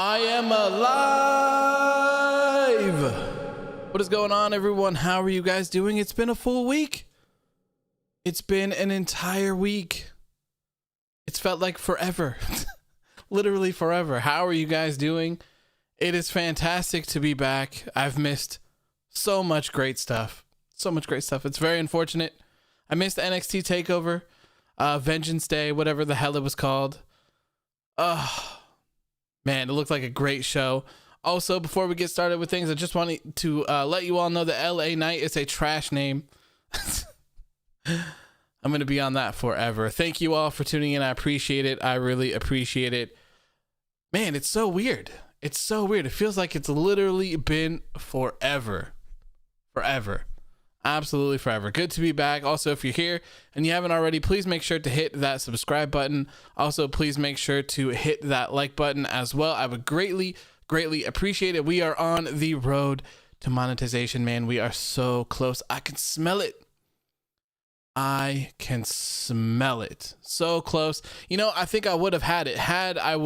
I am alive. What is going on, everyone? How are you guys doing? It's been a full week. It's been an entire week. It's felt like forever. Literally forever. How are you guys doing? It is fantastic to be back. I've missed so much great stuff. So much great stuff. It's very unfortunate. I missed NXT TakeOver, Vengeance Day, whatever the hell it was called. Man, it looked like a great show. Also, before we get started with things, I just wanted to let you all know that LA Knight is a trash name. I'm going to be on that forever. Thank you all for tuning in. I appreciate it. I really appreciate it. Man, it's so weird. It's so weird. It feels like it's literally been forever. Forever. Absolutely forever. Good to be back. Also, if you're here and you haven't already, please make sure to hit that subscribe button. Also, please make sure to hit that like button as well. I would greatly appreciate it. We are on the road to monetization, man. We are so close. I can smell it. I can smell it. So close. You know, I think I would have had it had I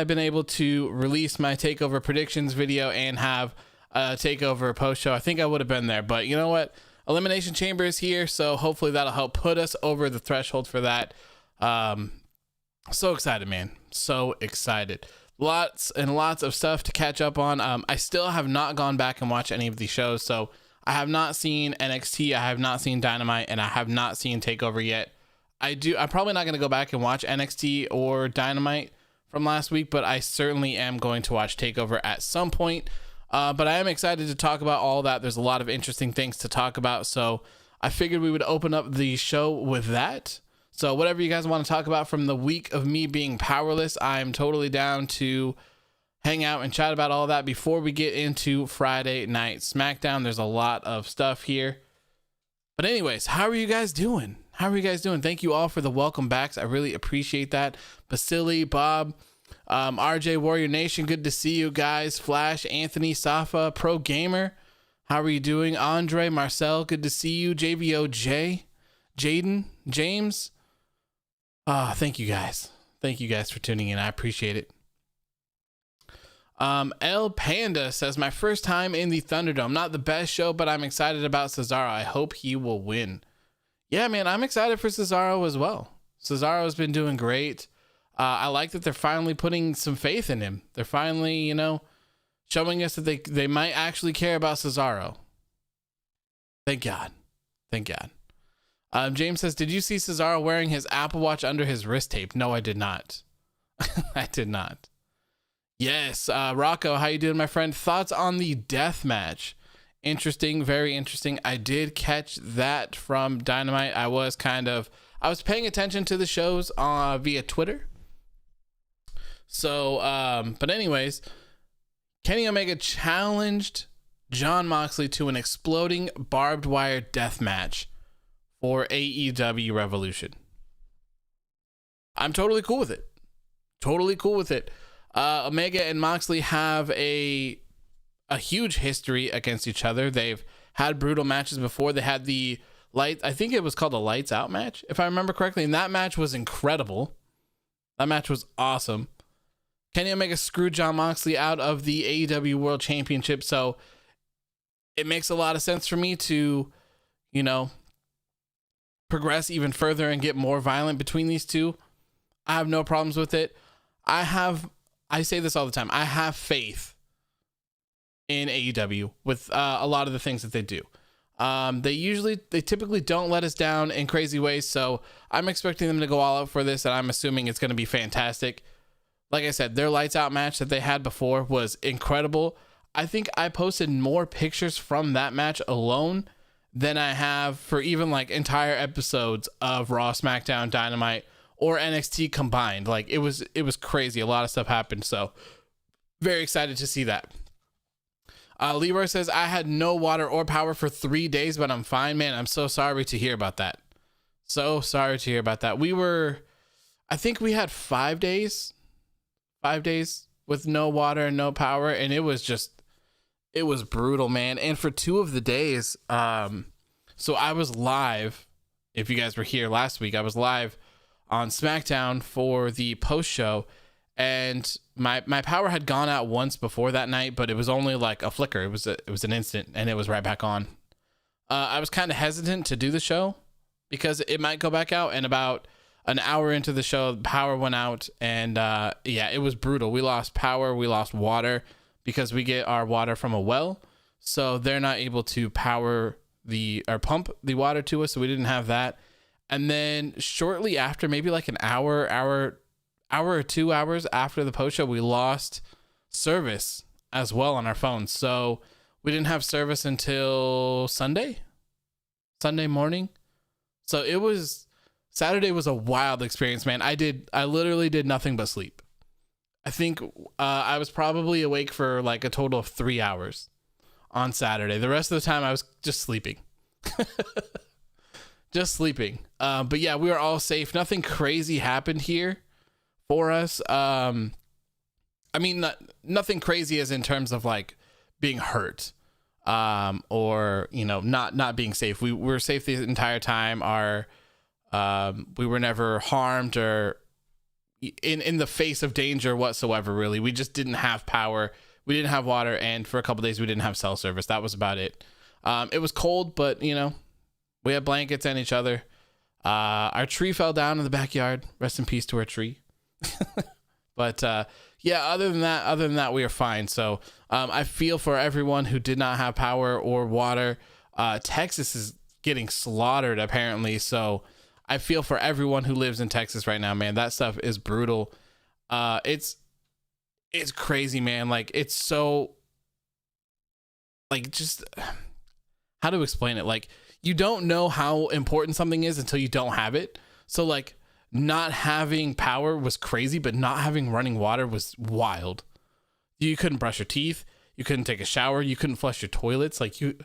been able to release my takeover predictions video and have takeover post show. I think I would have been there, but you know what? Elimination Chamber is here, so hopefully that'll help put us over the threshold for that. So excited, man. So excited. Lots and lots of stuff to catch up on. I still have not gone back and watched any of these shows, so I have not seen NXT, I have not seen Dynamite, and I have not seen TakeOver yet. I'm probably not going to go back and watch NXT or Dynamite from last week, but I certainly am going to watch TakeOver at some point. But I am excited to talk about all that. There's a lot of interesting things to talk about, so I figured we would open up the show with that. So whatever you guys want to talk about from the week of me being powerless, I'm totally down to hang out and chat about all that before we get into Friday Night SmackDown. There's a lot of stuff here. But anyways, how are you guys doing? How are you guys doing? Thank you all for the welcome backs. I really appreciate that. Basili, Bob, RJ Warrior Nation, good to see you guys. Flash, Anthony, Safa, Pro Gamer, how are you doing? Andre, Marcel, good to see you. JVOJ, Jaden, James. Thank you guys. Thank you guys for tuning in. I appreciate it. El Panda says, my first time in the Thunderdome. Not the best show, but I'm excited about Cesaro. I hope he will win. Yeah, man, I'm excited for Cesaro as well. Cesaro's been doing great. I like that they're finally putting some faith in him. They're finally, showing us that they might actually care about Cesaro. Thank God. Thank God. James says, did you see Cesaro wearing his Apple Watch under his wrist tape? No, I did not. I did not. Yes. Rocco, how you doing, my friend? Thoughts on the death match? Interesting. Very interesting. I did catch that from Dynamite. I I was paying attention to the shows via Twitter. So, but anyways, Kenny Omega challenged Jon Moxley to an exploding barbed wire death match for AEW Revolution. I'm totally cool with it. Totally cool with it. Omega and Moxley have a huge history against each other. They've had brutal matches before. They had the I think it was called the Lights Out match, if I remember correctly. And that match was incredible. That match was awesome. Kenny Omega screwed Jon Moxley out of the AEW World Championship. So it makes a lot of sense for me to, you know, progress even further and get more violent between these two. I have no problems with it. I say this all the time. I have faith in AEW with a lot of the things that they do. They typically don't let us down in crazy ways. So I'm expecting them to go all out for this, and I'm assuming it's going to be fantastic. Like I said, their lights out match that they had before was incredible. I think I posted more pictures from that match alone than I have for even like entire episodes of Raw, SmackDown, Dynamite, or NXT combined. Like it was crazy. A lot of stuff happened. So very excited to see that. Leroy says, I had no water or power for 3 days, but I'm fine, man. I'm so sorry to hear about that. So sorry to hear about that. I think we had 5 days with no water and no power. And it was brutal, man. And for 2 of the days, so I was live. If you guys were here last week, I was live on SmackDown for the post show, and my power had gone out once before that night, but it was only like a flicker. It was an instant, and it was right back on. I was kind of hesitant to do the show because it might go back out, and about an hour into the show, power went out, and it was brutal. We lost power, we lost water because we get our water from a well, so they're not able to pump the water to us, so we didn't have that. And then shortly after, maybe like an hour or 2 hours after the post show, we lost service as well on our phones. So we didn't have service until Sunday morning. So Saturday was a wild experience, man. I literally did nothing but sleep. I think I was probably awake for like a total of 3 hours on Saturday. The rest of the time I was just sleeping. Just sleeping. But yeah, we were all safe. Nothing crazy happened here for us. I mean, nothing crazy as in terms of like being hurt, or, you know, not being safe. We were safe the entire time. We were never harmed or in the face of danger whatsoever, really. We just didn't have power. We didn't have water. And for a couple days, we didn't have cell service. That was about it. It was cold, but, you know, we had blankets and each other. Our tree fell down in the backyard. Rest in peace to our tree. But yeah, other than that, we are fine. So I feel for everyone who did not have power or water. Texas is getting slaughtered apparently. So I feel for everyone who lives in Texas right now, man. That stuff is brutal. It's crazy, man. Like, it's so, like, just how to explain it? Like, you don't know how important something is until you don't have it. So like, not having power was crazy, but not having running water was wild. You couldn't brush your teeth. You couldn't take a shower. You couldn't flush your toilets. Like you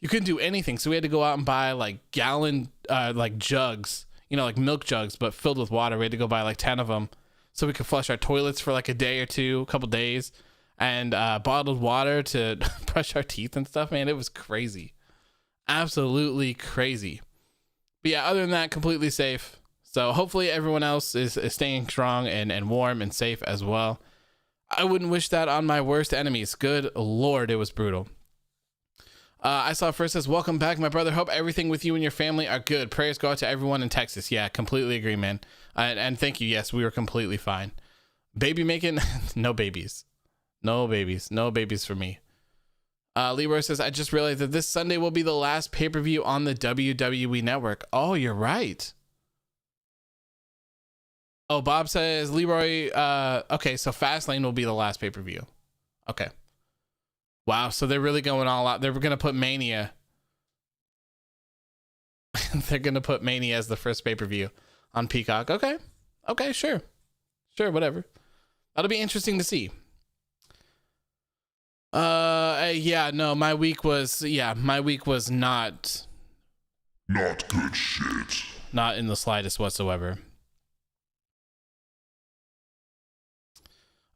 couldn't do anything. So we had to go out and buy like gallon, like jugs, you know, like milk jugs, but filled with water. We had to go buy like 10 of them so we could flush our toilets for like a day or two, a couple days, and bottled water to brush our teeth and stuff. Man, it was crazy. Absolutely crazy. But yeah, other than that, completely safe. So hopefully everyone else is staying strong and warm and safe as well. I wouldn't wish that on my worst enemies. Good Lord, it was brutal. I saw first says, welcome back, my brother. Hope everything with you and your family are good. Prayers go out to everyone in Texas. Yeah, completely agree, man. And thank you. Yes, we were completely fine. Baby making, no babies. No babies. No babies for me. Leroy says, I just realized that this Sunday will be the last pay-per-view on the WWE Network. Oh, you're right. Oh, Bob says, Leroy, okay, so Fastlane will be the last pay-per-view. Okay. Wow, so they're really going all out. They're going to put Mania. They're going to put Mania as the first pay-per-view. on Peacock. Okay, sure, whatever. That'll be interesting to see. Yeah, no, my week was not good shit. Not in the slightest whatsoever.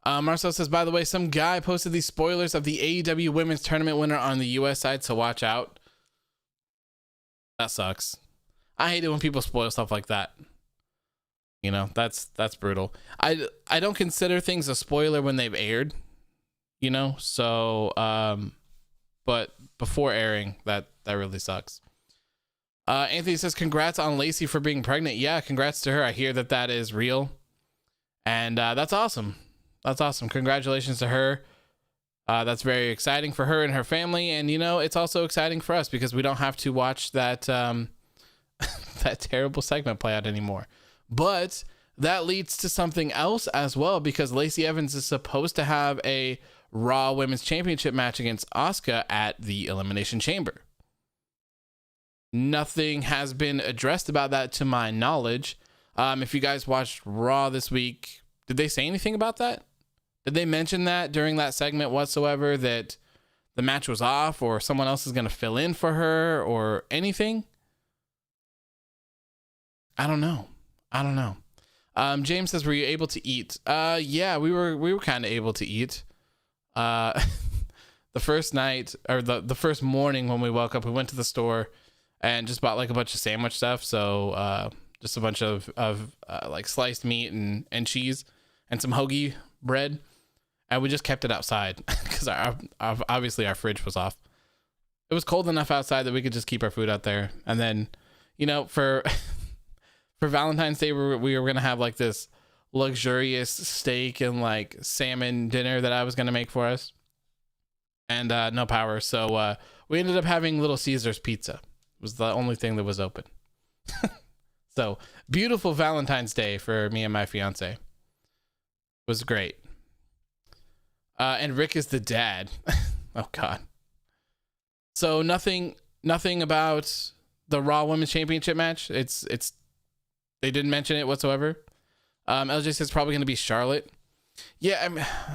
Marcel says, by the way, some guy posted these spoilers of the AEW women's tournament winner on the US side, so watch out. That sucks. I hate it when people spoil stuff like that. You know, that's brutal. I don't consider things a spoiler when they've aired, you know, so but before airing, that really sucks. Anthony says, congrats on Lacey for being pregnant. Yeah, congrats to her. I hear that is real, and that's awesome. That's awesome. Congratulations to her. That's very exciting for her and her family, and you know, it's also exciting for us because we don't have to watch that that terrible segment play out anymore. But that leads to something else as well, because Lacey Evans is supposed to have a Raw Women's Championship match against Asuka at the Elimination Chamber. Nothing has been addressed about that to my knowledge. If you guys watched Raw this week, did they say anything about that? Did they mention that during that segment whatsoever, that the match was off or someone else is going to fill in for her or anything? I don't know. James says, were you able to eat? Yeah, we were kind of able to eat. The first night, or the first morning when we woke up, we went to the store and just bought like a bunch of sandwich stuff. So just a bunch of like sliced meat and cheese and some hoagie bread. And we just kept it outside because obviously our fridge was off. It was cold enough outside that we could just keep our food out there. And then, you know, for Valentine's Day, we were going to have like this luxurious steak and like salmon dinner that I was going to make for us. And no power. So we ended up having Little Caesars pizza. It was the only thing that was open. So beautiful Valentine's Day for me and my fiance. It was great. And Rick is the dad. Oh God. So nothing about the Raw Women's Championship match. It's they didn't mention it whatsoever. LJ says it's probably going to be Charlotte. Yeah,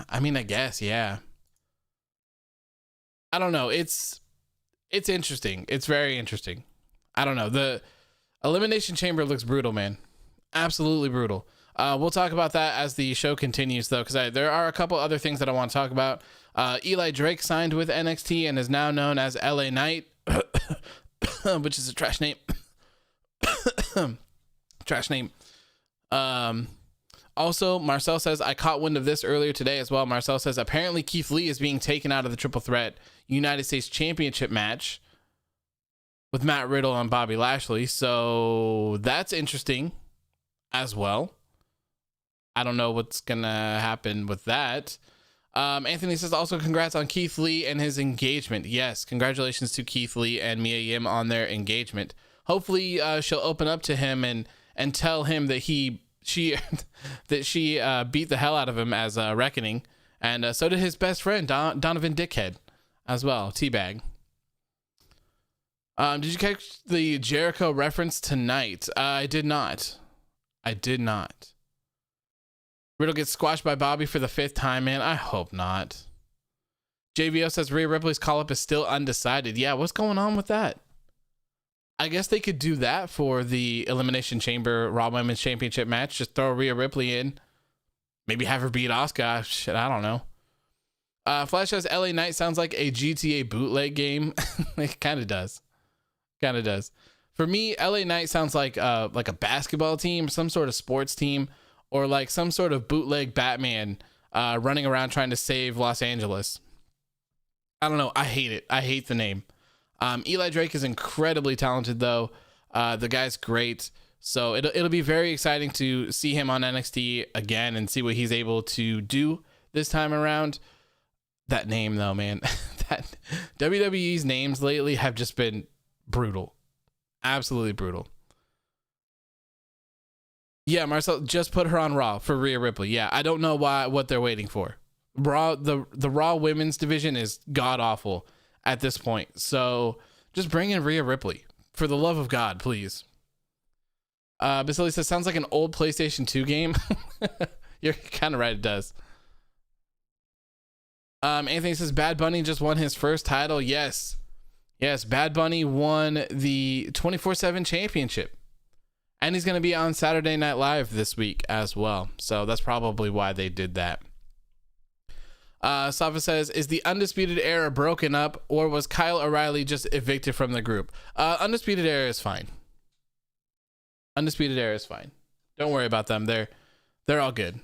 I mean, I guess, yeah. I don't know. It's interesting. It's very interesting. I don't know. The Elimination Chamber looks brutal, man. Absolutely brutal. We'll talk about that as the show continues, though, because there are a couple other things that I want to talk about. Eli Drake signed with NXT and is now known as LA Knight, which is a trash name. Trash name. Also, Marcel says, I caught wind of this earlier today as well. Marcel says, apparently Keith Lee is being taken out of the Triple Threat United States Championship match with Matt Riddle and Bobby Lashley. So that's interesting as well. I don't know what's going to happen with that. Anthony says, also congrats on Keith Lee and his engagement. Yes, congratulations to Keith Lee and Mia Yim on their engagement. Hopefully she'll open up to him and tell him that she beat the hell out of him as Reckoning. And so did his best friend, Donovan Dickhead, as well, Teabag. Did you catch the Jericho reference tonight? I did not. Riddle gets squashed by Bobby for the 5th time, man. I hope not. JVO says Rhea Ripley's call-up is still undecided. Yeah, what's going on with that? I guess they could do that for the Elimination Chamber Raw Women's Championship match. Just throw Rhea Ripley in. Maybe have her beat Asuka. Shit, I don't know. Flash says LA Knight sounds like a GTA bootleg game. It kind of does. For me, LA Knight sounds like a basketball team, some sort of sports team, or like some sort of bootleg Batman running around trying to save Los Angeles. I don't know. I hate it. I hate the name. Eli Drake is incredibly talented, though. The guy's great. So it'll be very exciting to see him on NXT again and see what he's able to do this time around. That name, though, man. That WWE's names lately have just been brutal. Absolutely brutal. Yeah, Marcel, just put her on Raw for Rhea Ripley. Yeah, I don't know what they're waiting for. Raw, the Raw women's division is god awful at this point. So just bring in Rhea Ripley. For the love of God, please. Basili says, sounds like an old PlayStation 2 game. You're kind of right, it does. Anthony says, Bad Bunny just won his first title. Yes, Bad Bunny won the 24/7 championship. And he's going to be on Saturday Night Live this week as well. So that's probably why they did that. Safa says, is the Undisputed Era broken up, or was Kyle O'Reilly just evicted from the group? Undisputed Era is fine. Undisputed Era is fine. Don't worry about them. They're all good.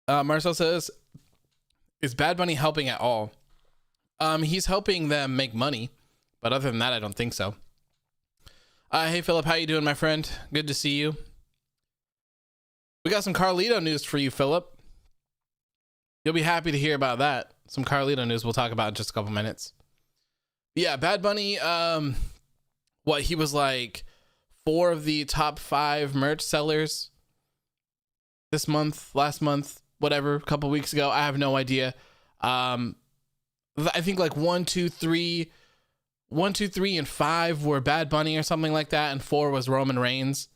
Marcel says, is Bad Bunny helping at all? He's helping them make money, but other than that, I don't think so. Hey Philip, how you doing, my friend? Good to see you. We got some Carlito news for you, Philip. You'll be happy to hear about that. Some Carlito news we'll talk about in just a couple minutes. Yeah, Bad Bunny, he was like 4 of the top 5 merch sellers this month, last month, whatever, a couple weeks ago. I have no idea. I think like 1, 2, 3, and 5 were Bad Bunny or something like that, and 4 was Roman Reigns.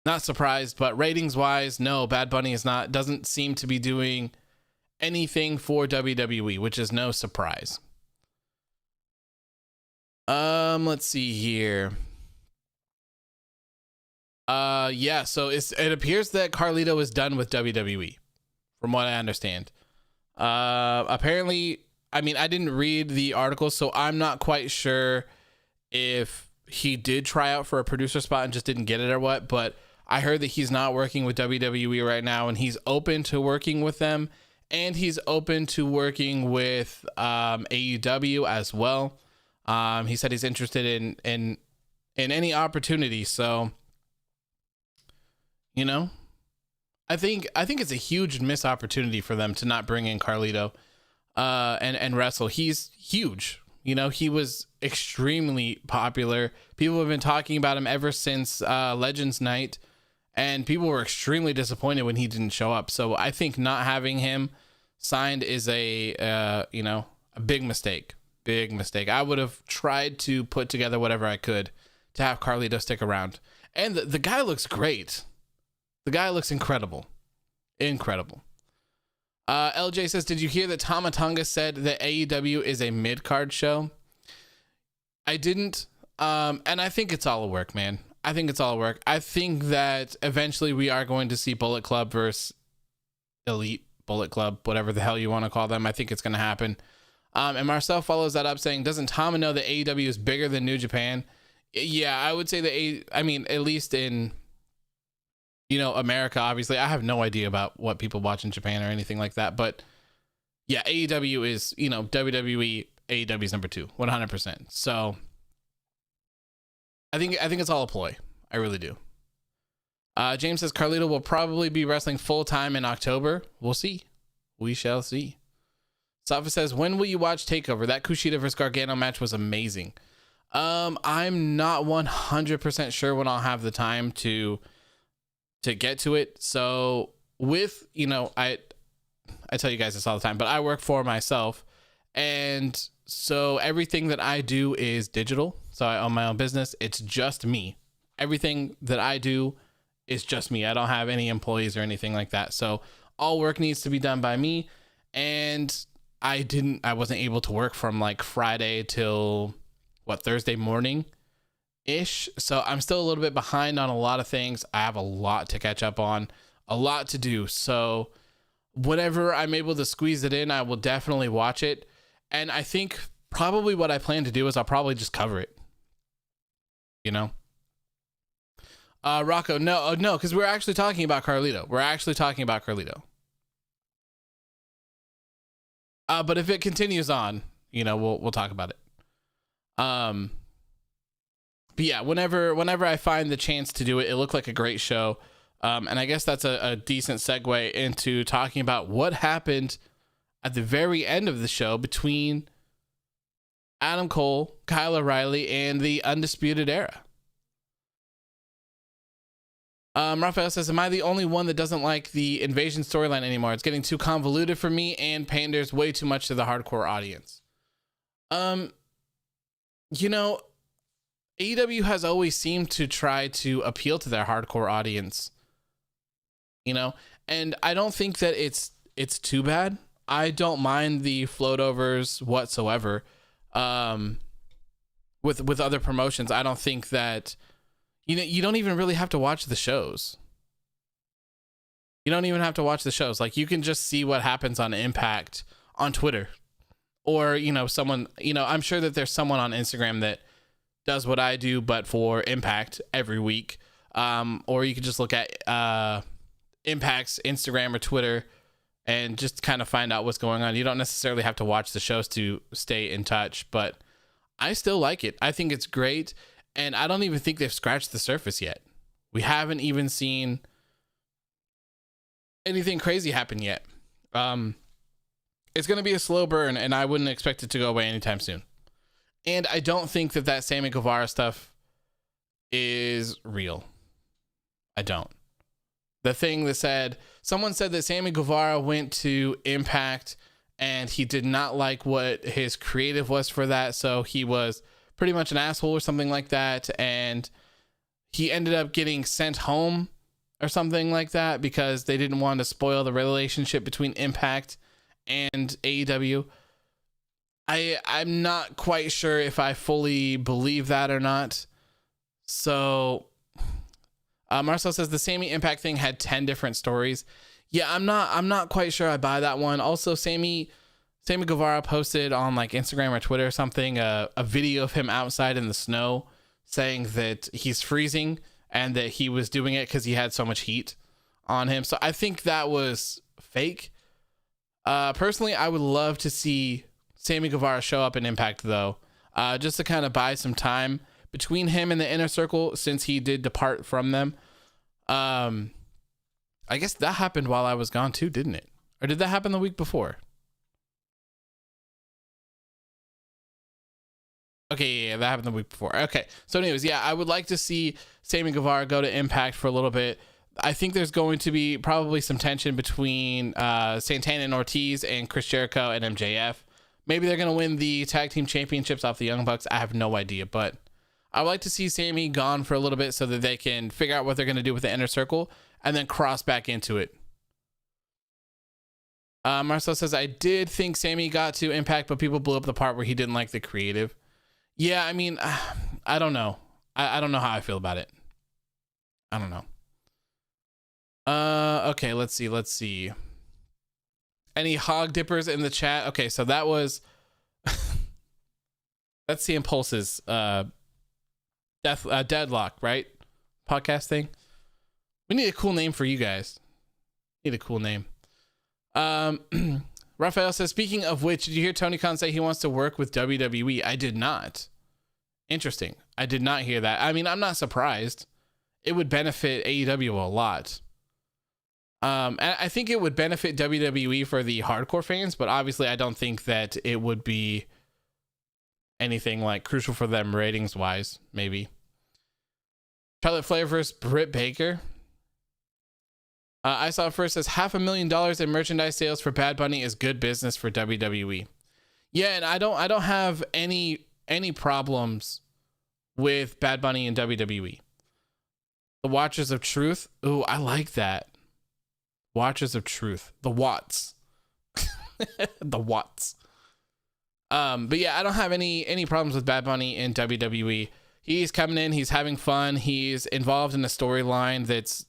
Not surprised, but ratings wise, no, Bad Bunny doesn't seem to be doing anything for WWE, which is no surprise. Let's see here. So it appears that Carlito is done with WWE, from what I understand. Apparently, I mean, I didn't read the article, so I'm not quite sure if he did try out for a producer spot and just didn't get it or what, but I heard that he's not working with WWE right now, and he's open to working with them, and he's open to working with AEW as well. He said he's interested in any opportunity. So, you know, I think it's a huge missed opportunity for them to not bring in Carlito and wrestle. He's huge. You know, he was extremely popular. People have been talking about him ever since Legends Night. And people were extremely disappointed when he didn't show up. So I think not having him signed is a big mistake. Big mistake. I would have tried to put together whatever I could to have Carlito stick around. And the guy looks great. The guy looks incredible. Incredible. LJ says, did you hear that Tama Tonga said that AEW is a mid-card show? I didn't. And I think it's all a work, man. I think it's all work. I think that eventually we are going to see Bullet Club versus Elite Bullet Club, whatever the hell you want to call them. I think it's going to happen. And Marcel follows that up saying, doesn't Tama know that AEW is bigger than New Japan? Yeah, I would say that, at least in, America, obviously. I have no idea about what people watch in Japan or anything like that. But yeah, AEW is, WWE, AEW is number 2, 100%. So I think it's all a ploy. I really do. James says Carlito will probably be wrestling full time in October. We'll see. We shall see. Safa says, when will you watch TakeOver? That Kushida versus Gargano match was amazing. I'm not 100% sure when I'll have the time to get to it. So with, I tell you guys this all the time, but I work for myself. And so everything that I do is digital. So I own my own business. It's just me. Everything that I do is just me. I don't have any employees or anything like that. So all work needs to be done by me. And I wasn't able to work from like Friday till Thursday morning ish. So I'm still a little bit behind on a lot of things. I have a lot to catch up on, a lot to do. So whenever I'm able to squeeze it in, I will definitely watch it. And I think probably what I plan to do is I'll probably just cover it. Rocco, no, because we're actually talking about Carlito. But if it continues on, we'll talk about it. But yeah, whenever I find the chance to do it, it looked like a great show. And I guess that's a decent segue into talking about what happened at the very end of the show between Adam Cole, Kyle O'Reilly, and the Undisputed Era. Raphael says, am I the only one that doesn't like the invasion storyline anymore? It's getting too convoluted for me and panders way too much to the hardcore audience. you know, AEW has always seemed to try to appeal to their hardcore audience, you know, and I don't think that it's too bad. I don't mind the float overs whatsoever. With other promotions, I don't think that, you know, you don't even really have to watch the shows. You don't even have to watch the shows. Like, you can just see what happens on Impact on Twitter, or, you know, someone, you know, I'm sure that there's someone on Instagram that does what I do, but for Impact every week. Or you could just look at Impact's Instagram or Twitter and just kind of find out what's going on. You don't necessarily have to watch the shows to stay in touch, but I still like it. I think it's great. And I don't even think they've scratched the surface yet. We haven't even seen anything crazy happen yet. It's going to be a slow burn, and I wouldn't expect it to go away anytime soon. And I don't think that Sammy Guevara stuff is real. I don't. The thing that someone said that Sammy Guevara went to Impact and he did not like what his creative was for that. So he was pretty much an asshole or something like that. And he ended up getting sent home or something like that because they didn't want to spoil the relationship between Impact and AEW. I'm not quite sure if I fully believe that or not. So Marcel says the Sammy Impact thing had 10 different stories. Yeah, I'm not quite sure I buy that one. Also, Sammy Guevara posted on like Instagram or Twitter or something, a video of him outside in the snow saying that he's freezing and that he was doing it because he had so much heat on him. So I think that was fake. Personally, I would love to see Sammy Guevara show up in Impact though, just to kind of buy some time between him and the Inner Circle since he did depart from them. I guess that happened while I was gone too, didn't it? Or did that happen the week before? Okay, yeah, that happened the week before. Okay, so anyways, yeah, I would like to see Sammy Guevara go to Impact for a little bit. I think there's going to be probably some tension between Santana and Ortiz and Chris Jericho and MJF. Maybe they're going to win the tag team championships off the Young Bucks. I have no idea, but I would like to see Sammy gone for a little bit so that they can figure out what they're going to do with the Inner Circle and then cross back into it. Marcel says, I did think Sammy got to Impact, but people blew up the part where he didn't like the creative. Yeah, I mean, I don't know. I don't know how I feel about it. I don't know. Okay, let's see. Any hog dippers in the chat? Okay, so that was that's the Impulse's Deadlock, right? Podcast thing. We need a cool name for you guys. Need a cool name. Raphael says, speaking of which, did you hear Tony Khan say he wants to work with WWE? I did not. Interesting. I did not hear that. I mean, I'm not surprised. It would benefit AEW a lot. And I think it would benefit WWE for the hardcore fans, but obviously I don't think that it would be anything like crucial for them ratings wise. Maybe. Charlotte Flair versus Britt Baker. I saw it first as $500,000 in merchandise sales for Bad Bunny is good business for WWE. Yeah, and I don't have any problems with Bad Bunny and WWE. The Watchers of Truth. Ooh, I like that. Watchers of Truth. The Watts. The Watts. But yeah, I don't have any problems with Bad Bunny and WWE. He's coming in, he's having fun, he's involved in a storyline that's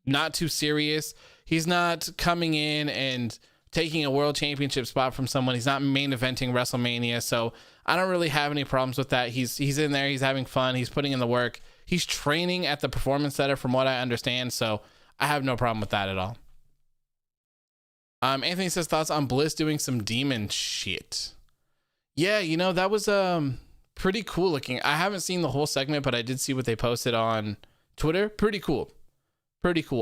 not too serious. He's not coming in and taking a world championship spot from someone. He's not main eventing WrestleMania. So I don't really have any problems with that. He's in there. He's having fun. He's putting in the work. He's training at the Performance Center from what I understand. So I have no problem with that at all. Anthony says thoughts on Bliss doing some demon shit. Yeah, you know, that was pretty cool looking. I haven't seen the whole segment, but I did see what they posted on Twitter. Pretty cool.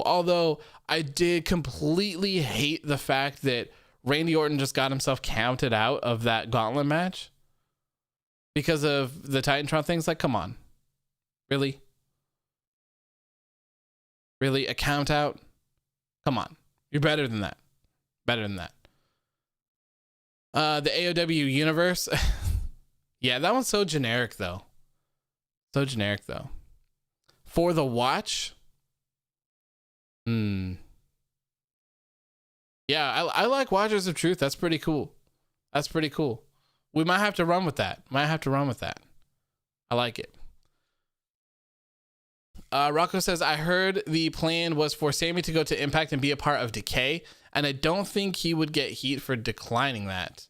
Although I did completely hate the fact that Randy Orton just got himself counted out of that gauntlet match because of the Titantron things. Like, come on. Really? A count out? Come on. You're better than that. The AEW universe. Yeah, that one's so generic though. So generic though. For the watch. Yeah, I like Watchers of Truth. That's pretty cool. That's pretty cool. We might have to run with that. I like it. Rocco says, I heard the plan was for Sami to go to Impact and be a part of Decay, and I don't think he would get heat for declining that.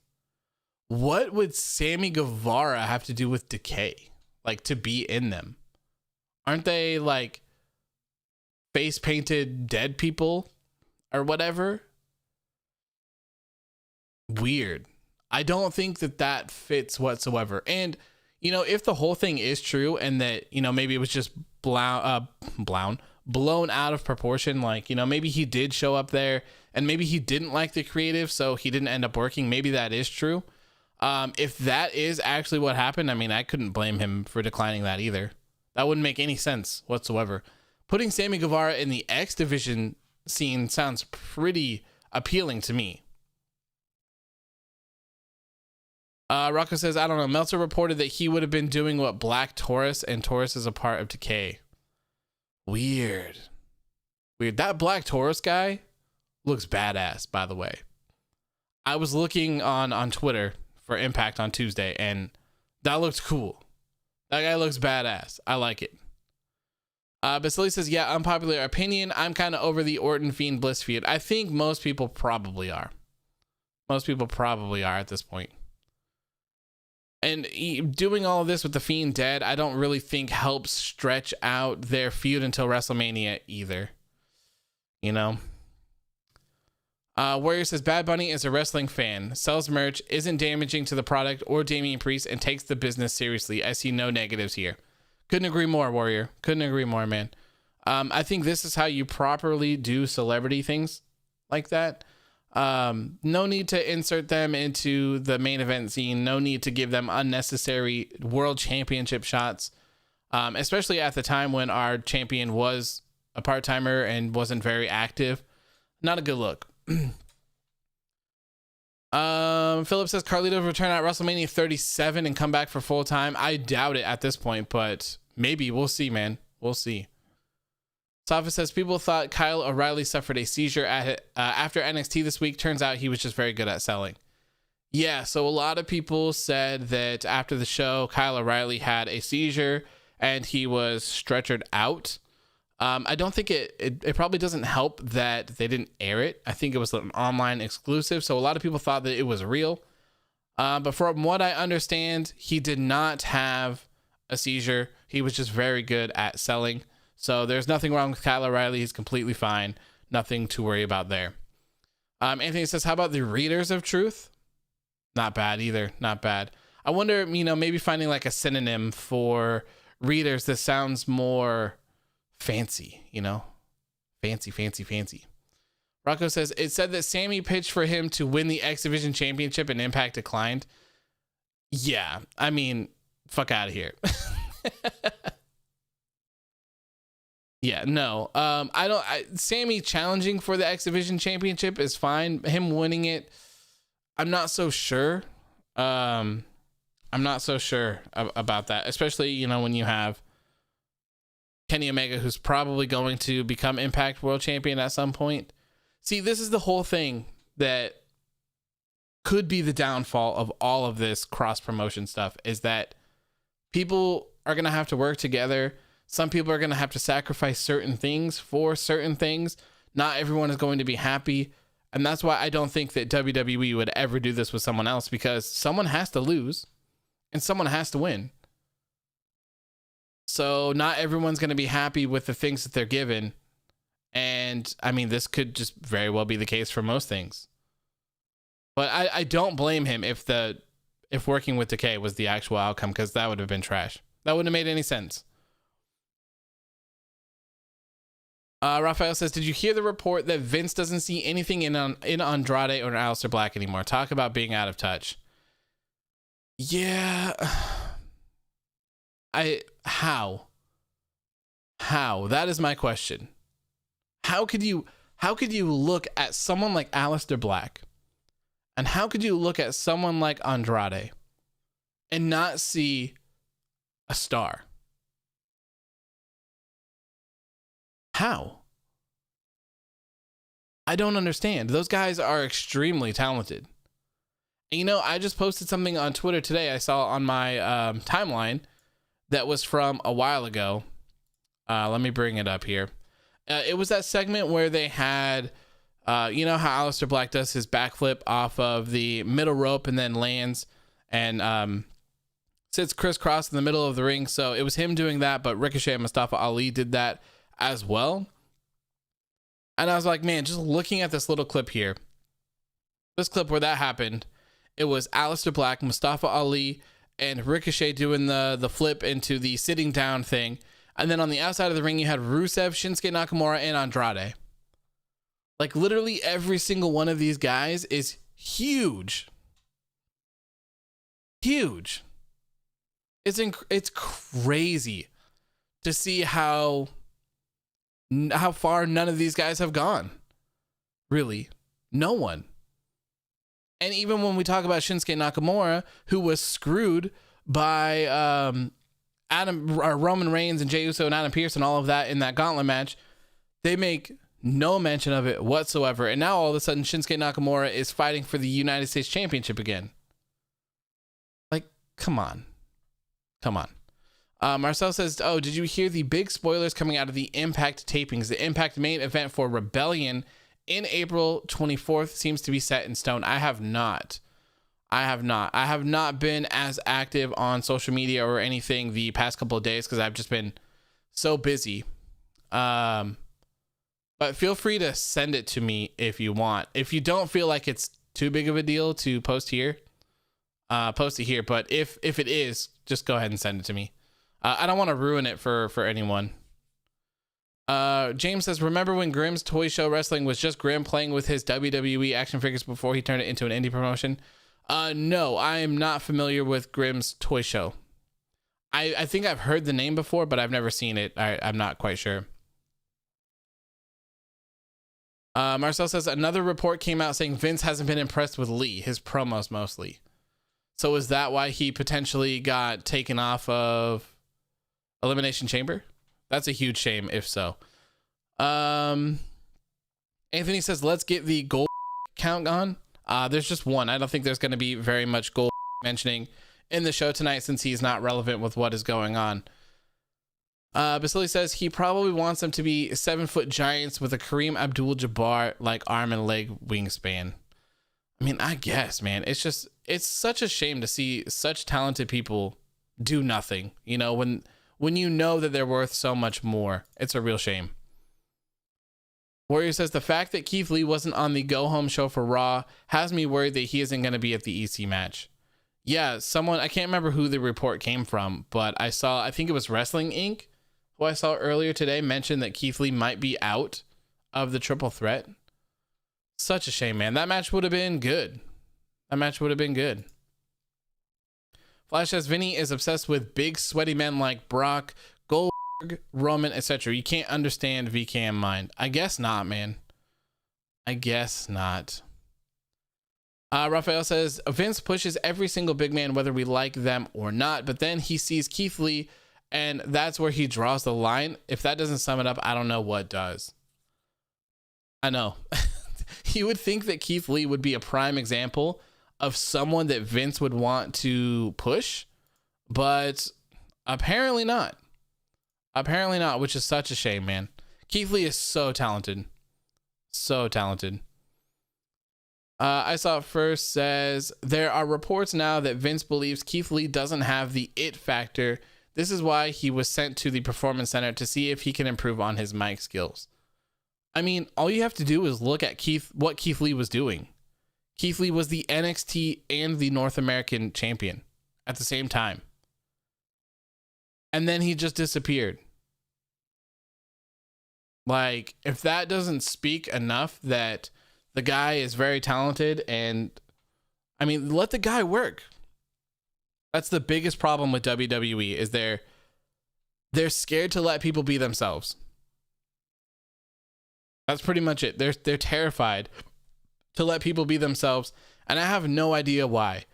What would Sammy Guevara have to do with Decay? Like, to be in them? Aren't they, like, face-painted dead people or whatever? Weird. I don't think that fits whatsoever. And, you know, if the whole thing is true and that, you know, maybe it was just blown out of proportion, like, you know, maybe he did show up there and maybe he didn't like the creative, so he didn't end up working. Maybe that is true. If that is actually what happened, I mean, I couldn't blame him for declining that either. That wouldn't make any sense whatsoever. Putting Sammy Guevara in the X Division scene sounds pretty appealing to me. Rocco says, I don't know. Meltzer reported that he would have been doing what Black Taurus, and Taurus is a part of Decay. Weird. That Black Taurus guy looks badass, by the way. I was looking on Twitter for Impact on Tuesday, and that looks cool. That guy looks badass. I like it. Basili says, yeah, unpopular opinion. I'm kind of over the Orton Fiend Bliss feud. I think most people probably are. Most people probably are at this point. And doing all of this with the Fiend dead, I don't really think helps stretch out their feud until WrestleMania either. You know? Warrior says, Bad Bunny is a wrestling fan, sells merch, isn't damaging to the product or Damian Priest, and takes the business seriously. I see no negatives here. Couldn't agree more, Warrior. Couldn't agree more, man. I think this is how you properly do celebrity things like that. No need to insert them into the main event scene. No need to give them unnecessary world championship shots, especially at the time when our champion was a part-timer and wasn't very active. Not a good look. Philip says Carlito's return at WrestleMania 37 and come back for full time. I doubt it at this point, but maybe. We'll see, man. We'll see. Safa says people thought Kyle O'Reilly suffered a seizure after NXT this week. Turns out he was just very good at selling. Yeah, so a lot of people said that after the show, Kyle O'Reilly had a seizure and he was stretchered out. I don't think it probably doesn't help that they didn't air it. I think it was an online exclusive, so a lot of people thought that it was real. But from what I understand, he did not have a seizure. He was just very good at selling. So there's nothing wrong with Kyle O'Reilly. He's completely fine. Nothing to worry about there. Anthony says, how about the Readers of Truth? Not bad either. Not bad. I wonder, you know, maybe finding like a synonym for readers that sounds more fancy, you know? Fancy. Rocco says, it said that Sami pitched for him to win the X Division Championship and Impact declined. Yeah, I mean, fuck out of here. Yeah, no. Sami challenging for the X Division Championship is fine. Him winning it, I'm not so sure. I'm not so sure about that, especially, you know, when you have Kenny Omega, who's probably going to become Impact World Champion at some point. See, this is the whole thing that could be the downfall of all of this cross promotion stuff, is that people are going to have to work together. Some people are going to have to sacrifice certain things for certain things. Not everyone is going to be happy. And that's why I don't think that WWE would ever do this with someone else, because someone has to lose and someone has to win. So not everyone's going to be happy with the things that they're given. And I mean, this could just very well be the case for most things. But I don't blame him if working with Decay was the actual outcome, because that would have been trash. That wouldn't have made any sense. Raphael says, did you hear the report that Vince doesn't see anything in Andrade or Aleister Black anymore? Talk about being out of touch. Yeah. How? That is my question. How could you look at someone like Aleister Black, and how could you look at someone like Andrade and not see a star? How? I don't understand. Those guys are extremely talented. And you know, I just posted something on Twitter today. I saw on my timeline that was from a while ago. Let me bring it up here. It was that segment where they had, you know how Aleister Black does his backflip off of the middle rope and then lands and sits crisscross in the middle of the ring. So it was him doing that, but Ricochet and Mustafa Ali did that as well. And I was like, man, just looking at this little clip here, this clip where that happened, it was Aleister Black, Mustafa Ali, and Ricochet doing the flip into the sitting down thing. And then on the outside of the ring, you had Rusev, Shinsuke Nakamura, and Andrade. Like, literally every single one of these guys is huge. Huge. It's crazy to see how far none of these guys have gone. Really. No one. And even when we talk about Shinsuke Nakamura, who was screwed by Roman Reigns and Jey Uso and Adam Pearce and all of that in that gauntlet match, they make no mention of it whatsoever. And now all of a sudden Shinsuke Nakamura is fighting for the United States Championship again. Like, come on. Marcel says, oh, did you hear the big spoilers coming out of the Impact tapings? The Impact main event for Rebellion in April 24th seems to be set in stone. I have not been as active on social media or anything the past couple of days because I've just been so busy. But feel free to send it to me if you want. If you don't feel like it's too big of a deal to post here, post it here. But if it is, just go ahead and send it to me. I don't want to ruin it for anyone. James says, remember when Grimm's Toy Show Wrestling was just Grimm playing with his WWE action figures before he turned it into an indie promotion? No, I am not familiar with Grimm's Toy Show. I think I've heard the name before, but I've never seen it. I'm not quite sure. Marcel says, another report came out saying Vince hasn't been impressed with Lee, his promos mostly. So is that why he potentially got taken off of Elimination Chamber? That's a huge shame if so. Anthony says, let's get the gold count on. There's just one. I don't think there's going to be very much gold mentioning in the show tonight since he's not relevant with what is going on. Basili says he probably wants them to be 7-foot giants with a Kareem Abdul-Jabbar like arm and leg wingspan. I mean, I guess, man, it's such a shame to see such talented people do nothing, you know, when you know that they're worth so much more. It's a real shame. Warrior says the fact that Keith Lee wasn't on the go home show for Raw has me worried that he isn't going to be at the EC match. Yeah, someone, I can't remember who the report came from, but I think it was Wrestling Inc., who I saw earlier today, mentioned that Keith Lee might be out of the triple threat. Such a shame, man. That match would have been good. Flash says Vinny is obsessed with big sweaty men like Brock, Goldberg, Roman, etc. You can't understand VKM mind. I guess not, man. I guess not. Raphael says Vince pushes every single big man whether we like them or not, but then he sees Keith Lee and that's where he draws the line. If that doesn't sum it up, I don't know what does. I know. You would think that Keith Lee would be a prime example of someone that Vince would want to push, but apparently not. Which is such a shame, man. Keith Lee is so talented. I Saw It First says there are reports now that Vince believes Keith Lee doesn't have the it factor. This is why he was sent to the Performance Center to see if he can improve on his mic skills. I mean, all you have to do is look at what Keith Lee was doing. Keith Lee was the NXT and the North American champion at the same time. And then he just disappeared. Like, if that doesn't speak enough that the guy is very talented, and I mean, let the guy work. That's the biggest problem with WWE is they're scared to let people be themselves. That's pretty much it. They're terrified to let people be themselves, and I have no idea why.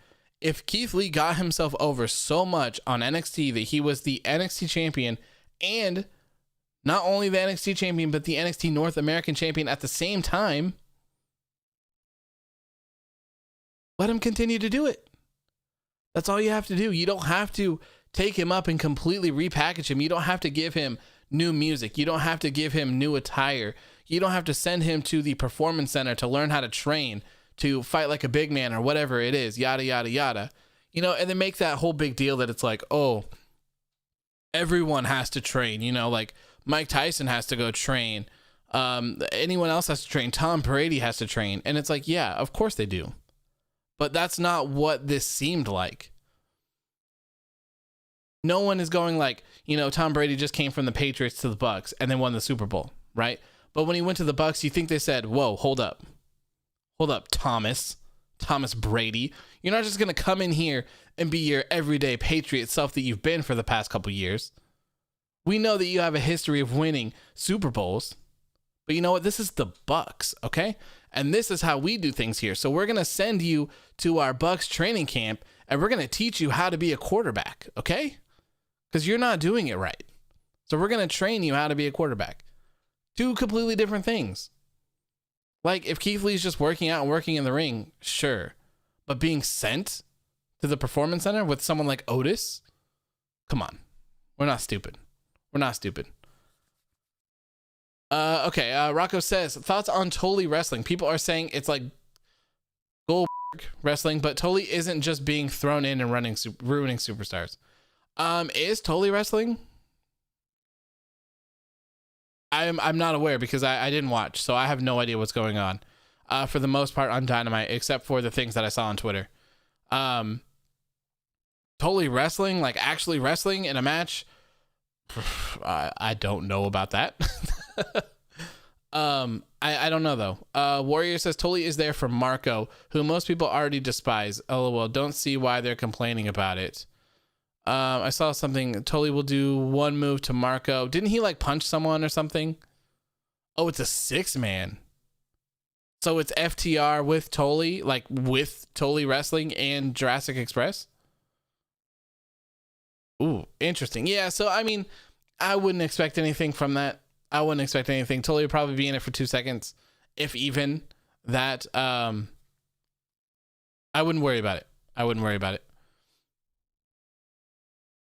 If Keith Lee got himself over so much on NXT that he was the NXT champion and not only the NXT champion, but the NXT North American champion at the same time, let him continue to do it. That's all you have to do. You don't have to take him up and completely repackage him. You don't have to give him new music. You don't have to give him new attire. You don't have to send him to the performance center to learn how to train, to fight like a big man or whatever it is, yada, yada, yada. You know, and then make that whole big deal that it's like, oh, everyone has to train, you know, like Mike Tyson has to go train. Anyone else has to train. Tom Brady has to train. And it's like, yeah, of course they do. But that's not what this seemed like. No one is going like, you know, Tom Brady just came from the Patriots to the Bucks and then won the Super Bowl, right? But when he went to the Bucks, you think they said, whoa, hold up, Thomas Brady. You're not just going to come in here and be your everyday Patriot self that you've been for the past couple years. We know that you have a history of winning Super Bowls, but you know what? This is the Bucks, okay? And this is how we do things here. So we're going to send you to our Bucks training camp and we're going to teach you how to be a quarterback, okay? Because you're not doing it right. So we're going to train you how to be a quarterback. Two completely different things. Like, if Keith Lee's just working out and working in the ring, sure. But being sent to the performance center with someone like Otis? Come on. We're not stupid. Okay, Rocco says, thoughts on Tully wrestling? People are saying it's like gold wrestling, but Tully isn't just being thrown in and ruining superstars. Is Tully wrestling? I'm not aware because I didn't watch, so I have no idea what's going on. For the most part on Dynamite, except for the things that I saw on Twitter. Tully wrestling, like actually wrestling in a match? I don't know about that. I don't know though. Warrior says Tully is there for Marco, who most people already despise. LOL, don't see why they're complaining about it. I saw something. Tully will do one move to Marco. Didn't he like punch someone or something? Oh, it's a 6-man. So it's FTR with Tully, like with Tully wrestling and Jurassic Express. Ooh, interesting. Yeah. So, I mean, I wouldn't expect anything from that. Tully would probably be in it for 2 seconds, if even that. I wouldn't worry about it.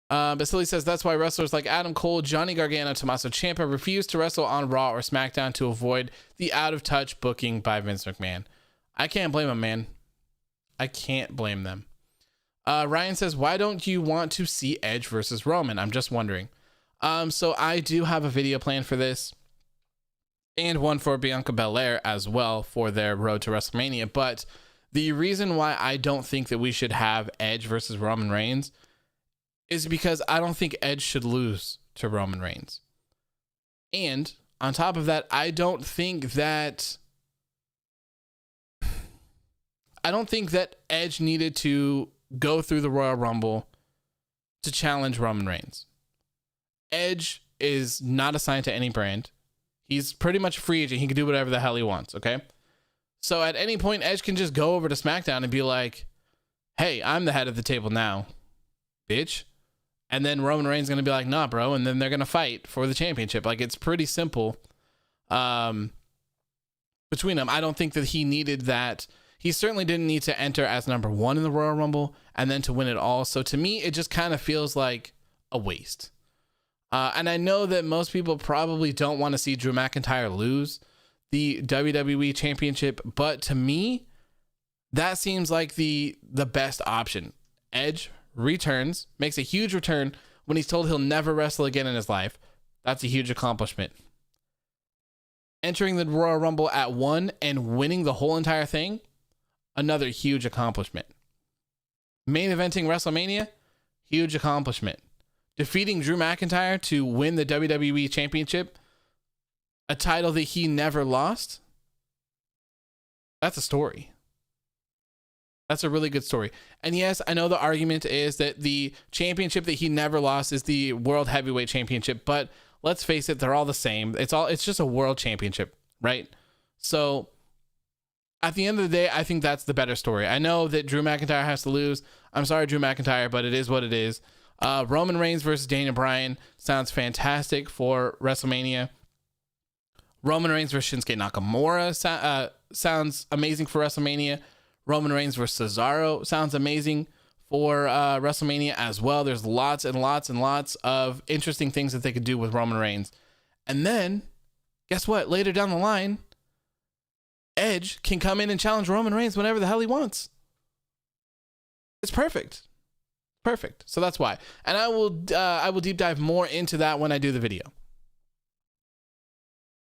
Basili says that's why wrestlers like Adam Cole, Johnny Gargano, Tommaso Ciampa refuse to wrestle on Raw or SmackDown to avoid the out-of-touch booking by Vince McMahon. I can't blame them, man. I can't blame them. Ryan says, why don't you want to see Edge versus Roman? I'm just wondering. So I do have a video planned for this and one for Bianca Belair as well for their road to WrestleMania. But the reason why I don't think that we should have Edge versus Roman Reigns is because I don't think Edge should lose to Roman Reigns. And on top of that, I don't think that Edge needed to go through the Royal Rumble to challenge Roman Reigns. Edge is not assigned to any brand. He's pretty much a free agent. He can do whatever the hell he wants, okay? So at any point, Edge can just go over to SmackDown and be like, hey, I'm the head of the table now, bitch. And then Roman Reigns is going to be like, nah, bro. And then they're going to fight for the championship. Like, it's pretty simple between them. I don't think that he needed that. He certainly didn't need to enter as number 1 in the Royal Rumble and then to win it all. So to me, it just kind of feels like a waste. And I know that most people probably don't want to see Drew McIntyre lose the WWE championship. But to me, that seems like the best option. Edge returns, makes a huge return when he's told he'll never wrestle again in his life. That's a huge accomplishment. Entering the Royal Rumble at 1 and winning the whole entire thing, another huge accomplishment. Main eventing WrestleMania, huge accomplishment. Defeating Drew McIntyre to win the WWE Championship, a title that he never lost, that's a story. That's a really good story. And yes, I know the argument is that the championship that he never lost is the World Heavyweight Championship, but let's face it, they're all the same. It's just a world championship, right? So at the end of the day, I think that's the better story. I know that Drew McIntyre has to lose. I'm sorry, Drew McIntyre, but it is what it is. Roman Reigns versus Daniel Bryan sounds fantastic for WrestleMania. Roman Reigns versus Shinsuke Nakamura sounds amazing for WrestleMania. Roman Reigns versus Cesaro sounds amazing for WrestleMania as well. There's lots and lots and lots of interesting things that they could do with Roman Reigns. And then, guess what? Later down the line, Edge can come in and challenge Roman Reigns whenever the hell he wants. It's perfect. Perfect. So that's why. And I will deep dive more into that when I do the video.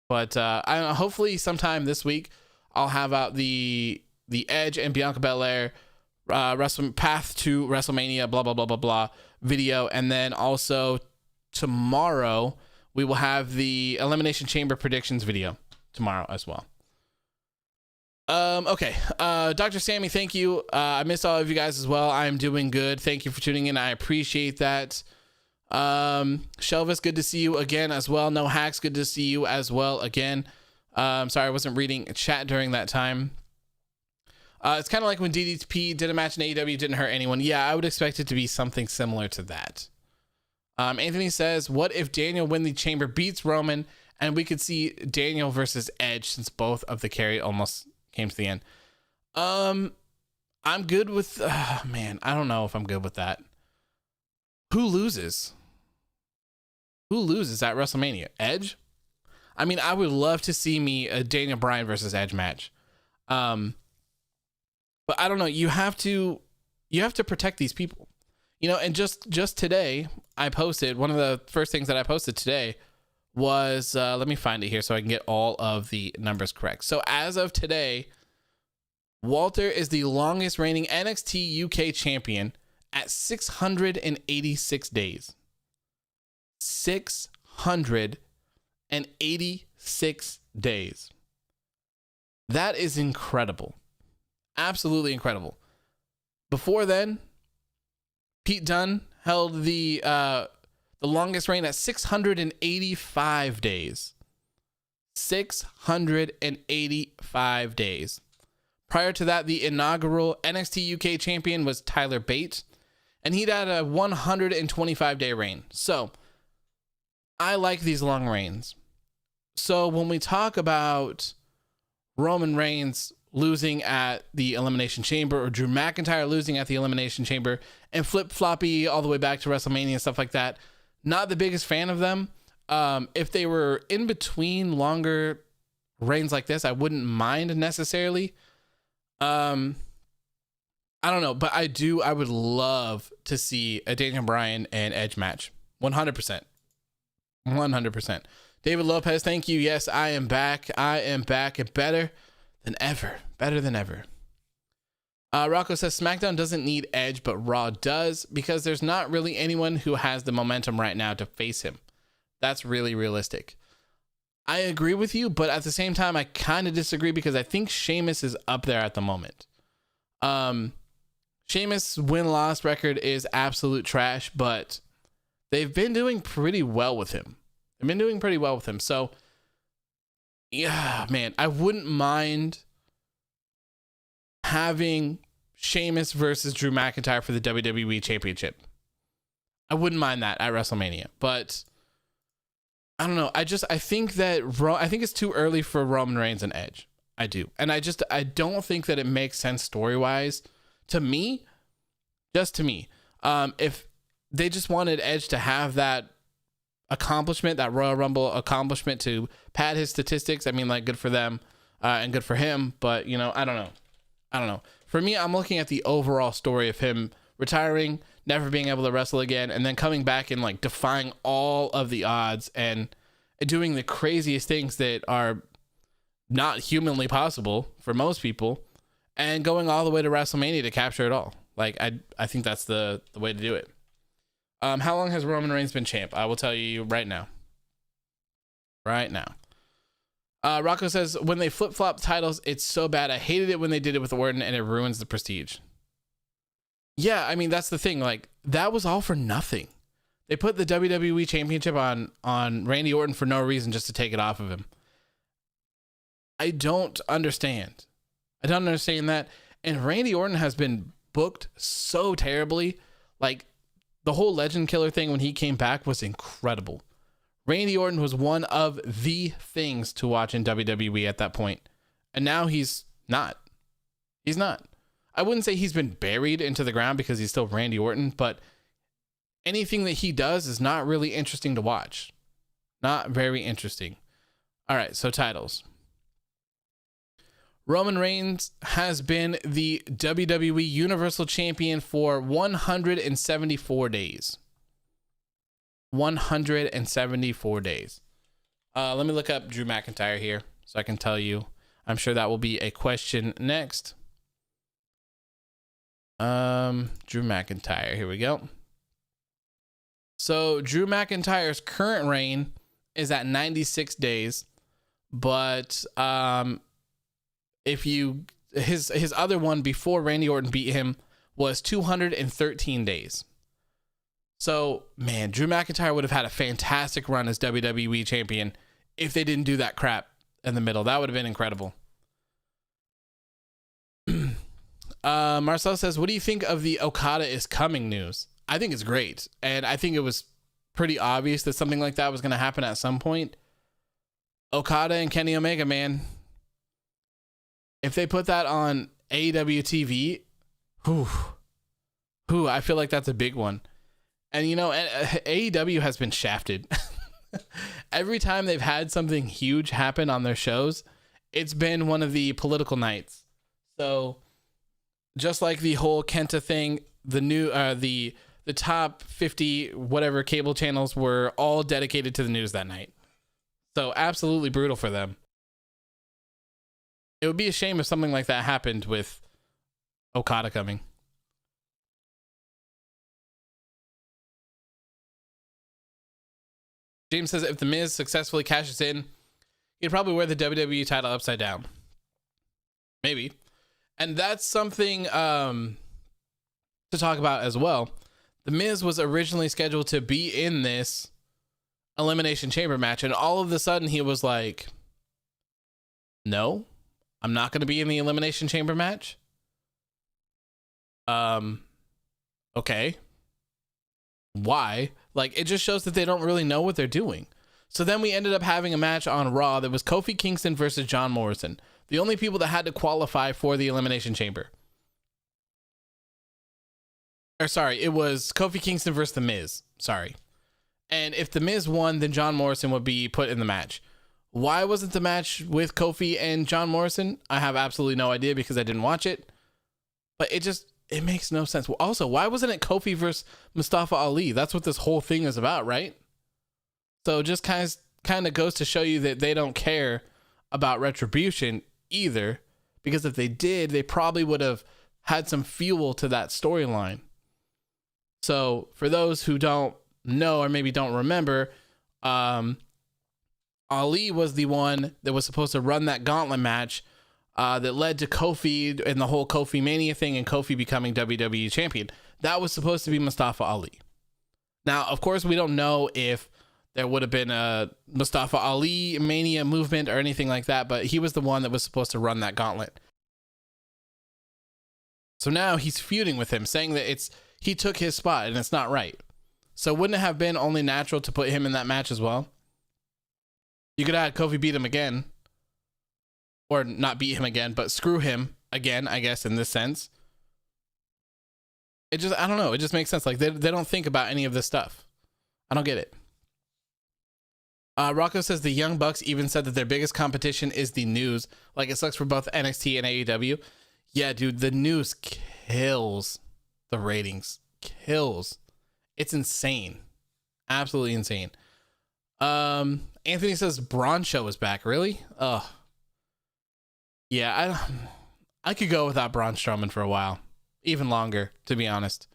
But hopefully sometime this week I'll have out the Edge and Bianca Belair path to WrestleMania blah blah blah blah blah video, and then also tomorrow we will have the Elimination Chamber predictions video tomorrow as well. Okay. Dr. Sammy, thank you. I missed all of you guys as well. I'm doing good. Thank you for tuning in. I appreciate that. Shelvis, good to see you again as well. No Hacks, good to see you as well again. Sorry, I wasn't reading chat during that time. It's kind of like when DDP did a match in AEW, didn't hurt anyone. Yeah, I would expect it to be something similar to that. Anthony says, what if Daniel win the chamber beats Roman and we could see Daniel versus Edge, since both of the carry almost came to the end? I'm good with, man, I don't know if I'm good with that. Who loses? Who loses at WrestleMania? Edge? I mean, I would love to see me a Daniel Bryan versus Edge match. But I don't know. You have to protect these people, you know. And just today, I posted one of the first things that I posted today was let me find it here so I can get all of the numbers correct. So as of today, Walter is the longest reigning NXT UK champion at 686 days. 686 days. That is incredible. Absolutely incredible. Before then, Pete Dunne held the longest reign at 685 days. 685 days. Prior to that, the inaugural NXT UK champion was Tyler Bate, and he'd had a 125-day reign. So, I like these long reigns. So, when we talk about Roman Reigns losing at the Elimination Chamber, or Drew McIntyre losing at the Elimination Chamber, and flip-floppy all the way back to WrestleMania and stuff like that, not the biggest fan of them. If they were in between longer reigns like this, I wouldn't mind necessarily. I don't know, but I would love to see a Daniel Bryan and Edge match. 100%. 100%. David Lopez, thank you. Yes, I am back. I am back and better than ever. Better than ever. Rocco says SmackDown doesn't need Edge, but Raw does, because there's not really anyone who has the momentum right now to face him. That's really realistic. I agree with you, but at the same time, I kind of disagree, because I think Sheamus is up there at the moment. Sheamus' win-loss record is absolute trash, but they've been doing pretty well with him. So, yeah, man, I wouldn't mind having Sheamus versus Drew McIntyre for the WWE Championship. I wouldn't mind that at WrestleMania, but I don't know. I think it's too early for Roman Reigns and Edge. I do. And I don't think that it makes sense story-wise to me, just to me. If they just wanted Edge to have that accomplishment, that Royal Rumble accomplishment, to pad his statistics, I mean, like, good for them and good for him. But, you know, I don't know. For me, I'm looking at the overall story of him retiring, never being able to wrestle again, and then coming back and, like, defying all of the odds and doing the craziest things that are not humanly possible for most people, and going all the way to WrestleMania to capture it all. Like, I think that's the way to do it. How long has Roman Reigns been champ? I will tell you right now. Rocco says, when they flip-flop titles, it's so bad. I hated it when they did it with Orton, and it ruins the prestige. Yeah, I mean, that's the thing. Like, that was all for nothing. They put the WWE Championship on Randy Orton for no reason, just to take it off of him. I don't understand that. And Randy Orton has been booked so terribly. Like, the whole Legend Killer thing when he came back was incredible. Randy Orton was one of the things to watch in WWE at that point. And now he's not. He's not. I wouldn't say he's been buried into the ground because he's still Randy Orton, but anything that he does is not really interesting to watch. Not very interesting. All right, so titles. Roman Reigns has been the WWE Universal Champion for 174 days. 174 days. Let me look up Drew McIntyre here so I can tell you. I'm sure that will be a question next. Drew McIntyre. Here we go. So Drew McIntyre's current reign is at 96 days, but if you his other one before Randy Orton beat him was 213 days. So, man, Drew McIntyre would have had a fantastic run as WWE champion if they didn't do that crap in the middle. That would have been incredible. Marcel says, what do you think of the Okada is coming news? I think it's great. And I think it was pretty obvious that something like that was going to happen at some point. Okada and Kenny Omega, man. If they put that on AEW TV, I feel like that's a big one. And, you know, AEW has been shafted. Every time they've had something huge happen on their shows, it's been one of the political nights. So just like the whole Kenta thing, the new the top 50 whatever cable channels were all dedicated to the news that night. So absolutely brutal for them. It would be a shame if something like that happened with Okada coming. James says if The Miz successfully cashes in, he'd probably wear the WWE title upside down. Maybe. And that's something to talk about as well. The Miz was originally scheduled to be in this Elimination Chamber match, and all of a sudden he was like, no, I'm not going to be in the Elimination Chamber match. Okay. Why? Like, it just shows that they don't really know what they're doing. So then we ended up having a match on Raw that was Kofi Kingston versus John Morrison. The only people that had to qualify for the Elimination Chamber. Or sorry, it was Kofi Kingston versus The Miz. Sorry. And if The Miz won, then John Morrison would be put in the match. Why wasn't the match with Kofi and John Morrison? I have absolutely no idea because I didn't watch it. But it makes no sense. Also, why wasn't it Kofi versus Mustafa Ali? That's what this whole thing is about, right? So just kind of goes to show you that they don't care about Retribution either, because if they did, they probably would have had some fuel to that storyline. So for those who don't know or maybe don't remember, Ali was the one that was supposed to run that gauntlet match that led to Kofi and the whole Kofi Mania thing and Kofi becoming WWE champion. That was supposed to be Mustafa Ali. Now, of course, we don't know if there would have been a Mustafa Ali Mania movement or anything like that, but he was the one that was supposed to run that gauntlet. So now he's feuding with him, saying that he took his spot and it's not right. So wouldn't it have been only natural to put him in that match as well? You could have had Kofi beat him again. Or not beat him again, but screw him again, I guess, in this sense. I don't know. It just makes sense. Like, they don't think about any of this stuff. I don't get it. Rocco says the Young Bucks even said that their biggest competition is the news. Like, it sucks for both NXT and AEW. Yeah, dude, the news kills the ratings. Kills. It's insane. Absolutely insane. Anthony says Braun Show is back. Really? Ugh. Yeah, I could go without Braun Strowman for a while. Even longer, to be honest.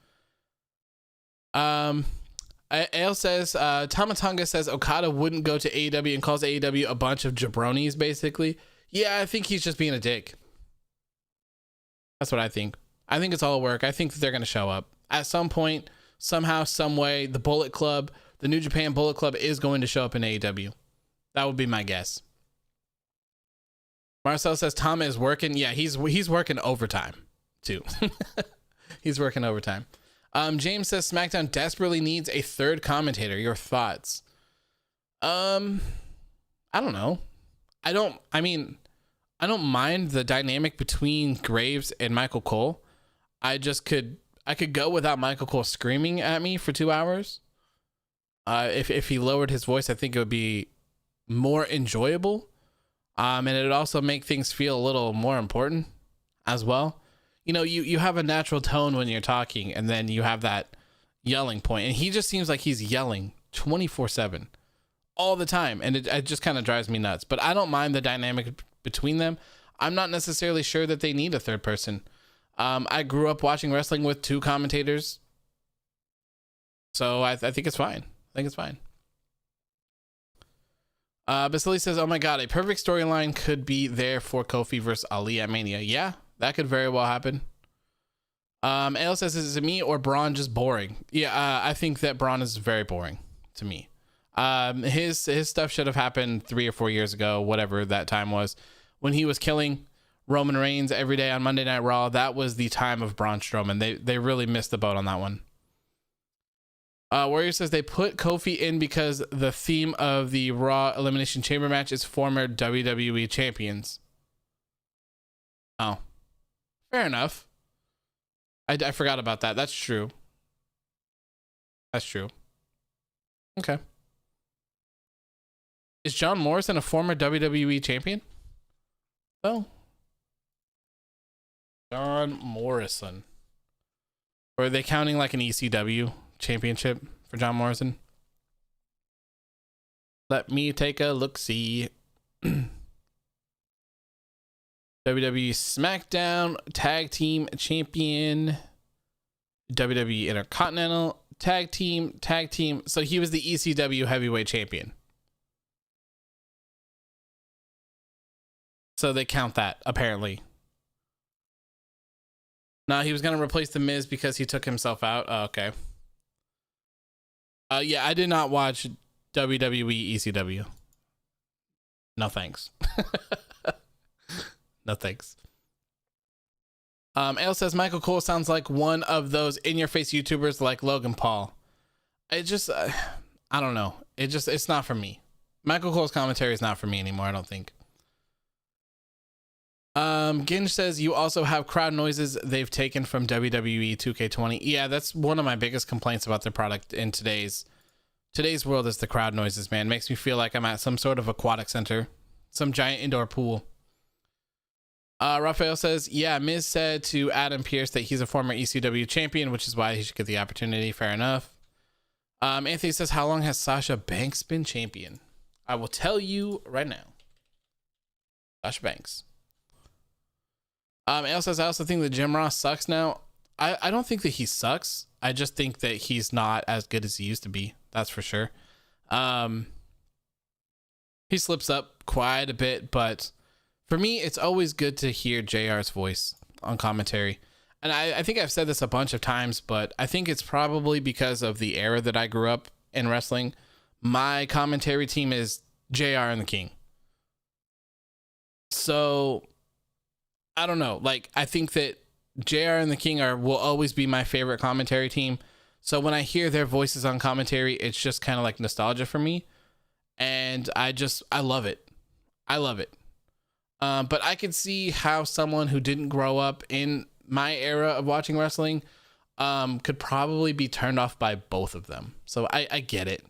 Ale says, Tamatonga says Okada wouldn't go to AEW and calls AEW a bunch of jabronis, basically. Yeah, I think he's just being a dick. That's what I think. I think it's all work. I think that they're going to show up. At some point, somehow, some way, the Bullet Club, the New Japan Bullet Club is going to show up in AEW. That would be my guess. Marcel says Tama is working. Yeah, he's working overtime, too. He's working overtime. James says SmackDown desperately needs a third commentator. Your thoughts? I don't know. I don't mind the dynamic between Graves and Michael Cole. I could go without Michael Cole screaming at me for 2 hours. If he lowered his voice, I think it would be more enjoyable. And it would also make things feel a little more important as well. You know, you have a natural tone when you're talking, and then you have that yelling point, and he just seems like he's yelling 24/7 all the time, and it just kind of drives me nuts. But I don't mind the dynamic between them. I'm not necessarily sure that they need a third person. I grew up watching wrestling with 2 commentators, so I think it's fine. I think it's fine. Basili says, oh my god, a perfect storyline could be there for Kofi versus Ali at Mania. Yeah, that could very well happen. Ale says, is it me or Braun just boring? Yeah, I think that Braun is very boring to me. His stuff should have happened 3 or 4 years ago, whatever that time was, when he was killing Roman Reigns every day on Monday Night Raw. That was the time of Braun Strowman. They really missed the boat on that one. Warrior says they put Kofi in because the theme of the Raw Elimination Chamber match is former WWE champions. Oh, fair enough. I forgot about that. That's true. That's true. Okay. Is John Morrison a former WWE champion? Oh. John Morrison. Or are they counting like an ECW championship for John Morrison? Let me take a look-see. WWE SmackDown Tag Team Champion, WWE Intercontinental Tag Team. So he was the ECW Heavyweight Champion. So they count that, apparently. No, he was going to replace The Miz because he took himself out. Oh, okay. Yeah, I did not watch WWE ECW. No thanks. No thanks. Ale says Michael Cole sounds like one of those in-your-face YouTubers like Logan Paul. It just, I don't know. It's not for me. Michael Cole's commentary is not for me anymore, I don't think. Ginge says you also have crowd noises they've taken from WWE 2K20. Yeah, that's one of my biggest complaints about their product in today's world is the crowd noises, man. It makes me feel like I'm at some sort of aquatic center, some giant indoor pool. Raphael says, yeah, Miz said to Adam Pearce that he's a former ECW champion, which is why he should get the opportunity. Fair enough. Anthony says, how long has Sasha Banks been champion? I will tell you right now. Sasha Banks. Ale says, I also think that Jim Ross sucks now. I don't think that he sucks. I just think that he's not as good as he used to be. That's for sure. He slips up quite a bit, but for me, it's always good to hear JR's voice on commentary. And I think I've said this a bunch of times, but I think it's probably because of the era that I grew up in wrestling. My commentary team is JR and the King. So I don't know. Like, I think that JR and the King will always be my favorite commentary team. So when I hear their voices on commentary, it's just kind of like nostalgia for me. And I love it. I love it. But I could see how someone who didn't grow up in my era of watching wrestling could probably be turned off by both of them. So I get it.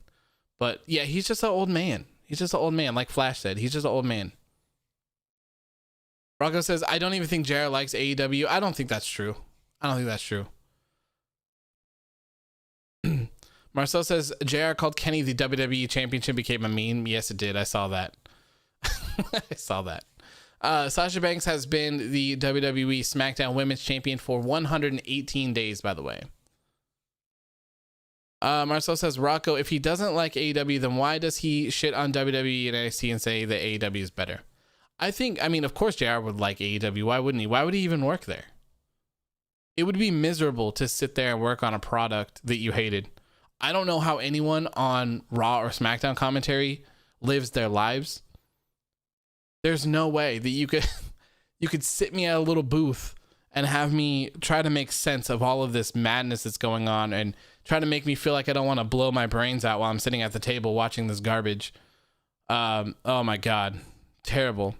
But yeah, he's just an old man. He's just an old man. Like Flash said, he's just an old man. Rocco says, I don't even think JR likes AEW. I don't think that's true. Marcel says, JR called Kenny the WWE Championship became a meme. Yes, it did. I saw that. I saw that. Sasha Banks has been the WWE SmackDown Women's Champion for 118 days, by the way. Marcel says, Rocco, if he doesn't like AEW, then why does he shit on WWE and NXT and say that AEW is better? I mean, of course JR would like AEW. Why wouldn't he? Why would he even work there? It would be miserable to sit there and work on a product that you hated. I don't know how anyone on Raw or SmackDown commentary lives their lives. There's no way that you could sit me at a little booth and have me try to make sense of all of this madness that's going on and try to make me feel like I don't want to blow my brains out while I'm sitting at the table watching this garbage. Oh my God. Terrible.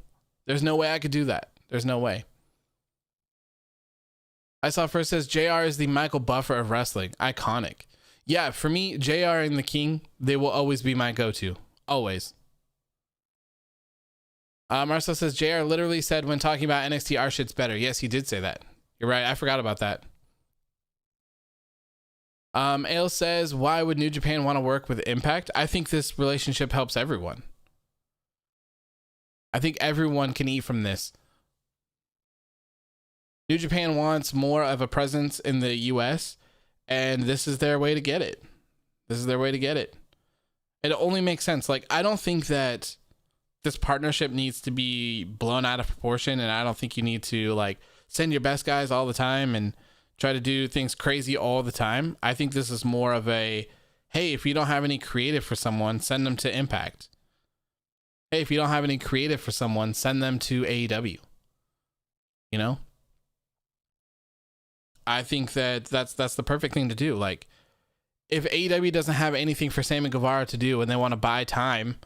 There's no way I could do that. There's no way. I saw first says JR is the Michael Buffer of wrestling. Iconic. Yeah, for me, JR and the King, they will always be my go-to. Always. Marcel says JR literally said when talking about NXT, our shit's better. Yes, he did say that. You're right. I forgot about that. Ale says, why would New Japan want to work with Impact? I think this relationship helps everyone. I think everyone can eat from this. New Japan wants more of a presence in the US, and this is their way to get it. This is their way to get it. It only makes sense. Like, I don't think that this partnership needs to be blown out of proportion, and I don't think you need to like send your best guys all the time and try to do things crazy all the time. I think this is more of a, hey, if you don't have any creative for someone, send them to Impact. Hey, if you don't have any creative for someone, send them to AEW. You know? I think that that's the perfect thing to do. Like, if AEW doesn't have anything for Sammy Guevara to do and they want to buy time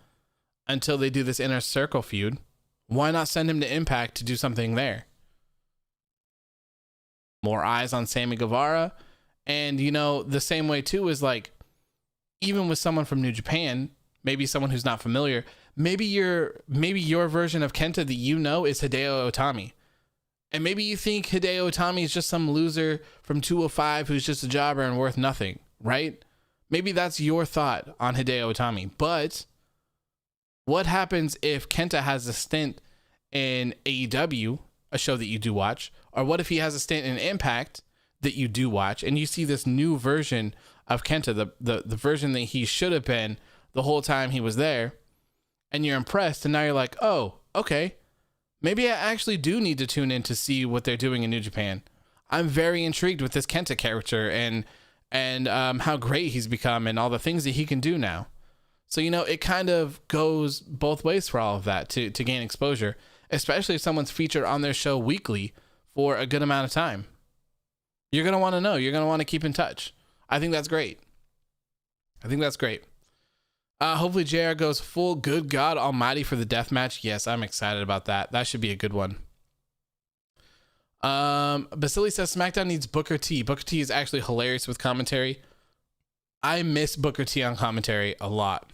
until they do this Inner Circle feud, why not send him to Impact to do something there? More eyes on Sammy Guevara. And, you know, the same way too is like, even with someone from New Japan, maybe someone who's not familiar, maybe your version of Kenta that you know is Hideo Itami. And maybe you think Hideo Itami is just some loser from 205 who's just a jobber and worth nothing, right? Maybe that's your thought on Hideo Itami. But what happens if Kenta has a stint in AEW, a show that you do watch? Or what if he has a stint in Impact that you do watch, and you see this new version of Kenta, the version that he should have been the whole time he was there, and you're impressed, and now you're like, oh, okay, maybe I actually do need to tune in to see what they're doing in New Japan. I'm very intrigued with this Kenta character and how great he's become and all the things that he can do now. So, you know, it kind of goes both ways for all of that to gain exposure, especially if someone's featured on their show weekly for a good amount of time. You're going to want to know. You're going to want to keep in touch. I think that's great. Hopefully JR goes full good God Almighty for the death match. Yes, I'm excited about that. That should be a good one. Basili says SmackDown needs Booker T. Booker T is actually hilarious with commentary. I miss Booker T on commentary a lot.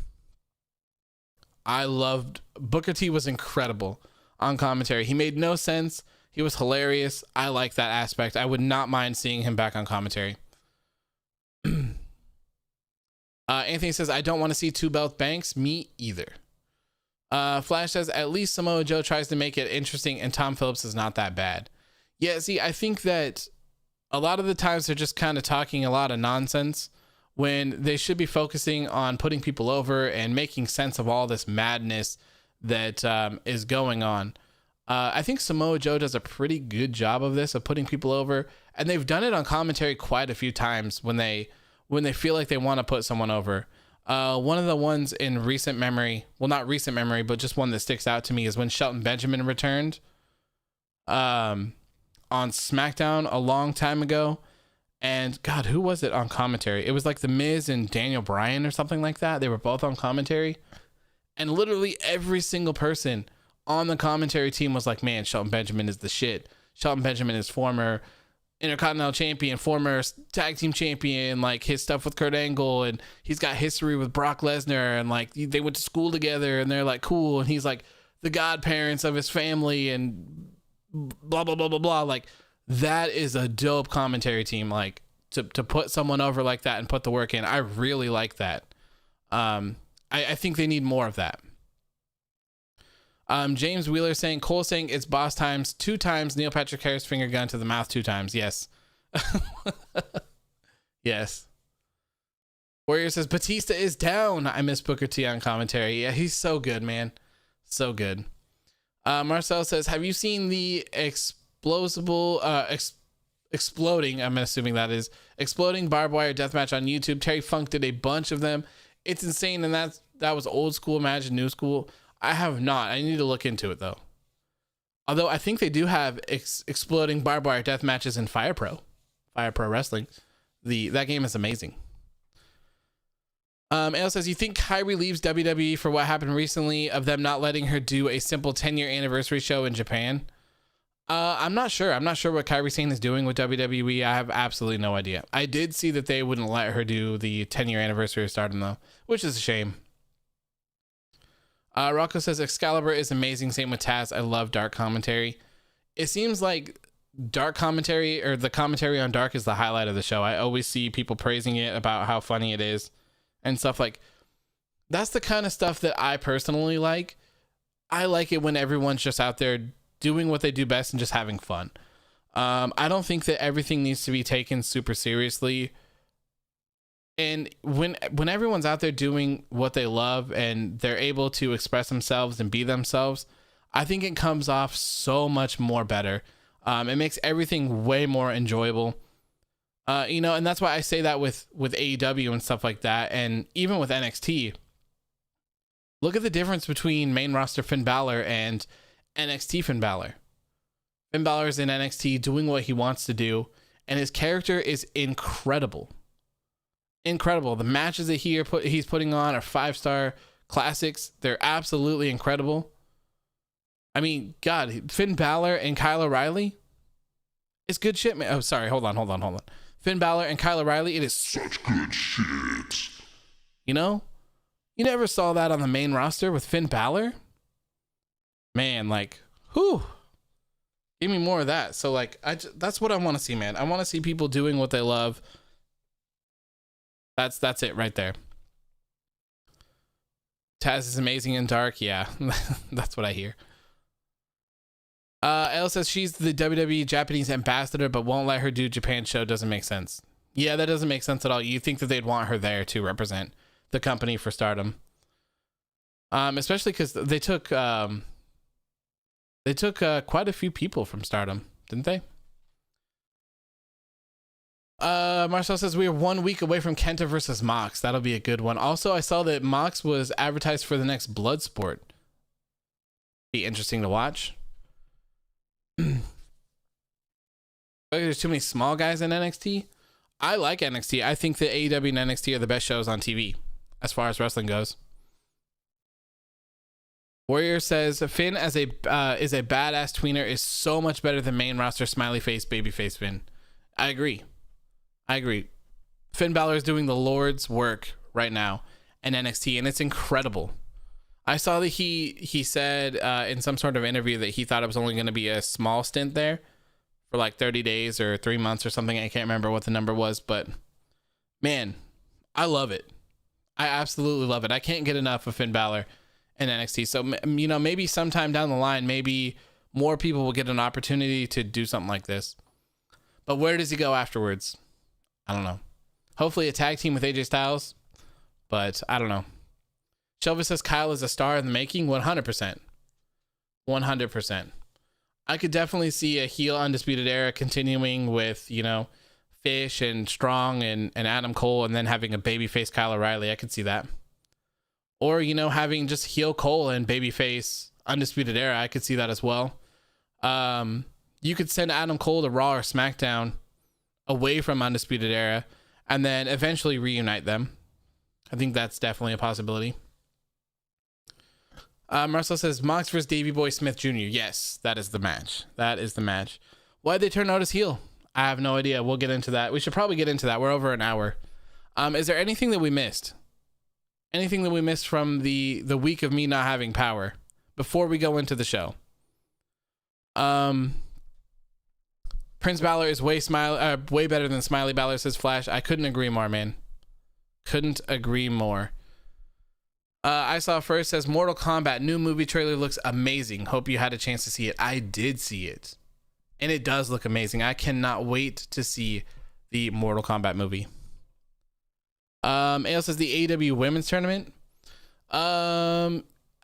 Booker T was incredible on commentary. He made no sense. He was hilarious. I like that aspect. I would not mind seeing him back on commentary. Anthony says, I don't want to see two belt Banks. Me either. Flash says, at least Samoa Joe tries to make it interesting and Tom Phillips is not that bad. Yeah, see, I think that a lot of the times they're just kind of talking a lot of nonsense when they should be focusing on putting people over and making sense of all this madness that is going on. I think Samoa Joe does a pretty good job of this, of putting people over, and they've done it on commentary quite a few times when they feel like they want to put someone over. One of the ones in recent memory, well, not recent memory, but just one that sticks out to me is when Shelton Benjamin returned on SmackDown a long time ago. And God, who was it on commentary? It was like The Miz and Daniel Bryan or something like that. They were both on commentary. And literally every single person on the commentary team was like, man, Shelton Benjamin is the shit. Shelton Benjamin is former Intercontinental Champion, former Tag Team Champion, like his stuff with Kurt Angle, and he's got history with Brock Lesnar, and like they went to school together, and they're like cool, and he's like the godparents of his family, and blah blah blah blah blah. Like, that is a dope commentary team. Like, to put someone over like that and put the work in, I really like that. I think they need more of that. James Wheeler saying, Cole saying it's boss times 2 times. Neil Patrick Harris finger gun to the mouth 2 times. Yes. Yes. Warrior says Batista is down. I miss Booker T on commentary. Yeah, he's so good, man. So good. Marcel says, have you seen the exploding, I'm assuming that is exploding barbed wire deathmatch on YouTube? Terry Funk did a bunch of them. It's insane. And that was old school. Imagine new school. I have not. I need to look into it though. Although I think they do have exploding barbed wire death matches in Fire Pro Wrestling. That game is amazing. Ale says, you think Kyrie leaves WWE for what happened recently of them not letting her do a simple 10-year anniversary show in Japan? I'm not sure. I'm not sure what Kyrie Sane is doing with WWE. I have absolutely no idea. I did see that they wouldn't let her do the 10-year anniversary of Stardom, though, which is a shame. Rocco says, Excalibur is amazing. Same with Taz. I love dark commentary. It seems like dark commentary, or the commentary on dark, is the highlight of the show. I always see people praising it about how funny it is and stuff. Like, that's the kind of stuff that I personally like. I like it when everyone's just out there doing what they do best and just having fun. I don't think that everything needs to be taken super seriously. And when everyone's out there doing what they love and they're able to express themselves and be themselves, I think it comes off so much more better. It makes everything way more enjoyable. And that's why I say that with AEW and stuff like that. And even with NXT, look at the difference between main roster Finn Balor and NXT Finn Balor. Finn Balor is in NXT doing what he wants to do, and his character is incredible. Incredible. The matches that he's putting on are 5-star classics. They're absolutely incredible. I mean, God, Finn Balor and Kyle O'Reilly, it's good shit, man. Oh, sorry. Hold on. Finn Balor and Kyle O'Reilly, it is such good shit. You know? You never saw that on the main roster with Finn Balor? Man, like, whew. Give me more of that. So, like, that's what I want to see, man. I want to see people doing what they love. That's it right there. Taz is amazing in dark. Yeah, that's what I hear. Elle says she's the WWE Japanese ambassador, but won't let her do Japan show. Doesn't make sense. Yeah, that doesn't make sense at all. You think that they'd want her there to represent the company for Stardom. Especially because they took quite a few people from Stardom, didn't they? Marcel says we are 1 week away from Kenta versus Mox. That'll be a good one. Also, I saw that Mox was advertised for the next Bloodsport. Be interesting to watch. There's too many small guys in NXT. I like NXT. I think that AEW and NXT are the best shows on TV as far as wrestling goes. Warrior says Finn is a badass tweener is so much better than main roster smiley face babyface Finn. I agree. Finn Balor is doing the Lord's work right now in NXT, and it's incredible. I saw that he said in some sort of interview that he thought it was only going to be a small stint there for like 30 days or 3 months or something. I can't remember what the number was, but man, I love it. I absolutely love it. I can't get enough of Finn Balor in NXT. So, maybe sometime down the line, maybe more people will get an opportunity to do something like this. But where does he go afterwards? I don't know. Hopefully a tag team with AJ Styles, but I don't know. Shelby says Kyle is a star in the making. 100%. I could definitely see a heel Undisputed Era continuing with, Fish and Strong and Adam Cole, and then having a babyface Kyle O'Reilly. I could see that. Or, having just heel Cole and babyface Undisputed Era. I could see that as well. You could send Adam Cole to Raw or SmackDown away from Undisputed Era and then eventually reunite them. I think that's definitely a possibility. Marcel says Mox versus Davey Boy Smith Jr. Yes, that is the match. Why'd they turn Otis heel? I have no idea. We'll get into that. We should probably get into that. We're over an hour. Is there anything that we missed? Anything that we missed from the week of me not having power before we go into the show? Prince Balor is way better than Smiley Balor, says Flash. I couldn't agree more, man. Couldn't agree more. I saw first says Mortal Kombat new movie trailer looks amazing. Hope you had a chance to see it. I did see it, and it does look amazing. I cannot wait to see the Mortal Kombat movie. Ale says the AEW women's tournament. I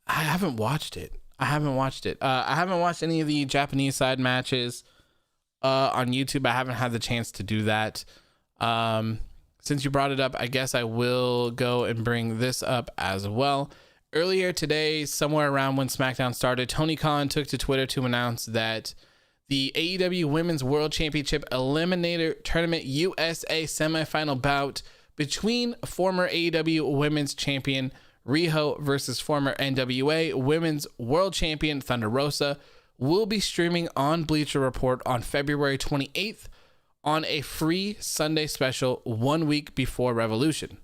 haven't watched it. I haven't watched any of the Japanese side matches on YouTube. I haven't had the chance to do that. Since you brought it up, I guess I will go and bring this up as well. Earlier today, somewhere around when SmackDown started, Tony Khan took to Twitter to announce that the AEW Women's World Championship Eliminator Tournament USA semifinal bout between former AEW Women's Champion Riho versus former NWA Women's World Champion Thunder Rosa will be streaming on Bleacher Report on February 28th on a free Sunday special 1 week before Revolution.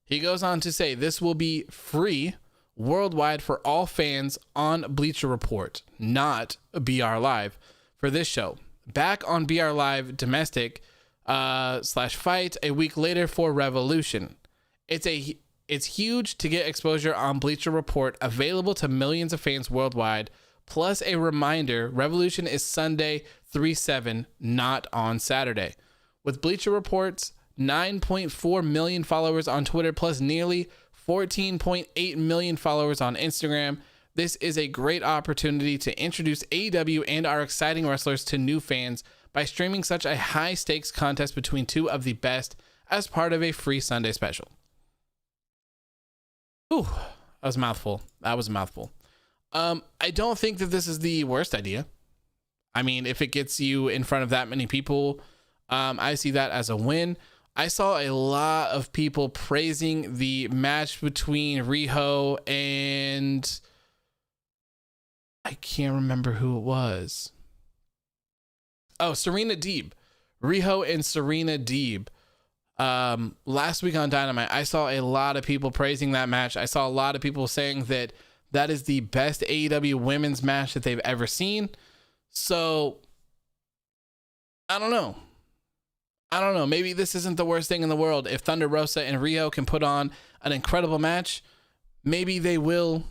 He goes on to say this will be free worldwide for all fans on Bleacher Report, not BR Live, for this show. Back on BR Live domestic /fight a week later for Revolution. It's huge to get exposure on Bleacher Report, available to millions of fans worldwide. Plus a reminder, Revolution is Sunday 3/7, not on Saturday. With Bleacher Report's 9.4 million followers on Twitter, plus nearly 14.8 million followers on Instagram, this is a great opportunity to introduce AEW and our exciting wrestlers to new fans by streaming such a high-stakes contest between two of the best as part of a free Sunday special. Ooh, that was a mouthful. I don't think that this is the worst idea. I mean, if it gets you in front of that many people, I see that as a win. I saw a lot of people praising the match between Riho and I can't remember who it was. Oh, Serena Deeb. Riho and Serena Deeb. Last week on Dynamite, I saw a lot of people praising that match. I saw a lot of people saying that that is the best AEW women's match that they've ever seen. So, I don't know. Maybe this isn't the worst thing in the world. If Thunder Rosa and Riho can put on an incredible match, maybe they will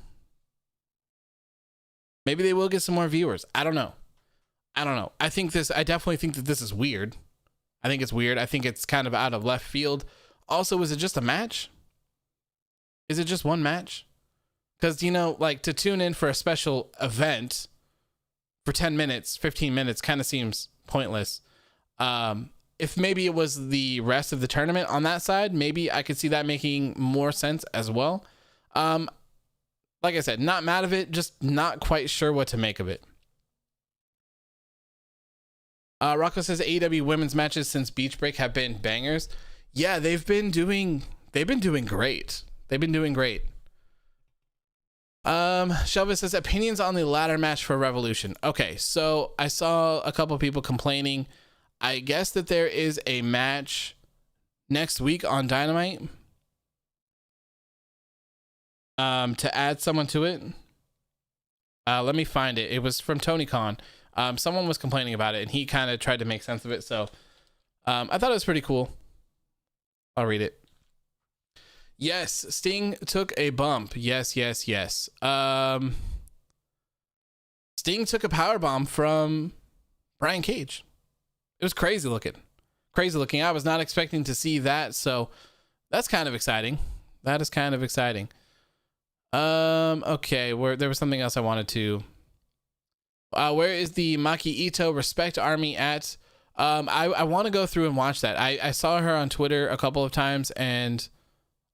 get some more viewers. I don't know. I definitely think that this is weird. I think it's weird. I think it's kind of out of left field. Also, is it just a match? Is it just one match? Because, to tune in for a special event for 10 minutes, 15 minutes kind of seems pointless. If maybe it was the rest of the tournament on that side, maybe I could see that making more sense as well. Like I said, not mad of it, just not quite sure what to make of it. Rocco says AEW women's matches since Beach Break have been bangers. Yeah, they've been doing great. Shelvis says opinions on the ladder match for Revolution. Okay, so I saw a couple people complaining. I guess that there is a match next week on Dynamite to add someone to it. Let me find it. It was from Tony Khan. Someone was complaining about it and he kind of tried to make sense of it. So I thought it was pretty cool. I'll read it. Yes, Sting took a bump. Yes. Sting took a powerbomb from Brian Cage. It was crazy looking. I was not expecting to see that. So that's kind of exciting. Okay. There was something else I wanted to. Where is the Maki Ito Respect Army at? I want to go through and watch that. I saw her on Twitter a couple of times and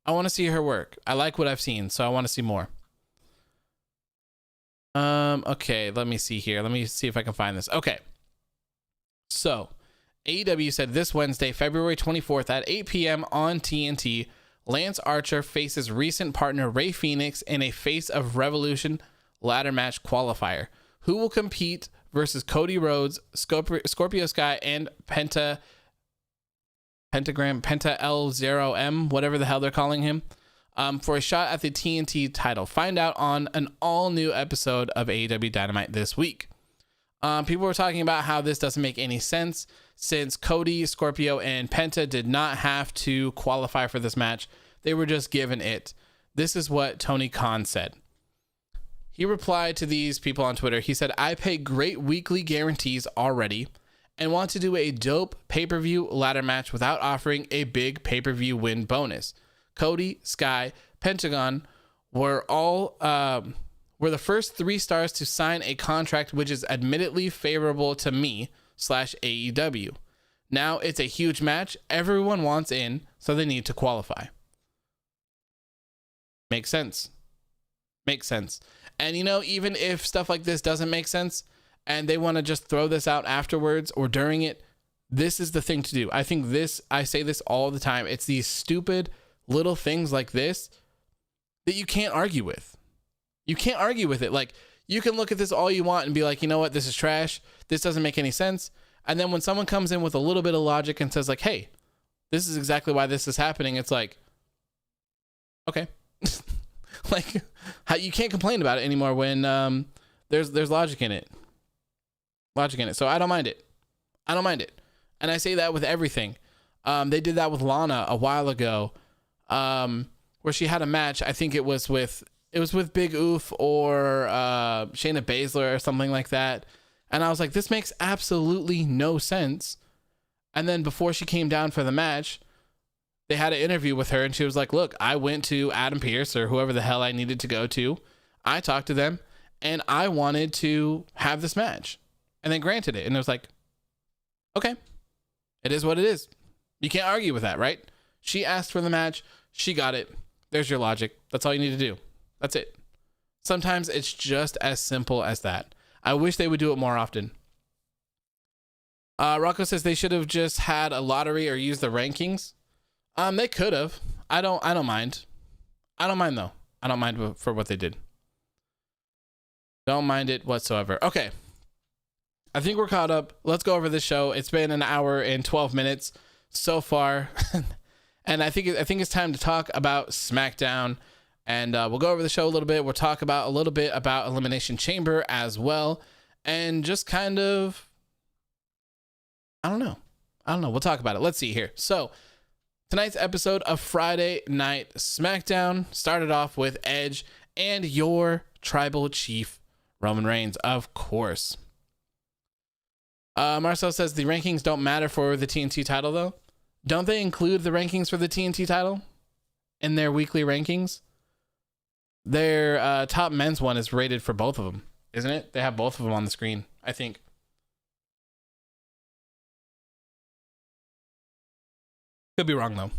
I want to see her work. I like what I've seen, so I want to see more. Okay, let me see here. Let me see if I can find this. Okay. So, AEW said this Wednesday, February 24th at 8 p.m. on TNT, Lance Archer faces recent partner Rey Fenix in a Face of Revolution ladder match qualifier. Who will compete versus Cody Rhodes, Scorpio Sky, and Penta L0M, whatever the hell they're calling him, for a shot at the TNT title. Find out on an all-new episode of AEW Dynamite this week. People were talking about how this doesn't make any sense since Cody, Scorpio, and Penta did not have to qualify for this match. They were just given it. This is what Tony Khan said. He replied to these people on Twitter. He said, I pay great weekly guarantees already and want to do a dope pay-per-view ladder match without offering a big pay-per-view win bonus. Cody, Sky, Pentagon were the first 3 stars to sign a contract which is admittedly favorable to me /AEW. Now it's a huge match. Everyone wants in, so they need to qualify. Makes sense. Makes sense. And you know, even if stuff like this doesn't make sense and they want to just throw this out afterwards or during it, this is the thing to do. I think I say this all the time. It's these stupid little things like this that you can't argue with. You can't argue with it. Like, you can look at this all you want and be like, you know what? This is trash. This doesn't make any sense. And then when someone comes in with a little bit of logic and says like, hey, this is exactly why this is happening, it's like, okay. Like, you can't complain about it anymore when there's logic in it. So I don't mind it. And I say that with everything. They did that with Lana a while ago, where she had a match. I think it was with Big Oof or Shayna Baszler or something like that. And I was like, this makes absolutely no sense. And then before she came down for the match, they had an interview with her and she was like, look, I went to Adam Pearce or whoever the hell I needed to go to. I talked to them and I wanted to have this match, and then granted it. And it was like, okay, it is what it is. You can't argue with that, right? She asked for the match. She got it. There's your logic. That's all you need to do. That's it. Sometimes it's just as simple as that. I wish they would do it more often. Rocco says they should have just had a lottery or used the rankings. They could have. I don't mind. I don't mind though. I don't mind for what they did. Don't mind it whatsoever. Okay. I think we're caught up. Let's go over this show. It's been an hour and 12 minutes so far. And I think it's time to talk about SmackDown. And we'll go over the show a little bit. We'll talk about a little bit about Elimination Chamber as well. And just kind of, I don't know. We'll talk about it. Let's see here. So tonight's episode of Friday Night SmackDown started off with Edge and your tribal chief, Roman Reigns, of course. Marcel says the rankings don't matter for the TNT title, though. Don't they include the rankings for the TNT title in their weekly rankings? Their top men's one is rated for both of them, isn't it? They have both of them on the screen, I think. Could be wrong, though.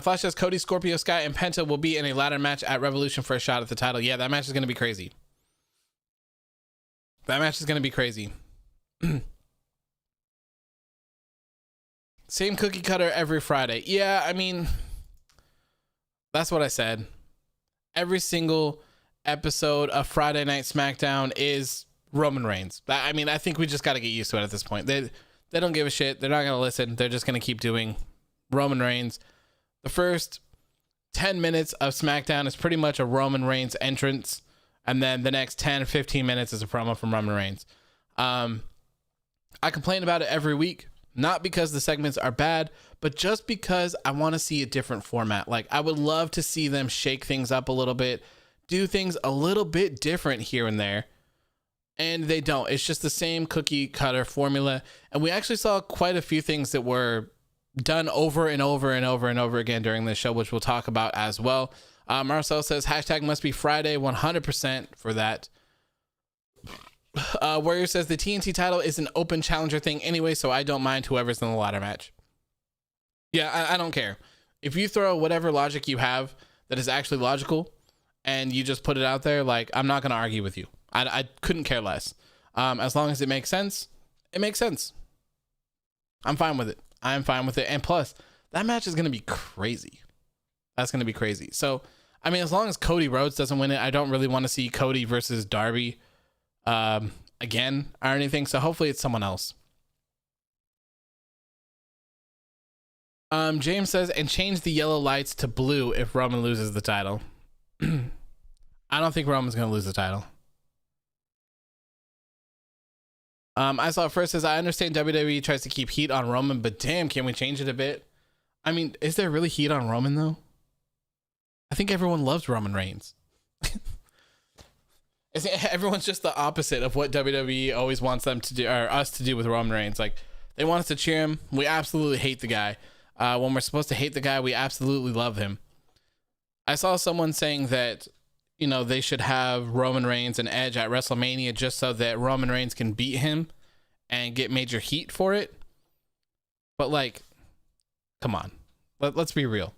Flash says Cody, Scorpio Sky, and Penta will be in a ladder match at Revolution for a shot at the title. Yeah, that match is going to be crazy. Same cookie cutter every Friday. Yeah, I mean, that's what I said. Every single episode of Friday Night SmackDown is Roman Reigns. I mean, I think we just got to get used to it at this point. They don't give a shit. They're not going to listen. They're just going to keep doing Roman Reigns. The first 10 minutes of SmackDown is pretty much a Roman Reigns entrance. And then the next 10, 15 minutes is a promo from Roman Reigns. I complain about it every week, not because the segments are bad, but just because I want to see a different format. Like, I would love to see them shake things up a little bit, do things a little bit different here and there. And they don't. It's just the same cookie cutter formula. And we actually saw quite a few things that were done over and over and over and over again during this show, which we'll talk about as well. Marcel says hashtag must be Friday, 100% for that. Warrior says the TNT title is an open challenger thing anyway, so I don't mind whoever's in the ladder match. Yeah, I don't care. If you throw whatever logic you have that is actually logical and you just put it out there, like, I'm not going to argue with you. I couldn't care less. As long as it makes sense, it makes sense. I'm fine with it. And plus, that match is going to be crazy. That's going to be crazy. So, I mean, as long as Cody Rhodes doesn't win it, I don't really want to see Cody versus Darby again or anything. So hopefully it's someone else. James says, and change the yellow lights to blue if Roman loses the title. I don't think Roman's going to lose the title. I saw it first says, I understand WWE tries to keep heat on Roman, but damn, can we change it a bit? I mean, is there really heat on Roman though? I think everyone loves Roman Reigns. Everyone's just the opposite of what WWE always wants them to do, or us to do with Roman Reigns. Like, they want us to cheer him. We absolutely hate the guy. When we're supposed to hate the guy, we absolutely love him. I saw someone saying that, you know, they should have Roman Reigns and Edge at WrestleMania just so that Roman Reigns can beat him and get major heat for it. But, like, come on. Let's be real.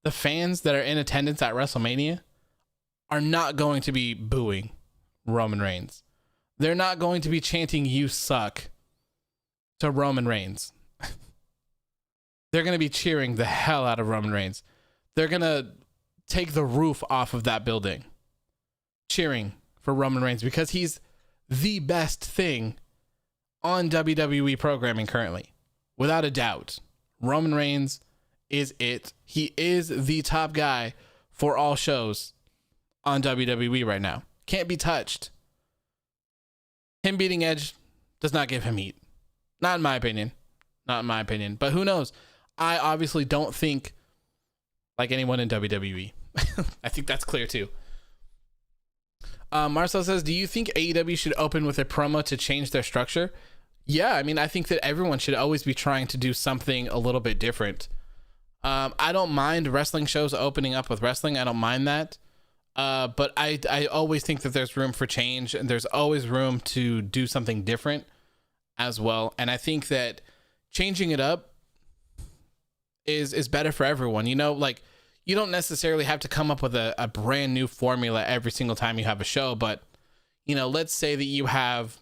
the fans that are in attendance at WrestleMania are not going to be booing Roman Reigns. They're not going to be chanting "You suck" to Roman Reigns. They're going to be cheering the hell out of Roman Reigns. They're going to take the roof off of that building cheering for Roman Reigns because he's the best thing on WWE programming currently. Without a doubt, Roman Reigns is it. He is the top guy for all shows on WWE right now. Can't be touched. Him beating Edge does not give him heat. Not in my opinion. Not in my opinion. But who knows? I obviously don't think like anyone in WWE. I think that's clear too. Marcel says, do you think AEW should open with a promo to change their structure? Yeah, I mean, I think that everyone should always be trying to do something a little bit different. I don't mind wrestling shows opening up with wrestling. I don't mind that. But I always think that there's room for change and there's always room to do something different as well. And I think that changing it up is better for everyone. You know, like, you don't necessarily have to come up with a brand new formula every single time you have a show, but, you know, let's say that you have,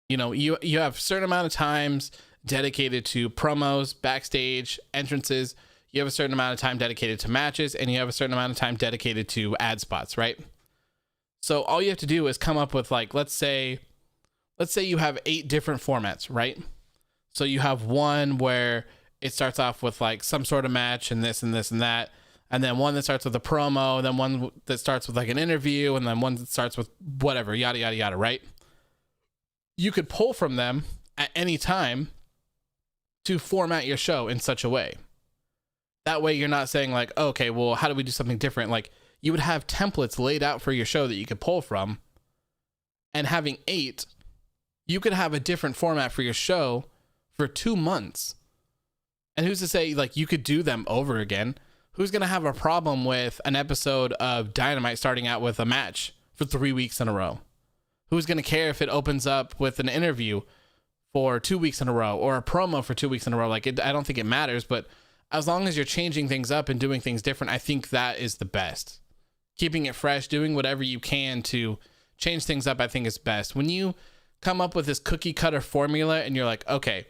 you know, you have a certain amount of times dedicated to promos, backstage, entrances. You have a certain amount of time dedicated to matches, and you have a certain amount of time dedicated to ad spots, right? So all you have to do is come up with, like, let's say you have 8 different formats, right? So you have one where it starts off with like some sort of match and this and this and that, and then one that starts with a promo, and then one that starts with like an interview, and then one that starts with whatever, yada yada yada, right? You could pull from them at any time to format your show in such a way. That way you're not saying like, okay, well, how do we do something different? Like, you would have templates laid out for your show that you could pull from, and having 8, you could have a different format for your show for 2 months. And who's to say, like, you could do them over again? Who's going to have a problem with an episode of Dynamite starting out with a match for 3 weeks in a row? Who's going to care if it opens up with an interview for 2 weeks in a row or a promo for 2 weeks in a row? Like, I don't think it matters, but as long as you're changing things up and doing things different, I think that is the best. Keeping it fresh, doing whatever you can to change things up, I think is best. When you come up with this cookie cutter formula and you're like, okay,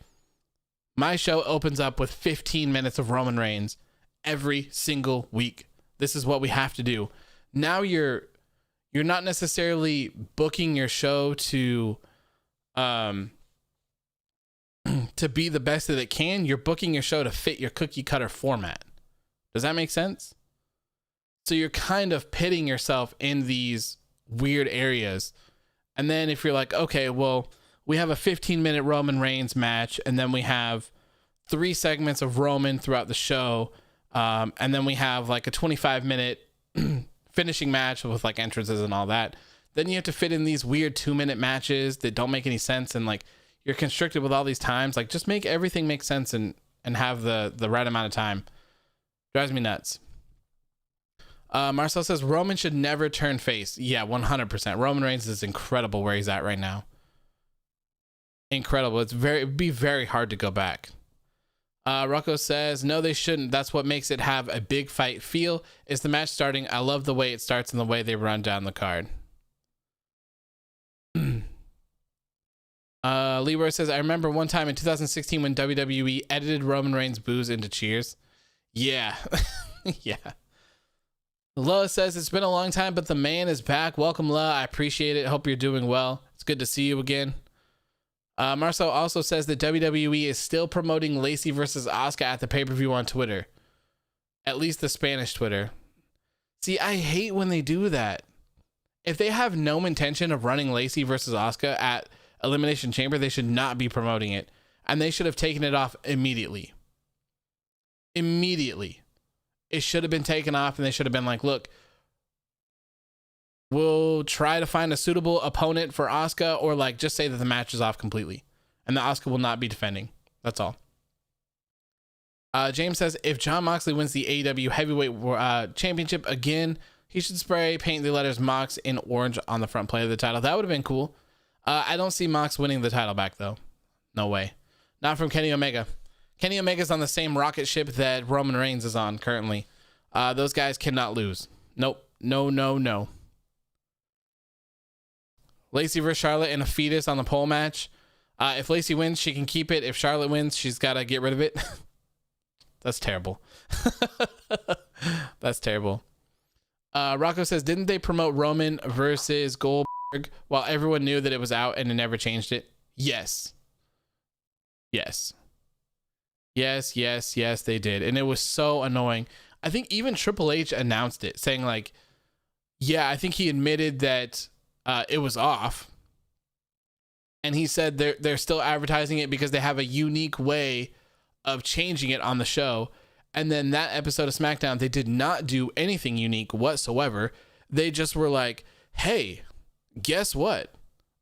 my show opens up with 15 minutes of Roman Reigns every single week. This is what we have to do. Now you're not necessarily booking your show to be the best that it can. You're booking your show to fit your cookie cutter format. Does that make sense? So you're kind of pitting yourself in these weird areas. And then if you're like, okay, well, we have a 15-minute Roman Reigns match, and then we have 3 segments of Roman throughout the show, and then we have like a 25-minute finishing match with like entrances and all that. Then you have to fit in these weird 2-minute matches that don't make any sense, and like you're constricted with all these times. Like, just make everything make sense and have the right amount of time. Drives me nuts. Marcel says Roman should never turn face. Yeah, 100%. Roman Reigns is incredible where he's at right now. Incredible. It'd be very hard to go back. Rocco says, no, they shouldn't. That's what makes it have a big fight feel, is the match starting. I love the way it starts and the way they run down the card. Leroy says, I remember one time in 2016 when WWE edited Roman Reigns' boos into cheers. Yeah. Yeah. Loa says, it's been a long time, but the man is back. Welcome, Loa. I appreciate it. Hope you're doing well. It's good to see you again. Marcel also says that WWE is still promoting Lacey versus Asuka at the pay-per-view on Twitter. At least the Spanish Twitter. See, I hate when they do that. If they have no intention of running Lacey versus Asuka at Elimination Chamber, they should not be promoting it. And they should have taken it off immediately. Immediately. It should have been taken off, and they should have been like, look, we'll try to find a suitable opponent for Asuka, or like just say that the match is off completely and the Asuka will not be defending. That's all. James says, if Jon Moxley wins the AEW heavyweight championship again, he should spray paint the letters Mox in orange on the front plate of the title. That would have been cool. I don't see Mox winning the title back though. No way. Not from Kenny Omega. Kenny Omega's on the same rocket ship that Roman Reigns is on currently. Those guys cannot lose. Nope. No. Lacey versus Charlotte in a fetus on the pole match. If Lacey wins, she can keep it. If Charlotte wins, she's got to get rid of it. That's terrible. That's terrible. Rocco says, didn't they promote Roman versus Goldberg while everyone knew that it was out and it never changed it? Yes, they did. And it was so annoying. I think even Triple H announced it, saying like, yeah, I think he admitted that it was off. And he said they're still advertising it because they have a unique way of changing it on the show. And then that episode of SmackDown, they did not do anything unique whatsoever. They just were like, hey, guess what?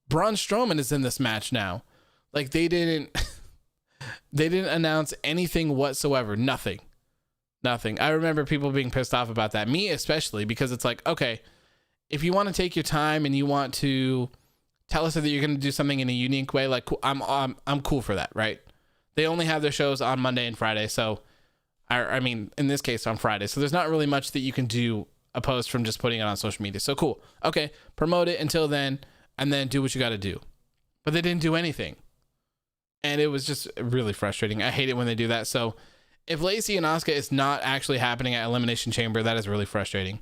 Braun Strowman is in this match now. Like they didn't announce anything whatsoever. Nothing. I remember people being pissed off about that. Me especially, because it's like, okay, if you want to take your time and you want to tell us that you're going to do something in a unique way, like I'm cool for that, right? They only have their shows on Monday and Friday. So I mean, in this case on Friday. So there's not really much that you can do opposed from just putting it on social media. So cool. Okay. Promote it until then, and then do what you got to do. But they didn't do anything. And it was just really frustrating. I hate it when they do that. So if Lacey and Asuka is not actually happening at Elimination Chamber, that is really frustrating.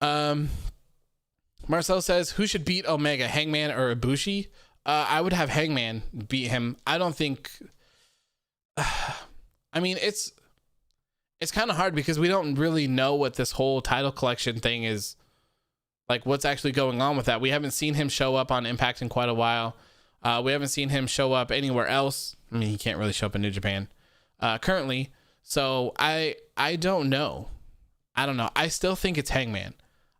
Marcel says, who should beat Omega, Hangman or Ibushi? I would have Hangman beat him. I don't think... I mean, it's kind of hard because we don't really know what this whole title collection thing is, like what's actually going on with that. We haven't seen him show up on Impact in quite a while. We haven't seen him show up anywhere else. I mean, he can't really show up in New Japan currently. So I don't know. I don't know. I still think it's Hangman.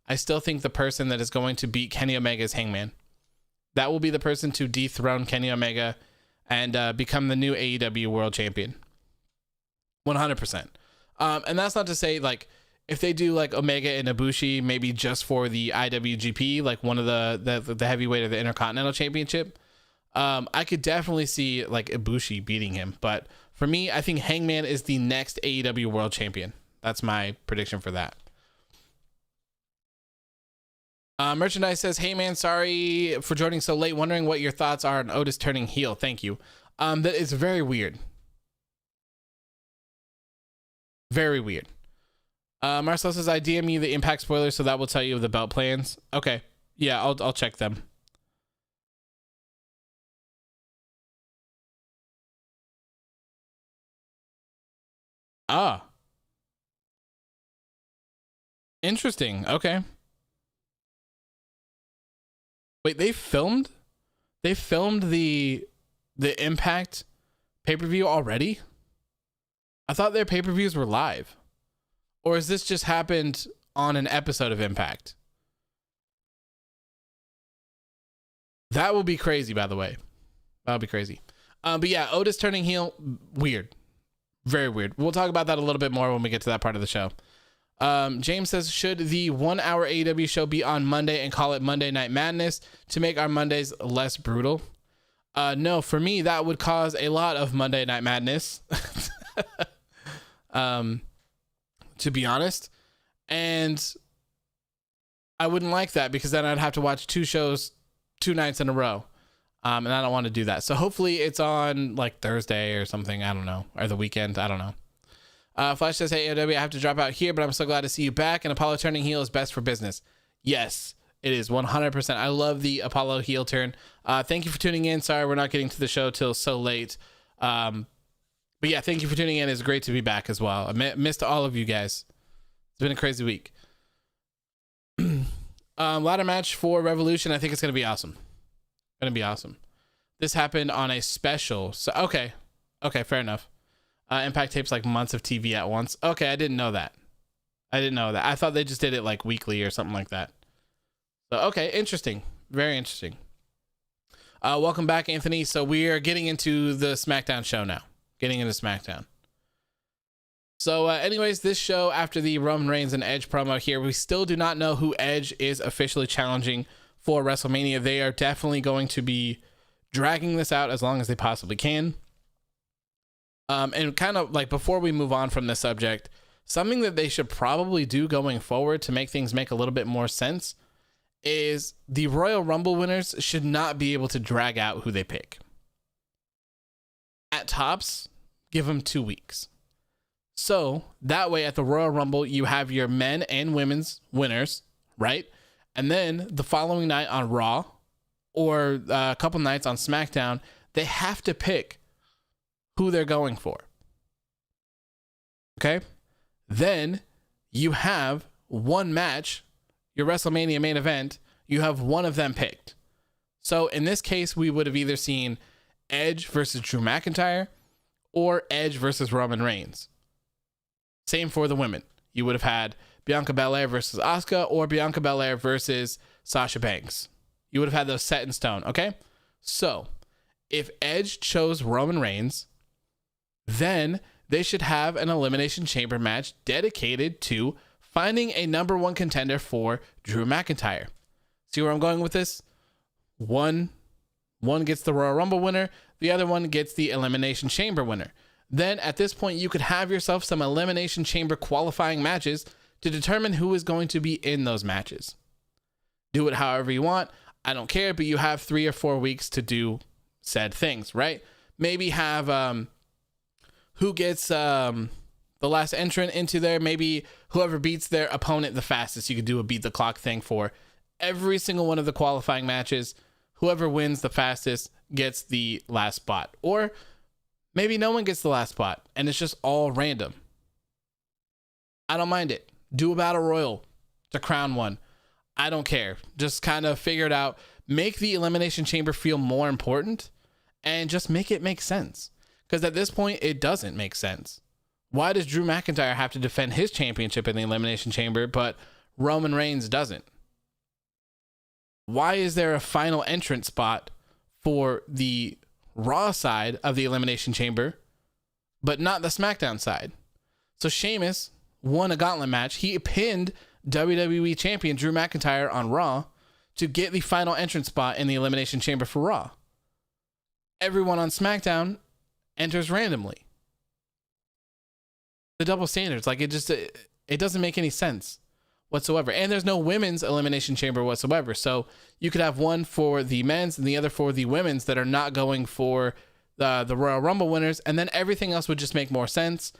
I still think the person that is going to beat Kenny Omega is Hangman. That will be the person to dethrone Kenny Omega and become the new AEW World Champion. 100%. And that's not to say, like, if they do like Omega and Ibushi, maybe just for the IWGP, like one of the heavyweight of the Intercontinental Championship, I could definitely see like Ibushi beating him. But for me, I think Hangman is the next AEW World Champion. That's my prediction for that. Merchandise says, hey man, sorry for joining so late. Wondering what your thoughts are on Otis turning heel. Thank you. That is very weird. Very weird. Marcel says, I DM you the Impact spoilers, so that will tell you the belt plans. Okay. Yeah, I'll check them. Ah. Interesting. Okay. Wait, they filmed the Impact pay-per-view already? I thought their pay-per-views were live. Or has this just happened on an episode of Impact? That will be crazy, by the way. That'll be crazy. But yeah, Otis turning heel, weird. Very weird. We'll talk about that a little bit more when we get to that part of the show. James says, should the 1 hour AEW show be on Monday and call it Monday Night Madness to make our Mondays less brutal? No, for me, that would cause a lot of Monday Night Madness. To be honest. And I wouldn't like that because then I'd have to watch 2 shows 2 nights in a row. And I don't want to do that. So hopefully it's on like Thursday or something. I don't know. Or the weekend. I don't know. Flash says, hey, AEW, I have to drop out here, but I'm so glad to see you back. And Apollo turning heel is best for business. Yes, it is 100%. I love the Apollo heel turn. Thank you for tuning in. Sorry, we're not getting to the show till so late. But yeah, thank you for tuning in. It's great to be back as well. I missed all of you guys. It's been a crazy week. Ladder match for Revolution. I think it's going to be awesome. Going to be awesome. This happened on a special. So, okay, fair enough. Impact tapes like months of TV at once. Okay, I didn't know that. I thought they just did it like weekly or something like that. So, okay, interesting. Very interesting. Welcome back, Anthony. So we are getting into the SmackDown show now. Getting into SmackDown. So anyways, this show, after the Roman Reigns and Edge promo here, we still do not know who Edge is officially challenging for WrestleMania. They are definitely going to be dragging this out as long as they possibly can. And kind of like before we move on from this subject, something that they should probably do going forward to make things make a little bit more sense is the Royal Rumble winners should not be able to drag out who they pick. At tops, give them 2 weeks. So that way at the Royal Rumble, you have your men and women's winners, right? And then the following night on Raw or a couple nights on SmackDown, they have to pick who they're going for. Okay? Then you have one match, your WrestleMania main event, you have one of them picked. So in this case, we would have either seen Edge versus Drew McIntyre or Edge versus Roman Reigns. Same for the women. You would have had Bianca Belair versus Asuka or Bianca Belair versus Sasha Banks. You would have had those set in stone, okay? So if Edge chose Roman Reigns, then they should have an Elimination Chamber match dedicated to finding a number one contender for Drew McIntyre. See where I'm going with this? One gets the Royal Rumble winner, the other one gets the Elimination Chamber winner. Then at this point, you could have yourself some Elimination Chamber qualifying matches to determine who is going to be in those matches. Do it however you want. I don't care, but you have 3 or 4 weeks to do said things, right? Maybe have who gets the last entrant into there. Maybe whoever beats their opponent the fastest. You could do a beat the clock thing for every single one of the qualifying matches. Whoever wins the fastest gets the last spot. Or maybe no one gets the last spot and it's just all random. I don't mind it. Do a battle royal to crown one. I don't care. Just kind of figure it out. Make the Elimination Chamber feel more important and just make it make sense. Because at this point, it doesn't make sense. Why does Drew McIntyre have to defend his championship in the Elimination Chamber, but Roman Reigns doesn't? Why is there a final entrance spot for the Raw side of the Elimination Chamber, but not the SmackDown side? So Sheamus won a gauntlet match. He pinned WWE champion Drew McIntyre on Raw to get the final entrance spot in the Elimination Chamber for Raw. Everyone on SmackDown enters randomly. The double standards, like it doesn't make any sense whatsoever. And there's no women's Elimination Chamber whatsoever. So you could have one for the men's and the other for the women's that are not going for the Royal Rumble winners. And then everything else would just make more sense.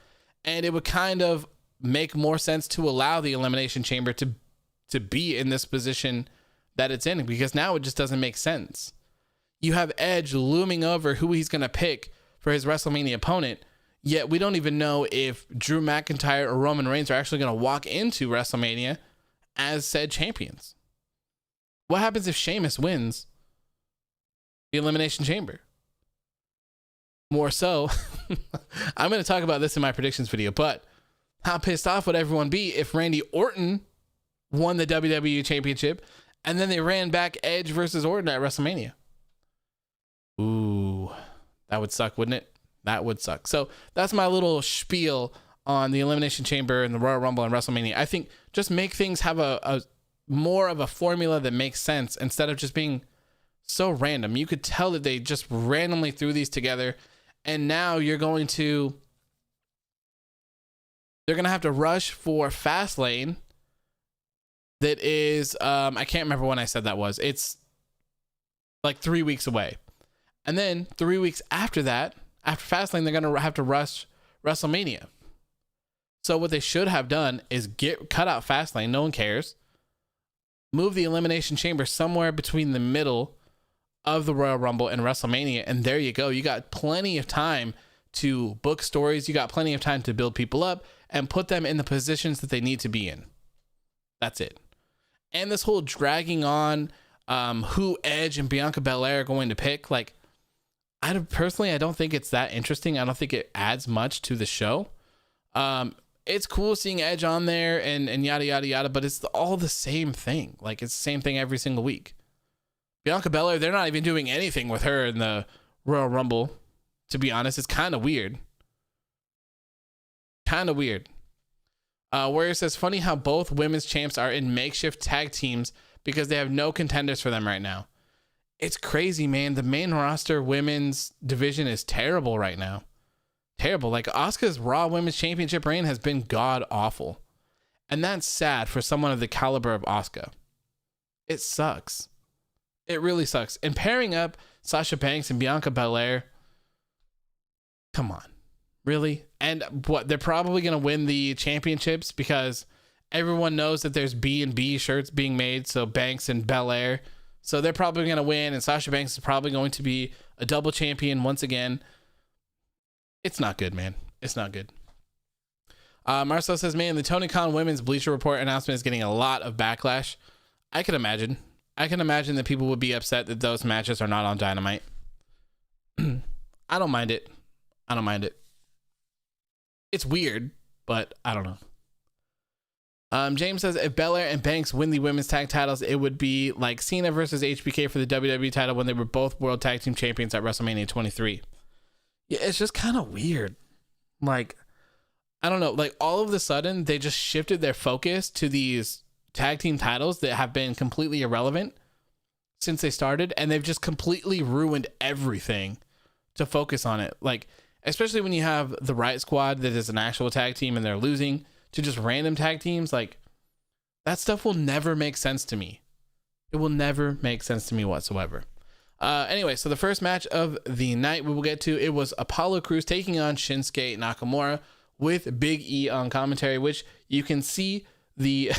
And it would kind of make more sense to allow the Elimination Chamber to be in this position that it's in, because now it just doesn't make sense. You have Edge looming over who he's going to pick for his WrestleMania opponent, yet we don't even know if Drew McIntyre or Roman Reigns are actually going to walk into WrestleMania as said champions. What happens if Sheamus wins the Elimination Chamber? More so, I'm going to talk about this in my predictions video, but how pissed off would everyone be if Randy Orton won the WWE Championship and then they ran back Edge versus Orton at WrestleMania? Ooh, that would suck, wouldn't it? That would suck. So that's my little spiel on the Elimination Chamber and the Royal Rumble and WrestleMania. I think just make things have a more of a formula that makes sense instead of just being so random. You could tell that they just randomly threw these together, and now they're going to have to rush for Fastlane. That is, I can't remember when I said that was. It's like 3 weeks away. And then 3 weeks after that, after Fastlane, they're going to have to rush WrestleMania. So what they should have done is cut out Fastlane. No one cares. Move the Elimination Chamber somewhere between the middle of the Royal Rumble and WrestleMania. And there you go. You got plenty of time to book stories. You got plenty of time to build people up and put them in the positions that they need to be in. That's it. And this whole dragging on who Edge and Bianca Belair are going to pick, like, I don't think it's that interesting. I don't think it adds much to the show. It's cool seeing Edge on there and yada, yada, yada, but it's all the same thing. Like, it's the same thing every single week. Bianca Belair, they're not even doing anything with her in the Royal Rumble. To be honest, it's kind of weird. Warrior says, funny how both women's champs are in makeshift tag teams because they have no contenders for them right now. It's crazy, man. The main roster women's division is terrible right now. terrible. Like Asuka's Raw Women's Championship reign has been god awful. And that's sad for someone of the caliber of Asuka. It sucks. It really sucks. And pairing up Sasha Banks and Bianca Belair, come on. Really? And what, they're probably going to win the championships because everyone knows that there's B&B shirts being made, so Banks and Belair. So they're probably going to win, and Sasha Banks is probably going to be a double champion once again. It's not good, man. It's not good. Marcel says, man, the Tony Khan Women's Bleacher Report announcement is getting a lot of backlash. I can imagine. I can imagine that people would be upset that those matches are not on Dynamite. I don't mind it. I don't mind it. It's weird, but I don't know. James says, if Belair and Banks win the women's tag titles, it would be like Cena versus HBK for the WWE title when they were both World Tag Team Champions at WrestleMania 23. Yeah, it's just kind of weird. Like, I don't know. Like, all of a sudden, they just shifted their focus to these tag team titles that have been completely irrelevant since they started, and they've just completely ruined everything to focus on it. Like, especially when you have the Riott Squad that is an actual tag team and they're losing to just random tag teams. Like, that stuff will never make sense to me. It will never make sense to me whatsoever. Anyway, so the first match of the night we will get to, it was Apollo Crews taking on Shinsuke Nakamura with Big E on commentary, which you can see the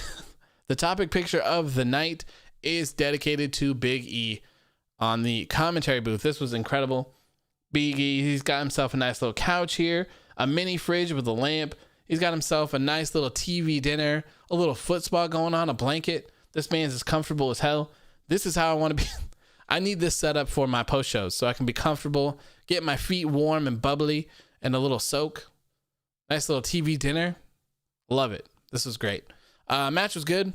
the topic picture of the night is dedicated to Big E on the commentary booth. This was incredible. Big E, he's got himself a nice little couch here, a mini fridge with a lamp. He's got himself a nice little TV dinner, a little foot spa going on, a blanket. This man's as comfortable as hell. This is how I want to be. I need this set up for my post shows so I can be comfortable, get my feet warm and bubbly, and a little soak. Nice little TV dinner. Love it. This was great. Match was good.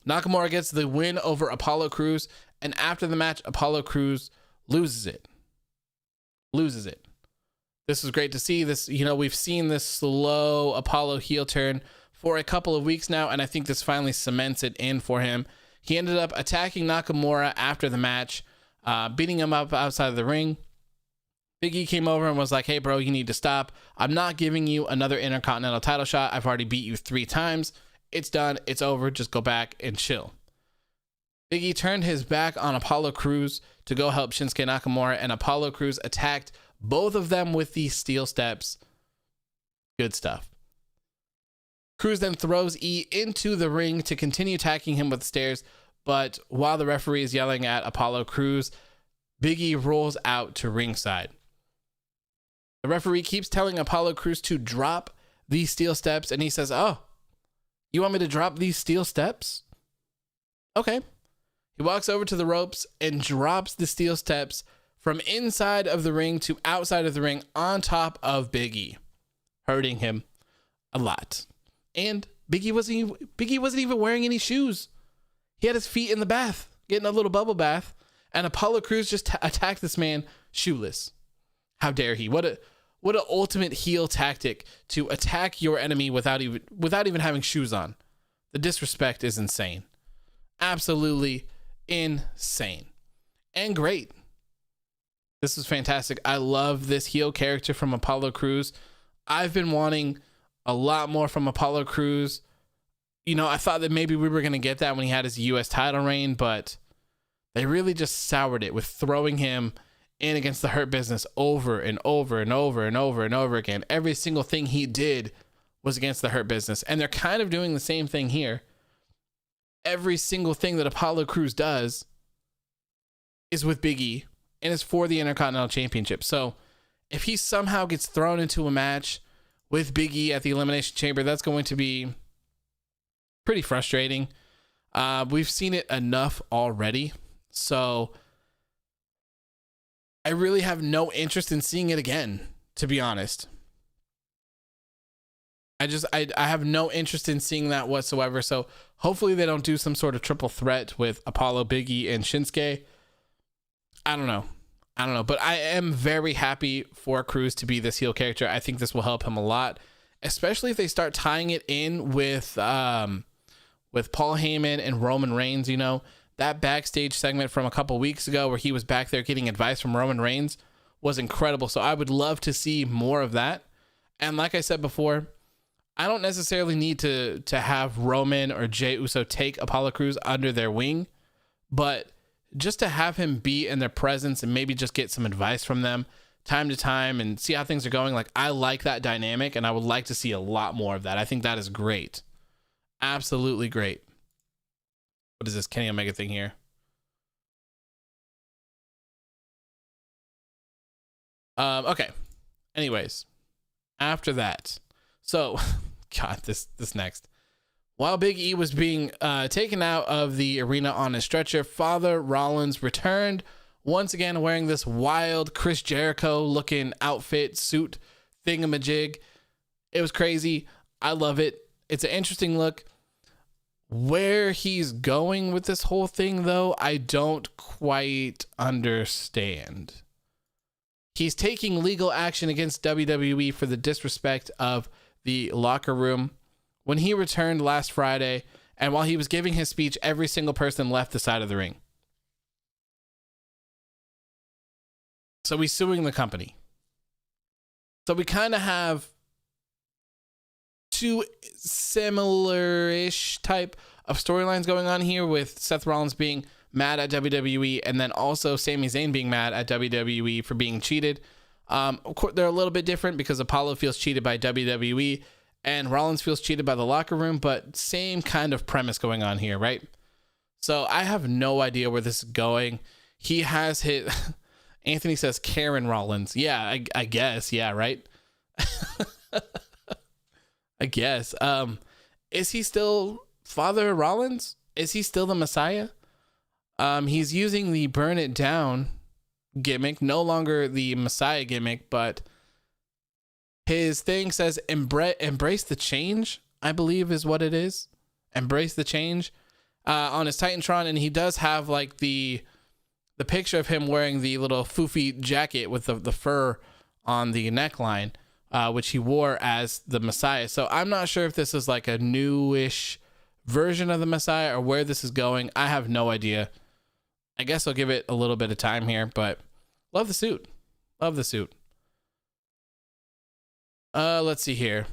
Nakamura gets the win over Apollo Crews, and after the match, Apollo Crews loses it. This was great to see. This, you know, we've seen this slow Apollo heel turn for a couple of weeks now, and I think this finally cements it in for him. He ended up attacking Nakamura after the match, beating him up outside of the ring. Big E came over and was like, hey, bro, you need to stop. I'm not giving you another Intercontinental title shot. I've already beat you 3 times. It's done. It's over. Just go back and chill. Big E turned his back on Apollo Crews to go help Shinsuke Nakamura, and Apollo Crews attacked both of them with these steel steps. Good stuff. Crews then throws E into the ring to continue attacking him with the stairs, but while the referee is yelling at Apollo Crews, Big E rolls out to ringside. The referee keeps telling Apollo Crews to drop these steel steps, and he says, oh, you want me to drop these steel steps? Okay. He walks over to the ropes and drops the steel steps from inside of the ring to outside of the ring on top of Big E, hurting him a lot. And Big E wasn't even wearing any shoes. He had his feet in the bath, getting a little bubble bath, and Apollo Crews just attacked this man shoeless. How dare he? What an ultimate heel tactic to attack your enemy without even having shoes on. The disrespect is insane. Absolutely insane. And great. This was fantastic. I love this heel character from Apollo Crews. I've been wanting a lot more from Apollo Crews. You know, I thought that maybe we were going to get that when he had his U.S. title reign, but they really just soured it with throwing him in against the Hurt Business over and over and over and over and over again. Every single thing he did was against the Hurt Business, and they're kind of doing the same thing here. Every single thing that Apollo Crews does is with Big E, and it's for the Intercontinental Championship. So if he somehow gets thrown into a match with Big E at the Elimination Chamber, that's going to be pretty frustrating. We've seen it enough already, so I really have no interest in seeing it again, to be honest. I have no interest in seeing that whatsoever. So hopefully they don't do some sort of triple threat with Apollo, Big E, and Shinsuke. I don't know, but I am very happy for Crews to be this heel character. I think this will help him a lot, especially if they start tying it in with Paul Heyman and Roman Reigns. You know, that backstage segment from a couple weeks ago where he was back there getting advice from Roman Reigns was incredible. So I would love to see more of that. And like I said before, I don't necessarily need to have Roman or Jey Uso take Apollo Crews under their wing, but just to have him be in their presence and maybe just get some advice from them time to time and see how things are going. Like, I like that dynamic, and I would like to see a lot more of that. I think that is great. Absolutely great. What is this Kenny Omega thing here? Okay. Anyways, after that, so God, this next. While Big E was being taken out of the arena on a stretcher, Father Rollins returned once again wearing this wild Chris Jericho looking outfit, suit, thingamajig. It was crazy. I love it. It's an interesting look. Where he's going with this whole thing, though, I don't quite understand. He's taking legal action against WWE for the disrespect of the locker room. When he returned last Friday, and while he was giving his speech, every single person left the side of the ring. So he's suing the company. So we kind of have two similar-ish type of storylines going on here, with Seth Rollins being mad at WWE and then also Sami Zayn being mad at WWE for being cheated. Of course, they're a little bit different because Apollo feels cheated by WWE and Rollins feels cheated by the locker room, but same kind of premise going on here, right? So I have no idea where this is going. He has hit... Anthony says Karen Rollins. Yeah, I guess. Yeah, right? I guess. Is he still Father Rollins? Is he still the Messiah? He's using the burn it down gimmick, no longer the Messiah gimmick, but his thing says embrace the change, I believe is what it is. Embrace the change on his Titantron, and he does have like the picture of him wearing the little foofy jacket with the fur on the neckline, which he wore as the Messiah. So I'm not sure if this is like a newish version of the Messiah or where this is going. I have no idea. I guess I'll give it a little bit of time here, but love the suit. Love the suit. Let's see here.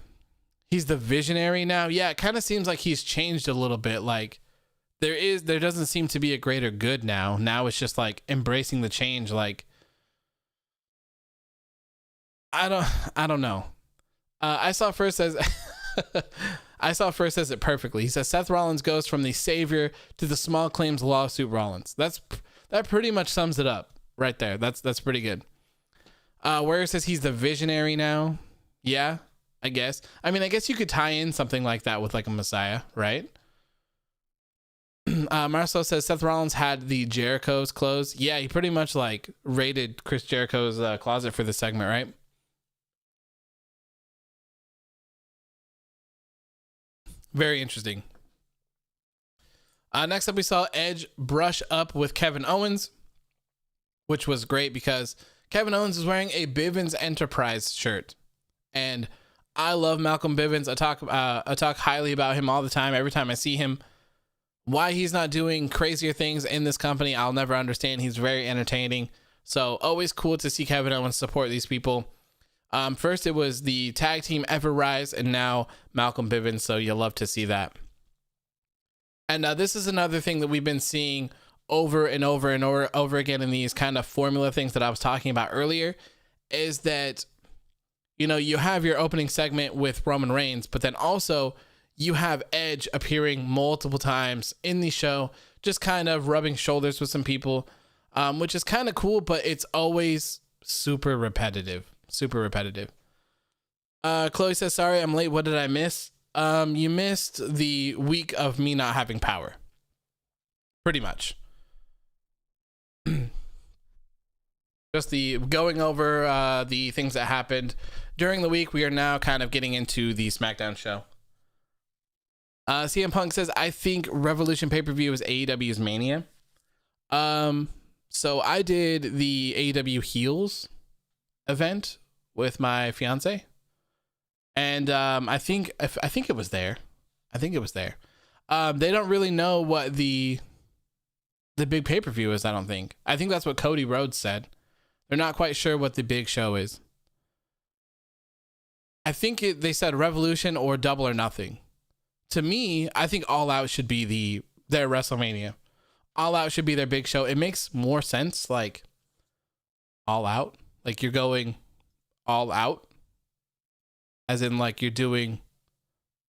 He's the visionary now. Yeah, it kind of seems like he's changed a little bit. Like there doesn't seem to be a greater good now. Now it's just like embracing the change. Like, I don't know. I saw first says it perfectly. He says Seth Rollins goes from the savior to the small claims lawsuit Rollins. That pretty much sums it up right there. That's pretty good. Where it says he's the visionary now. Yeah, I guess. I mean, I guess you could tie in something like that with like a Messiah, right? Marcelo says Seth Rollins had the Jericho's clothes. Yeah, he pretty much like raided Chris Jericho's closet for this segment, right? Very interesting. Next up, we saw Edge brush up with Kevin Owens, which was great because Kevin Owens is wearing a Bivens Enterprise shirt. And I love Malcolm Bivens. I talk highly about him all the time. Every time I see him, why he's not doing crazier things in this company, I'll never understand. He's very entertaining. So always cool to see Kevin Owens support these people. First it was the tag team Ever Rise, and now Malcolm Bivens. So you'll love to see that. And this is another thing that we've been seeing over and over and over again in these kind of formula things that I was talking about earlier, is that, you know, you have your opening segment with Roman Reigns, but then also you have Edge appearing multiple times in the show, just kind of rubbing shoulders with some people, which is kind of cool, but it's always super repetitive. Chloe says, sorry, I'm late. What did I miss? You missed the week of me not having power. Pretty much. Just the going over the things that happened during the week. We are now kind of getting into the SmackDown show. CM Punk says, I think Revolution pay-per-view is AEW's Mania. So I did the AEW Heels event with my fiance, and I think it was there. They don't really know what the big pay-per-view is. I think that's what Cody Rhodes said. They're not quite sure what the big show is. I think they said Revolution or Double or Nothing. To me, I think All Out should be their WrestleMania. All Out should be their big show. It makes more sense, like All Out. Like you're going all out. As in, like, you're doing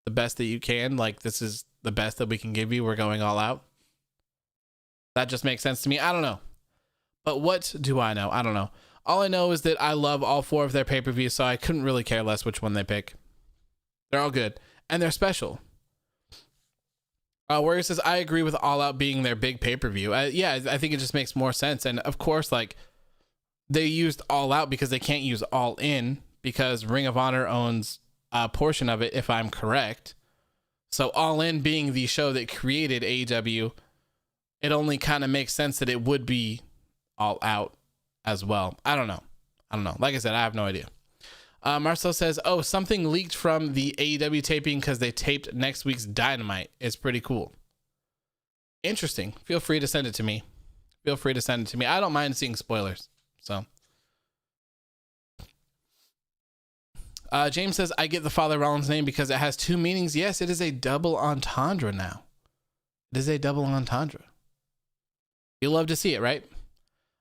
the best that you can. Like, this is the best that we can give you. We're going all out. That just makes sense to me. I don't know. But what do I know? I don't know. All I know is that I love all 4 of their pay-per-views, so I couldn't really care less which one they pick. They're all good. And they're special. Warrior says, I agree with All Out being their big pay-per-view. Yeah, I think it just makes more sense. And, of course, like, they used All Out because they can't use All In because Ring of Honor owns a portion of it, if I'm correct. So All In being the show that created AEW, it only kind of makes sense that it would be All Out as well. I don't know. Like I said, I have no idea. Marcel says, oh, something leaked from the AEW taping because they taped next week's Dynamite. It's pretty cool. Interesting. Feel free to send it to me. I don't mind seeing spoilers. So, James says, I get the Father Rollins name because it has 2 meanings. Yes, it is a double entendre now. It is a double entendre. You love to see it, right?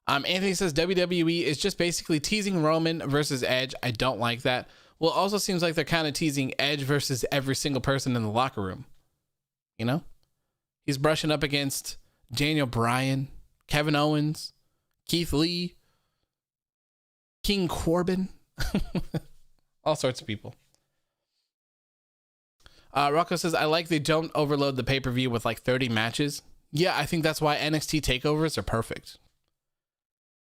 Anthony says WWE is just basically teasing Roman versus Edge. I don't like that. Well, it also seems like they're kind of teasing Edge versus every single person in the locker room. You know? He's brushing up against Daniel Bryan, Kevin Owens, Keith Lee, King Corbin. All sorts of people. Rocco says, I like they don't overload the pay-per-view with like 30 matches. Yeah, I think that's why NXT takeovers are perfect.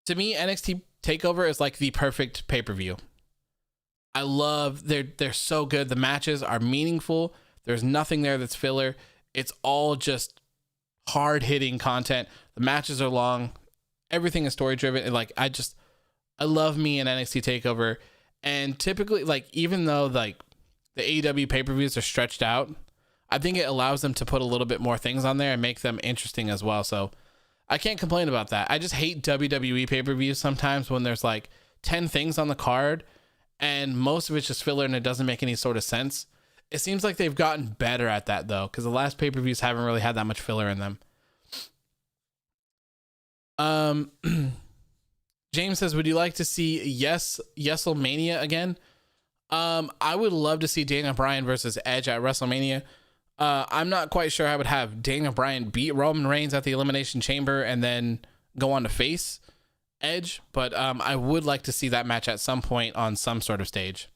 To me, NXT TakeOver is like the perfect pay-per-view. I love, they're so good. The matches are meaningful. There's nothing there that's filler. It's all just hard-hitting content. The matches are long. Everything is story-driven. And like, I love me an NXT TakeOver. And typically, like, even though like the AEW pay-per-views are stretched out, I think it allows them to put a little bit more things on there and make them interesting as well. So I can't complain about that. I just hate WWE pay-per-views sometimes when there's like 10 things on the card and most of it's just filler and it doesn't make any sort of sense. It seems like they've gotten better at that though, because the last pay-per-views haven't really had that much filler in them. James says, would you like to see WrestleMania again? I would love to see Daniel Bryan versus Edge at WrestleMania. I'm not quite sure I would have Daniel Bryan beat Roman Reigns at the Elimination Chamber and then go on to face Edge, but I would like to see that match at some point on some sort of stage.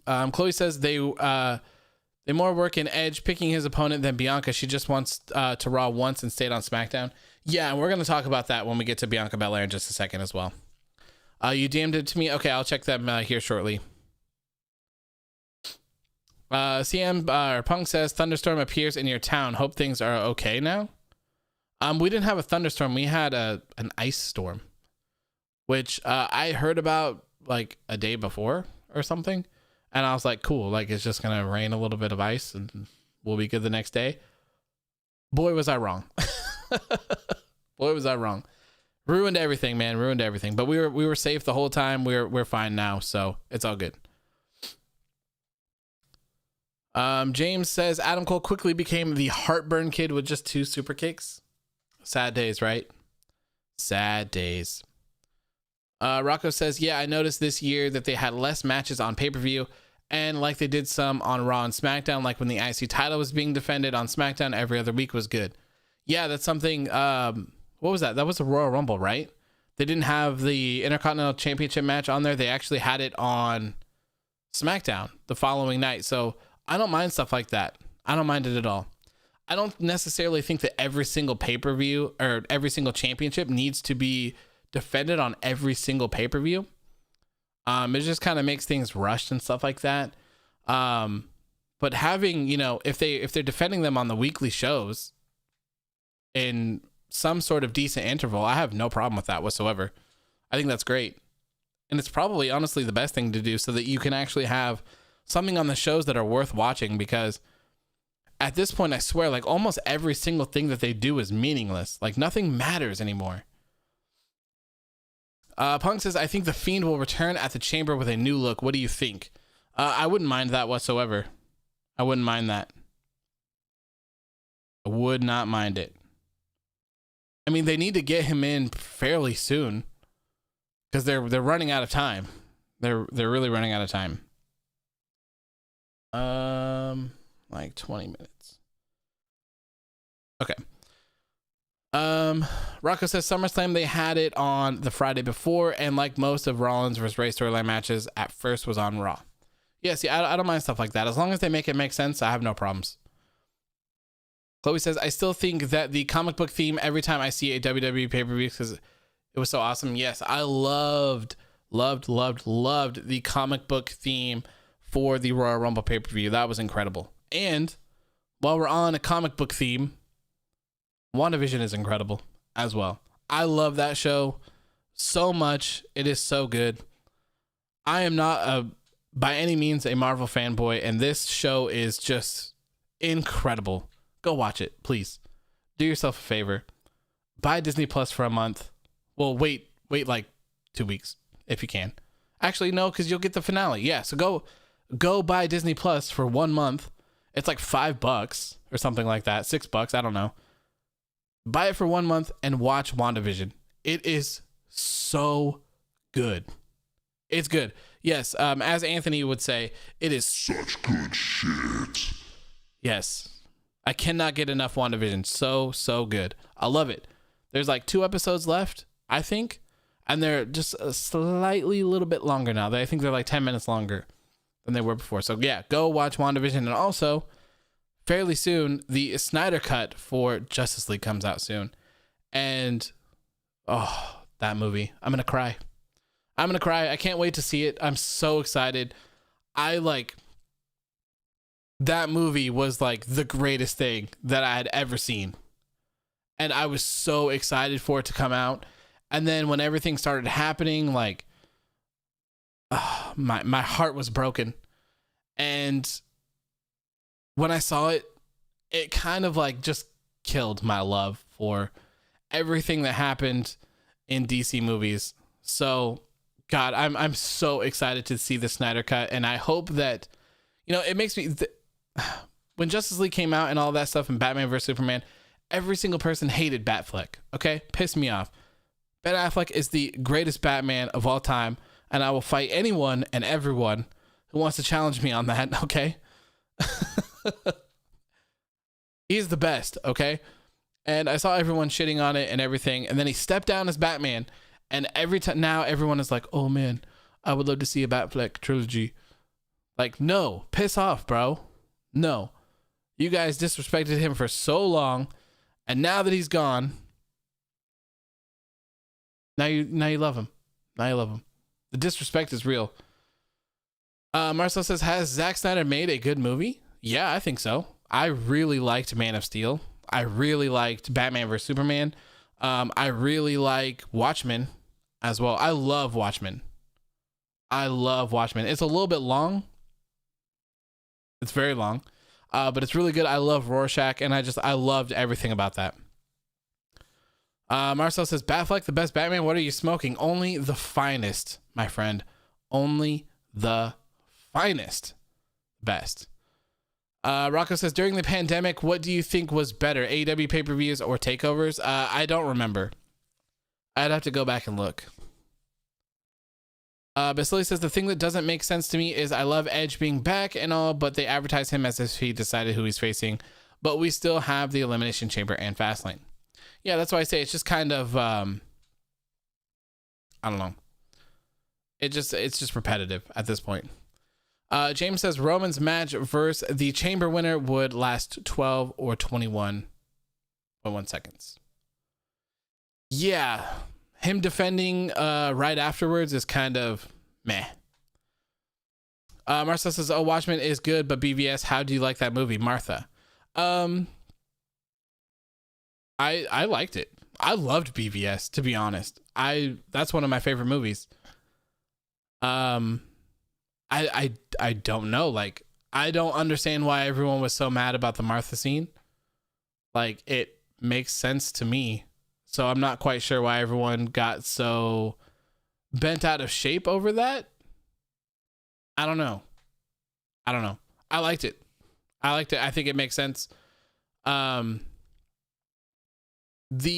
Chloe says they more work in Edge picking his opponent than Bianca. She just wants to Raw once and stayed on SmackDown. Yeah, and we're going to talk about that when we get to Bianca Belair in just a second as well. You DM'd it to me. Okay, I'll check them here shortly. Punk says thunderstorm appears in your town. Hope things are okay now. We didn't have a thunderstorm. We had an ice storm, which I heard about like a day before or something, and I was like, cool, like it's just gonna rain a little bit of ice and we'll be good the next day. Boy, was I wrong. Ruined everything, man. Ruined everything. But we were safe the whole time. We're fine now, so it's all good. James says Adam Cole quickly became the heartburn kid with just 2 super kicks. Sad days, right? Sad days. Rocco says, yeah, I noticed this year that they had less matches on pay-per-view and like they did some on Raw and SmackDown, like when the IC title was being defended on SmackDown every other week was good. Yeah, that's something. What was that? That was a Royal Rumble, right? They didn't have the Intercontinental Championship match on there. They actually had it on SmackDown the following night. So I don't mind stuff like that. I don't mind it at all. I don't necessarily think that every single pay-per-view or every single championship needs to be defended on every single pay-per-view. It just kind of makes things rushed and stuff like that. But having, if they're defending them on the weekly shows in some sort of decent interval, I have no problem with that whatsoever. I think that's great. And it's probably honestly the best thing to do so that you can actually have something on the shows that are worth watching, because at this point, I swear, like almost every single thing that they do is meaningless. Like nothing matters anymore. Punk says, I think The Fiend will return at the Chamber with a new look. What do you think? I wouldn't mind that whatsoever. I wouldn't mind that. I would not mind it. I mean, they need to get him in fairly soon because they're running out of time. They're really running out of time. Like 20 minutes. Okay. Rocco says SummerSlam, they had it on the Friday before, and like most of Rollins versus Ray storyline matches, at first was on Raw. Yeah, see, I don't mind stuff like that. As long as they make it make sense, I have no problems. Chloe says, I still think that the comic book theme every time I see a WWE pay-per-view because it was so awesome. Yes, I loved the comic book theme for the Royal Rumble pay-per-view. That was incredible. And while we're on a comic book theme, WandaVision is incredible as well. I love that show so much. It is so good. I am not by any means a Marvel fanboy, and this show is just incredible. Go watch it, please. Do yourself a favor. Buy Disney Plus for a month. Well, wait like 2 weeks if you can. Actually, no, because you'll get the finale. Yeah, so go buy Disney Plus for 1 month. It's like $5 or something like that. $6, I don't know. Buy it for 1 month and watch WandaVision. It is so good. It's good. Yes, as Anthony would say, it is such good shit. Yes. I cannot get enough WandaVision. So good. I love it. There's like 2 episodes left, I think. And they're just a little bit longer now. I think they're like 10 minutes longer than they were before. So yeah, go watch WandaVision. And also, fairly soon, the Snyder Cut for Justice League comes out soon. And, oh, that movie. I'm going to cry. I can't wait to see it. I'm so excited. That movie was like the greatest thing that I had ever seen. And I was so excited for it to come out. And then when everything started happening, like, my heart was broken. And when I saw it, it kind of like just killed my love for everything that happened in DC movies. So, God, I'm so excited to see the Snyder Cut. And I hope that, it makes me... when Justice League came out and all that stuff and Batman vs Superman, every single person hated Batfleck. Okay, pissed me off. Ben Affleck is the greatest Batman of all time, and I will fight anyone and everyone who wants to challenge me on that. Okay, he's the best. Okay, and I saw everyone shitting on it and everything, and then he stepped down as Batman, and every time now everyone is like, "Oh man, I would love to see a Batfleck trilogy." Like, no, piss off, bro. No, you guys disrespected him for so long, and now that he's gone, now you love him. Now you love him. The disrespect is real. Marcel says, has Zack Snyder made a good movie? Yeah, I think so. I really liked Man of Steel. I really liked Batman vs Superman. I really like Watchmen as well. I love Watchmen. It's a little bit long. It's very long, but it's really good. I love Rorschach, and I loved everything about that. Marcel says, Batfleck, the best Batman. What are you smoking? Only the finest, my friend. Only the finest. Best. Rocco says, during the pandemic, what do you think was better, AEW pay-per-views or takeovers? I don't remember. I'd have to go back and look. Basili says, the thing that doesn't make sense to me is I love Edge being back and all, but they advertise him as if he decided who he's facing, but we still have the Elimination Chamber and Fastlane. Yeah, that's why I say it's just kind of, I don't know. It's just repetitive at this point. James says Roman's match versus the Chamber winner would last 12 or 21.1 seconds. Yeah. Him defending right afterwards is kind of meh. Marcel says, oh, Watchmen is good, but BVS, how do you like that movie? Martha. I liked it. I loved BVS, to be honest. That's one of my favorite movies. I don't know. Like, I don't understand why everyone was so mad about the Martha scene. Like, it makes sense to me. So I'm not quite sure why everyone got so bent out of shape over that. I don't know. I liked it. I think it makes sense. The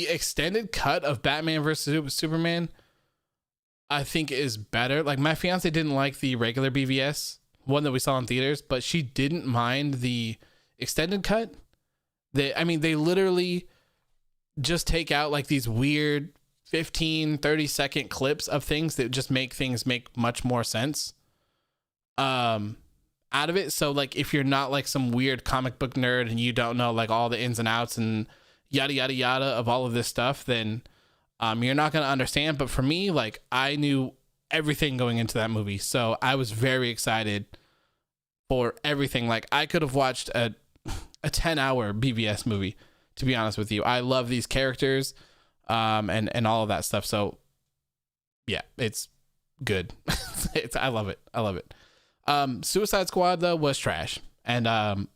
extended cut of Batman versus Superman, I think, is better. Like, my fiance didn't like the regular BVS one that we saw in theaters, but she didn't mind the extended cut. They literally just take out like these weird 15-30 second clips of things that just make things make much more sense out of it. So like, if you're not like some weird comic book nerd and you don't know like all the ins and outs and yada yada yada of all of this stuff, then you're not going to understand. But for me, like, I knew everything going into that movie, so I was very excited for everything. Like, I could have watched a 10-hour BVS movie, to be honest with you. I love these characters and all of that stuff. So yeah, it's good. I love it. Suicide Squad though was trash and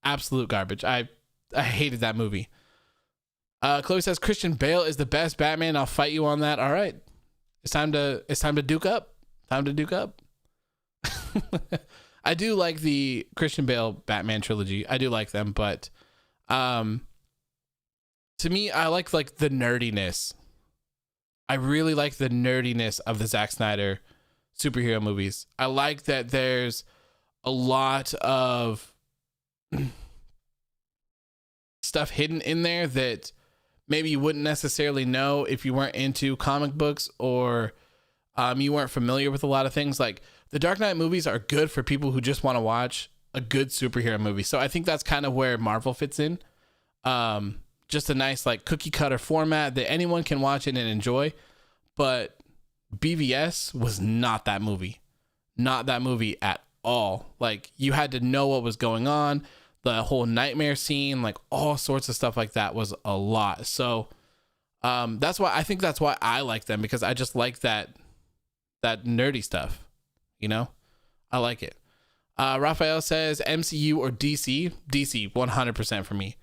absolute garbage. I hated that movie. Chloe says Christian Bale is the best Batman. I'll fight you on that. All right, it's time to duke up. I do like the Christian Bale Batman trilogy. I do like them, but to me, I like the nerdiness. I really like the nerdiness of the Zack Snyder superhero movies. I like that there's a lot of stuff hidden in there that maybe you wouldn't necessarily know if you weren't into comic books or you weren't familiar with a lot of things. Like, the Dark Knight movies are good for people who just want to watch a good superhero movie. So I think that's kind of where Marvel fits in. Just a nice like cookie cutter format that anyone can watch it and enjoy. But BVS was not that movie at all. Like, you had to know what was going on. The whole nightmare scene, like all sorts of stuff like that was a lot. So that's why I like them, because I just like that nerdy stuff, you know. I like it. Raphael says MCU or DC 100% for me.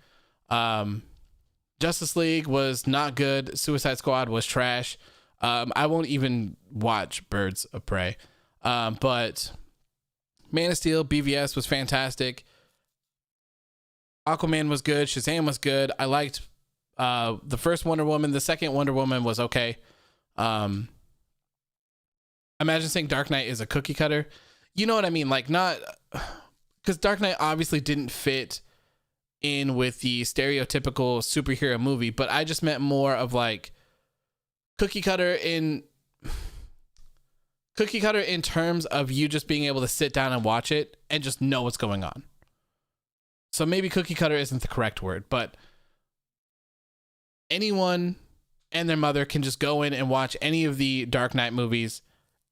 Justice League was not good. Suicide Squad was trash. I won't even watch Birds of Prey. But Man of Steel, BVS was fantastic. Aquaman was good. Shazam was good. I liked the first Wonder Woman. The second Wonder Woman was okay. Imagine saying Dark Knight is a cookie cutter. You know what I mean? Like, not because Dark Knight obviously didn't fit in with the stereotypical superhero movie, but I just meant more of like cookie cutter in terms of you just being able to sit down and watch it and just know what's going on. So maybe cookie cutter isn't the correct word, but anyone and their mother can just go in and watch any of the Dark Knight movies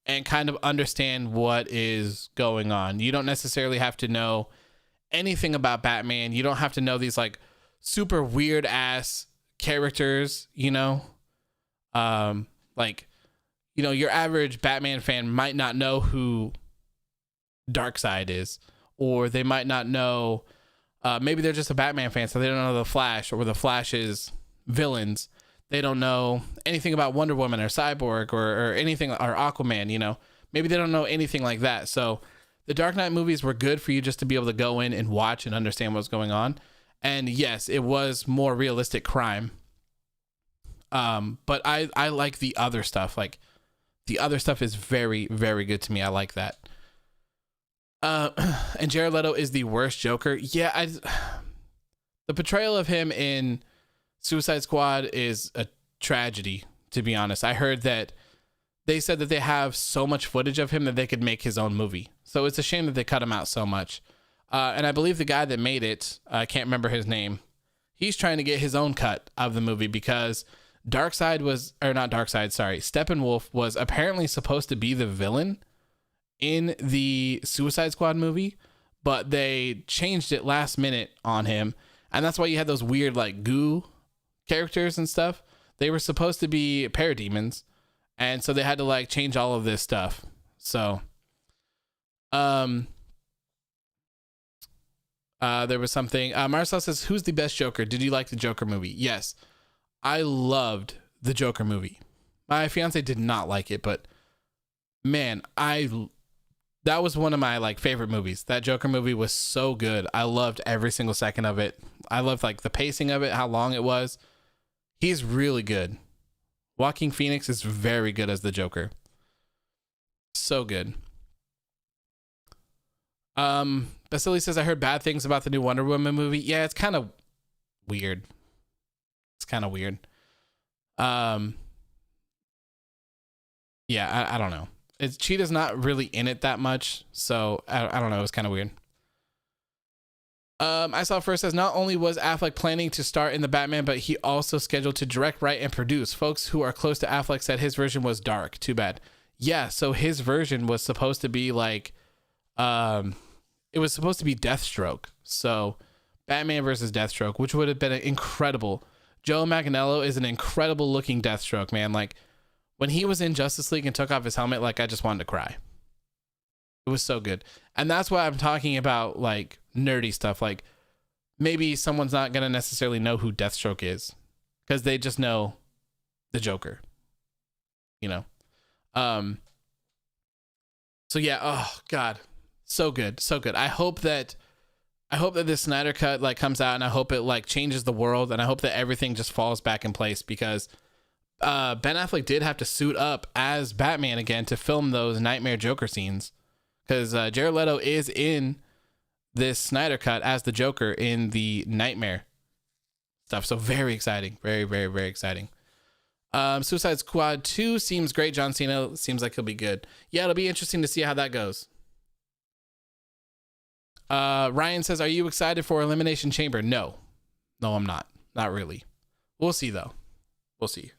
and kind of understand what is going on. You don't necessarily have to know anything about Batman. You don't have to know these like super weird ass characters, you know? Like, you know, your average Batman fan might not know who Darkseid is, or they might not know, maybe they're just a Batman fan, so they don't know the Flash or the Flash's villains. They don't know anything about Wonder Woman or Cyborg or anything, or Aquaman, you know. Maybe they don't know anything like that. So the Dark Knight movies were good for you just to be able to go in and watch and understand what's going on. And yes, it was more realistic crime. But I like the other stuff. Like, the other stuff is very, very good to me. I like that. And Jared Leto is the worst Joker. Yeah, the portrayal of him in Suicide Squad is a tragedy, to be honest. I heard that they said that they have so much footage of him that they could make his own movie. So it's a shame that they cut him out so much. And I believe the guy that made it, I can't remember his name, he's trying to get his own cut of the movie because Steppenwolf was apparently supposed to be the villain in the Suicide Squad movie, but they changed it last minute on him. And that's why you had those weird like goo characters and stuff. They were supposed to be parademons, and so they had to like change all of this stuff. So There was something. Marcel says, "Who's the best Joker? Did you like the Joker movie?" Yes, I loved the Joker movie. My fiance did not like it, but man, that was one of my like favorite movies. That Joker movie was so good. I loved every single second of it. I loved like the pacing of it, how long it was. He's really good. Joaquin Phoenix is very good as the Joker. So good. Basili says, I heard bad things about the new Wonder Woman movie. Yeah, it's kind of weird. Yeah, I don't know. Cheetah's not really in it that much, so I don't know. It's kind of weird. I saw first says, not only was Affleck planning to star in the Batman, but he also scheduled to direct, write, and produce. Folks who are close to Affleck said his version was dark. Too bad. Yeah, so his version was supposed to be like, it was supposed to be Deathstroke. So Batman versus Deathstroke, which would have been incredible. Joe Manganiello is an incredible looking Deathstroke, man. Like when he was in Justice League and took off his helmet, like I just wanted to cry. It was so good. And that's why I'm talking about like nerdy stuff. Like maybe someone's not going to necessarily know who Deathstroke is because they just know the Joker, you know? So yeah, oh God, so good. So good. I hope that this Snyder Cut like comes out, and I hope it like changes the world, and I hope that everything just falls back in place, because Ben Affleck did have to suit up as Batman again to film those Nightmare Joker scenes, because Jared Leto is in this Snyder Cut as the Joker in the Nightmare stuff. So very exciting. Very, very, very exciting. Suicide Squad 2 seems great. John Cena seems like he'll be good. Yeah, it'll be interesting to see how that goes. Ryan says, are you excited for Elimination Chamber? No, I'm not. Not really. We'll see though. We'll see.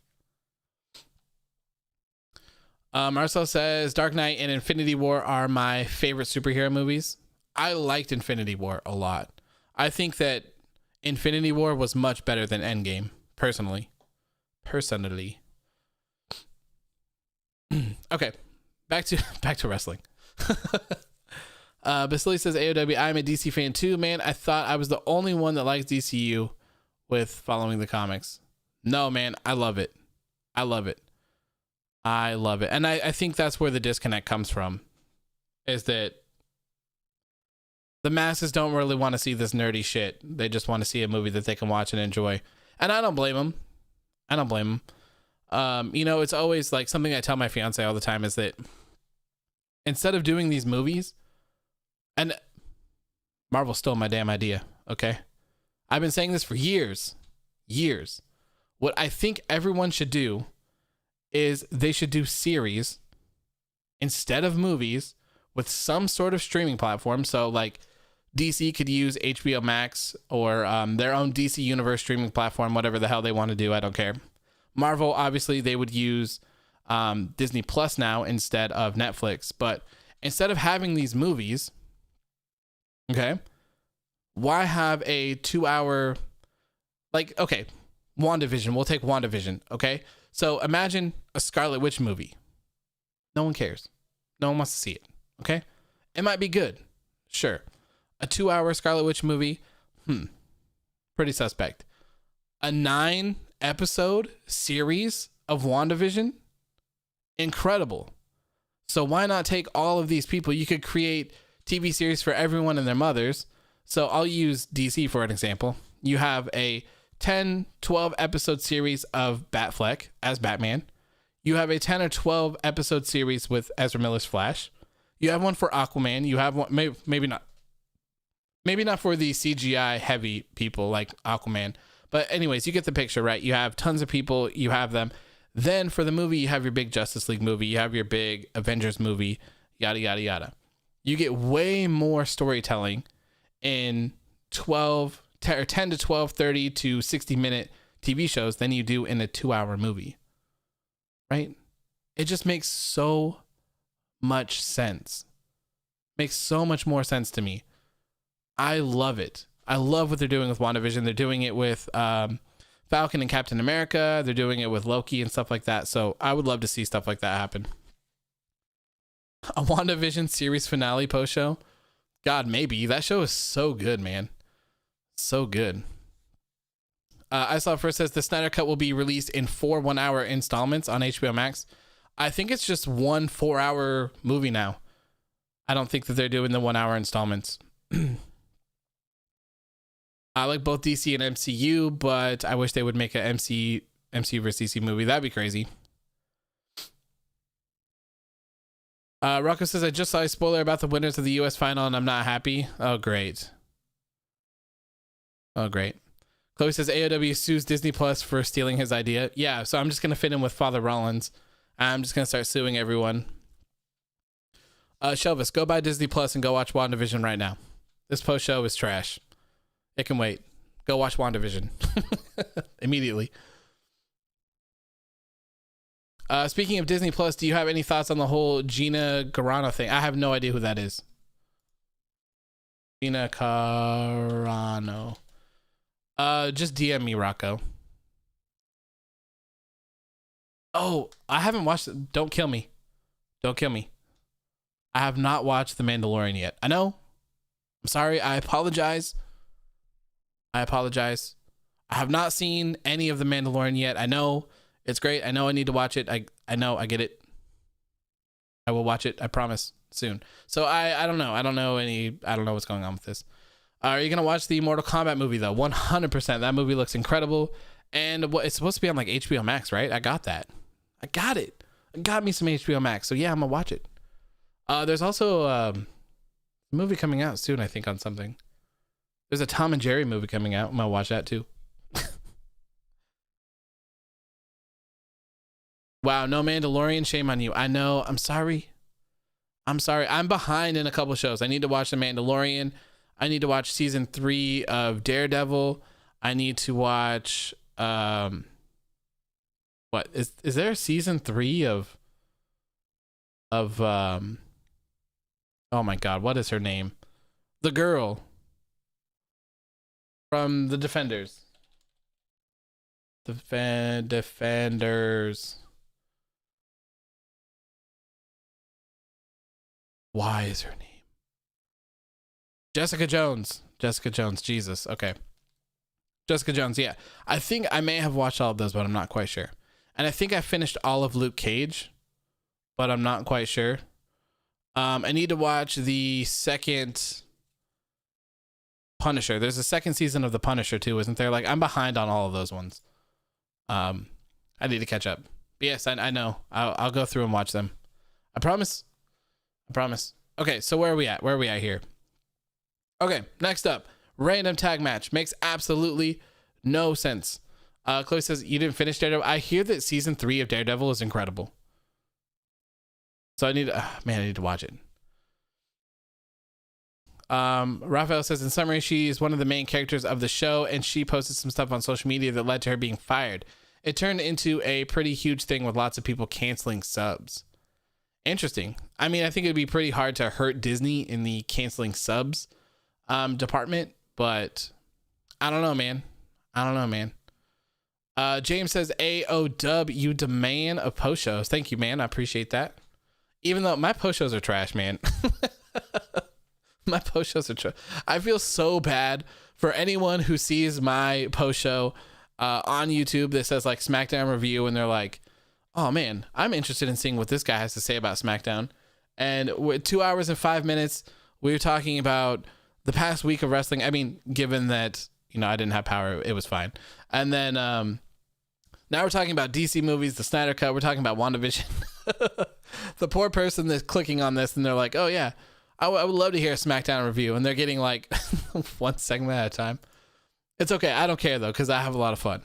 Marcel says Dark Knight and Infinity War are my favorite superhero movies. I liked Infinity War a lot. I think that Infinity War was much better than Endgame, personally. Okay, back to wrestling. Basili says, AEW, I'm a DC fan too, man. I thought I was the only one that likes DCU with following the comics. No, man, I love it. And I think that's where the disconnect comes from, is that the masses don't really want to see this nerdy shit. They just want to see a movie that they can watch and enjoy. And I don't blame them. You know, it's always like something I tell my fiance all the time is that instead of doing these movies, and Marvel stole my damn idea, okay? I've been saying this for years. What I think everyone should do is they should do series instead of movies with some sort of streaming platform. So like DC could use HBO Max or their own DC Universe streaming platform, whatever the hell they want to do. I don't care. Marvel, obviously, they would use Disney Plus now instead of Netflix. But instead of having these movies, okay, why have a 2-hour, like, okay, WandaVision. We'll take WandaVision, okay? So imagine a Scarlet Witch movie. No one cares. No one wants to see it, okay? It might be good, sure. A 2-hour Scarlet Witch movie, pretty suspect. A 9-episode series of WandaVision, incredible. So why not take all of these people? You could create TV series for everyone and their mothers. So I'll use DC for an example. You have a 10, 12 episode series of Batfleck as Batman. You have a 10 or 12 episode series with Ezra Miller's Flash. You have one for Aquaman. You have one, maybe not for the CGI heavy people like Aquaman. But anyways, you get the picture, right? You have tons of people. You have them. Then for the movie, you have your big Justice League movie. You have your big Avengers movie, yada, yada, yada. You get way more storytelling in 10 to 12, 30 to 60-minute TV shows than you do in a 2-hour movie, right? It just makes so much sense. Makes so much more sense to me. I love it. I love what they're doing with WandaVision. They're doing it with Falcon and Captain America. They're doing it with Loki and stuff like that. So I would love to see stuff like that happen. A WandaVision series finale post show. God, maybe. That show is so good, man. So good. I saw first says the Snyder Cut will be released in 4 1-hour installments on HBO Max. I think it's just 1 4-hour movie now. I don't think that they're doing the 1-hour installments. I like both DC and MCU, but I wish they would make a MCU versus DC movie. That'd be crazy. Rocco says, I just saw a spoiler about the winners of the US final and I'm not happy. Oh, great. Oh, great. Chloe says, AEW sues Disney Plus for stealing his idea. Yeah, so I'm just going to fit in with Father Rollins. I'm just going to start suing everyone. Shelvis, go buy Disney Plus and go watch WandaVision right now. This post show is trash. It can wait. Go watch WandaVision. Immediately. Speaking of Disney Plus, do you have any thoughts on the whole Gina Carano thing? I have no idea who that is. Gina Carano. Just DM me, Rocco. Oh, I haven't watched it. Don't kill me. Don't kill me. I have not watched The Mandalorian yet. I know. I'm sorry. I apologize. I have not seen any of The Mandalorian yet. I know it's great. I know I need to watch it. I know. I get it. I will watch it. I promise soon. So I don't know. I don't know what's going on with this. Are you going to watch the Mortal Kombat movie though? 100%. That movie looks incredible. And it's supposed to be on like HBO Max, right? I got that. I got it. I got me some HBO Max. So yeah, I'm going to watch it. There's also a movie coming out soon, I think, on something. There's a Tom and Jerry movie coming out. I'm going to watch that too. Wow, no Mandalorian. Shame on you. I know. I'm sorry. I'm behind in a couple shows. I need to watch The Mandalorian. I need to watch season 3 of Daredevil. I need to watch what is there a season 3 of oh my god, what is her name? The girl from the Defenders. Defenders. Why is her name? Jessica Jones. Jesus. Okay. Jessica Jones. Yeah. I think I may have watched all of those, but I'm not quite sure. And I think I finished all of Luke Cage, but I'm not quite sure. I need to watch the second Punisher. There's a second season of The Punisher too, isn't there? Like, I'm behind on all of those ones. I need to catch up. But yes, I know. I'll go through and watch them. I promise. Okay, so where are we at? Where are we at here? Okay, next up, random tag match. Makes absolutely no sense. Chloe says, you didn't finish Daredevil. I hear that season 3 of Daredevil is incredible. So I need to watch it. Raphael says, in summary, she is one of the main characters of the show, and she posted some stuff on social media that led to her being fired. It turned into a pretty huge thing with lots of people canceling subs. Interesting. I mean, I think it'd be pretty hard to hurt Disney in the canceling subs department, but I don't know, man. James says, AOW demand of post shows. Thank you, man. I appreciate that. Even though my post shows are trash, man. My post shows are trash. I feel so bad for anyone who sees my post show on YouTube that says like SmackDown review, and they're like, oh man, I'm interested in seeing what this guy has to say about SmackDown. And with 2 hours and 5 minutes, we were talking about the past week of wrestling. I mean, given that, I didn't have power, it was fine. And then now we're talking about DC movies, the Snyder Cut. We're talking about WandaVision. The poor person that's clicking on this and they're like, oh yeah, I would love to hear a SmackDown review. And they're getting like one segment at a time. It's okay. I don't care though, because I have a lot of fun.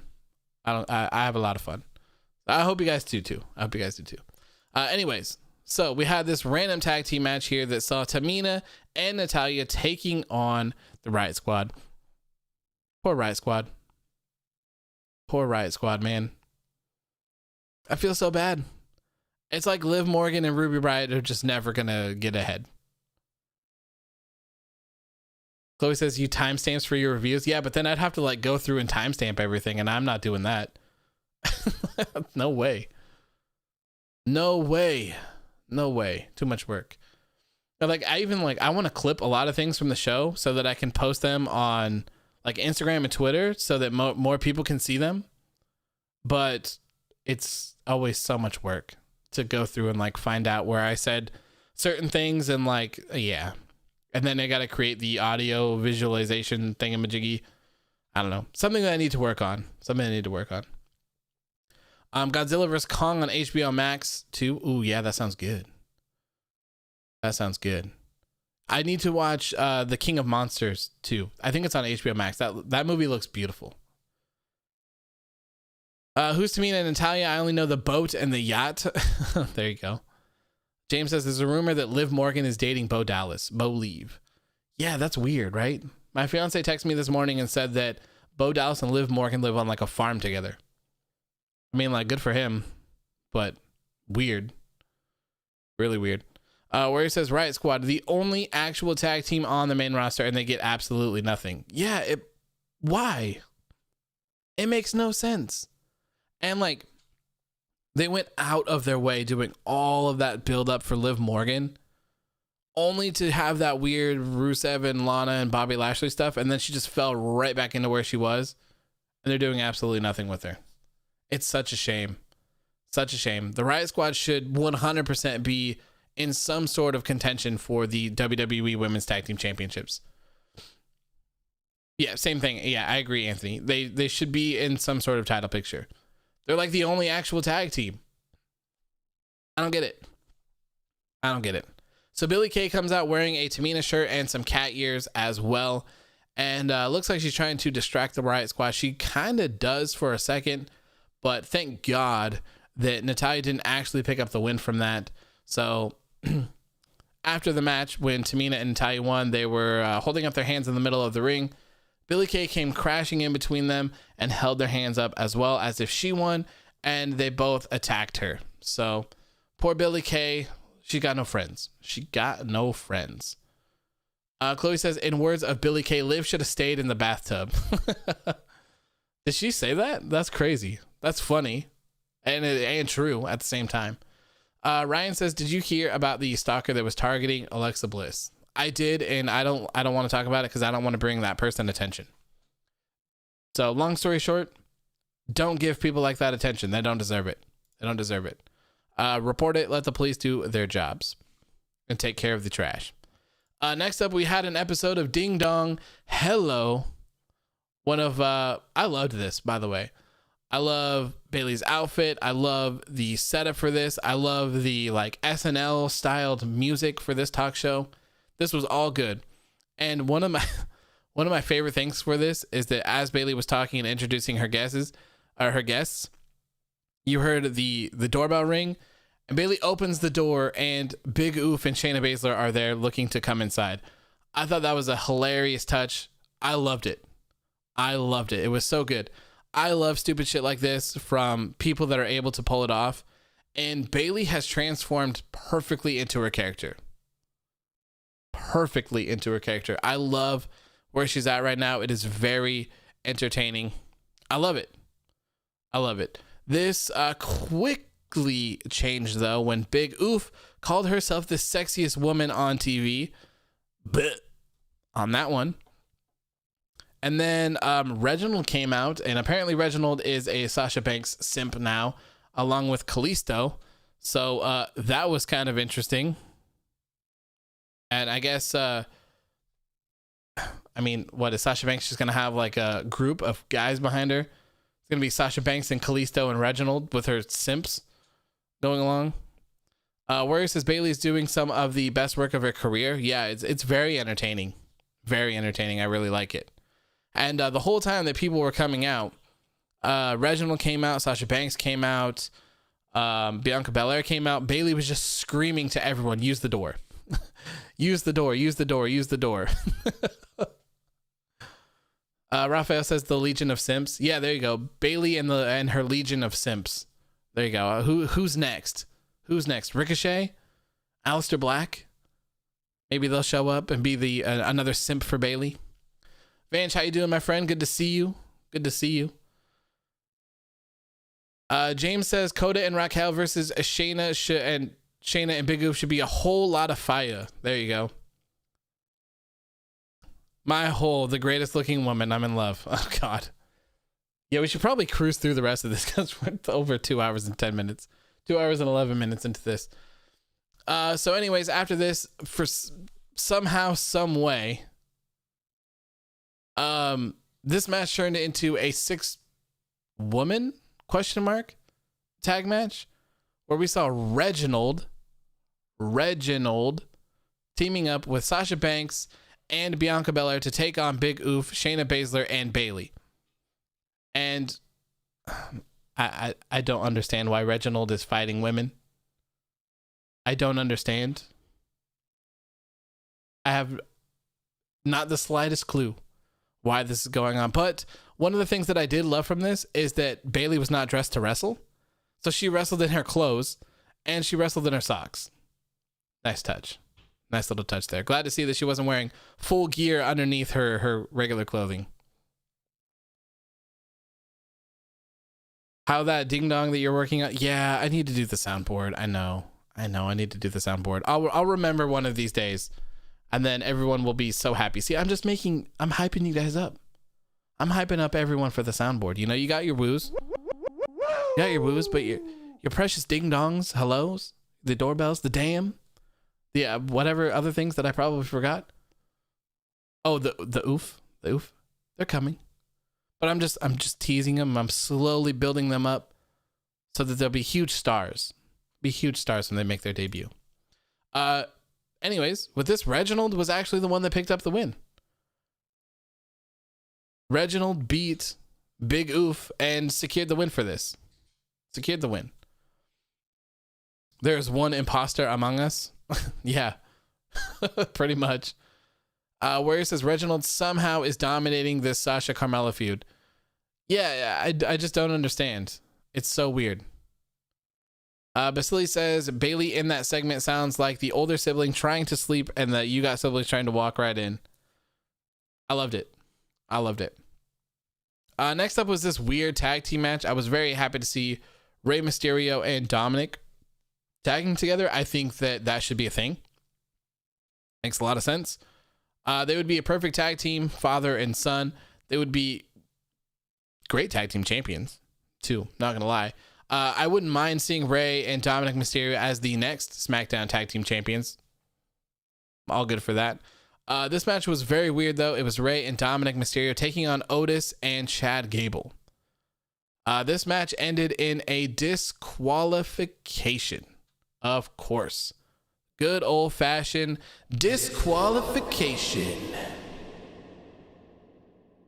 I have a lot of fun. I hope you guys do too. Anyways, so we had this random tag team match here that saw Tamina and Natalya taking on the Riott Squad. Poor Riott Squad, man. I feel so bad. It's like Liv Morgan and Ruby Riott are just never gonna get ahead. Chloe says, you timestamps for your reviews? Yeah, but then I'd have to like go through and timestamp everything, and I'm not doing that. No way. Too much work. Like I want to clip a lot of things from the show so that I can post them on like Instagram and Twitter so that more people can see them. But it's always so much work to go through and like find out where I said certain things and like, yeah. And then I got to create the audio visualization thingamajiggy. I don't know. Something that I need to work on. Godzilla vs. Kong on HBO Max 2. Ooh, yeah, that sounds good. I need to watch The King of Monsters 2. I think it's on HBO Max. That movie looks beautiful. Who's Tamina and Natalya? I only know the boat and the yacht. There you go. James says there's a rumor that Liv Morgan is dating Bo Leave. Yeah, that's weird, right? My fiance texted me this morning and said that Bo Dallas and Liv Morgan live on like a farm together. I mean, like, good for him, but weird. Really weird. Where he says Riott Squad, the only actual tag team on the main roster, and they get absolutely nothing. Yeah, why? It makes no sense. And like, they went out of their way doing all of that build up for Liv Morgan, only to have that weird Rusev and Lana and Bobby Lashley stuff, and then she just fell right back into where she was, and they're doing absolutely nothing with her. It's such a shame. Such a shame. The Riott Squad should 100% be in some sort of contention for the WWE Women's Tag Team Championships. Yeah, same thing. Yeah, I agree, Anthony. They should be in some sort of title picture. They're like the only actual tag team. I don't get it. So Billie Kay comes out wearing a Tamina shirt and some cat ears as well. And looks like she's trying to distract the Riott Squad. She kind of does for a second. But thank God that Natalya didn't actually pick up the win from that. So after the match, when Tamina and Natalya won, they were holding up their hands in the middle of the ring. Billie Kay came crashing in between them and held their hands up as well as if she won, and they both attacked her. So poor Billie Kay, she got no friends. Chloe says, in words of Billie Kay, Liv should have stayed in the bathtub. Did she say that? That's crazy. That's funny and true at the same time. Ryan says, did you hear about the stalker that was targeting Alexa Bliss? I did, and I don't want to talk about it because I don't want to bring that person attention. So long story short, don't give people like that attention. They don't deserve it. Report it. Let the police do their jobs and take care of the trash. Next up, we had an episode of Ding Dong Hello. I loved this, by the way. I love Bayley's outfit. I love the setup for this. I love the like SNL styled music for this talk show. This was all good. And one of my favorite things for this is that as Bayley was talking and introducing her guests, you heard the doorbell ring, and Bayley opens the door, and Big Oof and Shayna Baszler are there looking to come inside. I thought that was a hilarious touch. I loved it. It was so good. I love stupid shit like this from people that are able to pull it off. And Bayley has transformed perfectly into her character. I love where she's at right now. It is very entertaining. I love it. This quickly changed, though, when Big Oof called herself the sexiest woman on TV. But on that one. And then Reginald came out, and apparently Reginald is a Sasha Banks simp now, along with Kalisto. So that was kind of interesting. And I guess, what is Sasha Banks just going to have like a group of guys behind her? It's going to be Sasha Banks and Kalisto and Reginald with her simps going along. Warrior says Bayley's doing some of the best work of her career. Yeah, it's very entertaining. Very entertaining. I really like it. And the whole time that people were coming out, Reginald came out, Sasha Banks came out, Bianca Belair came out. Bayley was just screaming to everyone, use the door. Use the door. Raphael says the Legion of Simps. Yeah, there you go. Bayley and her Legion of Simps. There you go. Who's next? Ricochet? Aleister Black? Maybe they'll show up and be another simp for Bayley. Vanch, how you doing, my friend? Good to see you. James says Coda and Raquel versus Shayna and Shayna and Big Oof should be a whole lot of fire. There you go. The greatest looking woman. I'm in love. Oh, God. Yeah, we should probably cruise through the rest of this because we're over 2 hours and 10 minutes. 2 hours and 11 minutes into this. So anyways, after this, for somehow, some way, this match turned into a 6-woman tag match where we saw Reginald teaming up with Sasha Banks and Bianca Belair to take on Big Oof, Shayna Baszler, and Bayley. And I don't understand why Reginald is fighting women. I don't understand. I have not the slightest clue why this is going on. But one of the things that I did love from this is that Bayley was not dressed to wrestle. So she wrestled in her clothes and she wrestled in her socks. Nice touch. Nice little touch there. Glad to see that she wasn't wearing full gear underneath her regular clothing. How that ding dong that you're working on? Yeah, I need to do the soundboard. I know. I need to do the soundboard. I'll remember one of these days, and then everyone will be so happy. See, I'm hyping you guys up. I'm hyping up everyone for the soundboard. You know, you got your woos. But your precious ding dongs, hellos, the doorbells, the damn, whatever other things that I probably forgot. Oh, the oof, they're coming. But I'm just teasing them. I'm slowly building them up so that they'll be huge stars. Be huge stars when they make their debut. Anyways, with this, Reginald was actually the one that picked up the win. Reginald beat Big Oof and secured the win for this. Secured the win. There's one imposter among us. Yeah, pretty much. Where it says Reginald somehow is dominating this Sasha Carmella feud. Yeah, I just don't understand. It's so weird. Basili says Bayley in that segment sounds like the older sibling trying to sleep and the you got siblings trying to walk right in. I loved it. Next up was this weird tag team match. I was very happy to see Rey Mysterio and Dominik tagging together. I think that should be a thing. Makes a lot of sense. They would be a perfect tag team, father and son. They would be great tag team champions too, not gonna lie. I wouldn't mind seeing Rey and Dominik Mysterio as the next SmackDown tag team champions. All good for that. This match was very weird though. It was Rey and Dominik Mysterio taking on Otis and Chad Gable. This match ended in a disqualification. Of course. Good old-fashioned disqualification.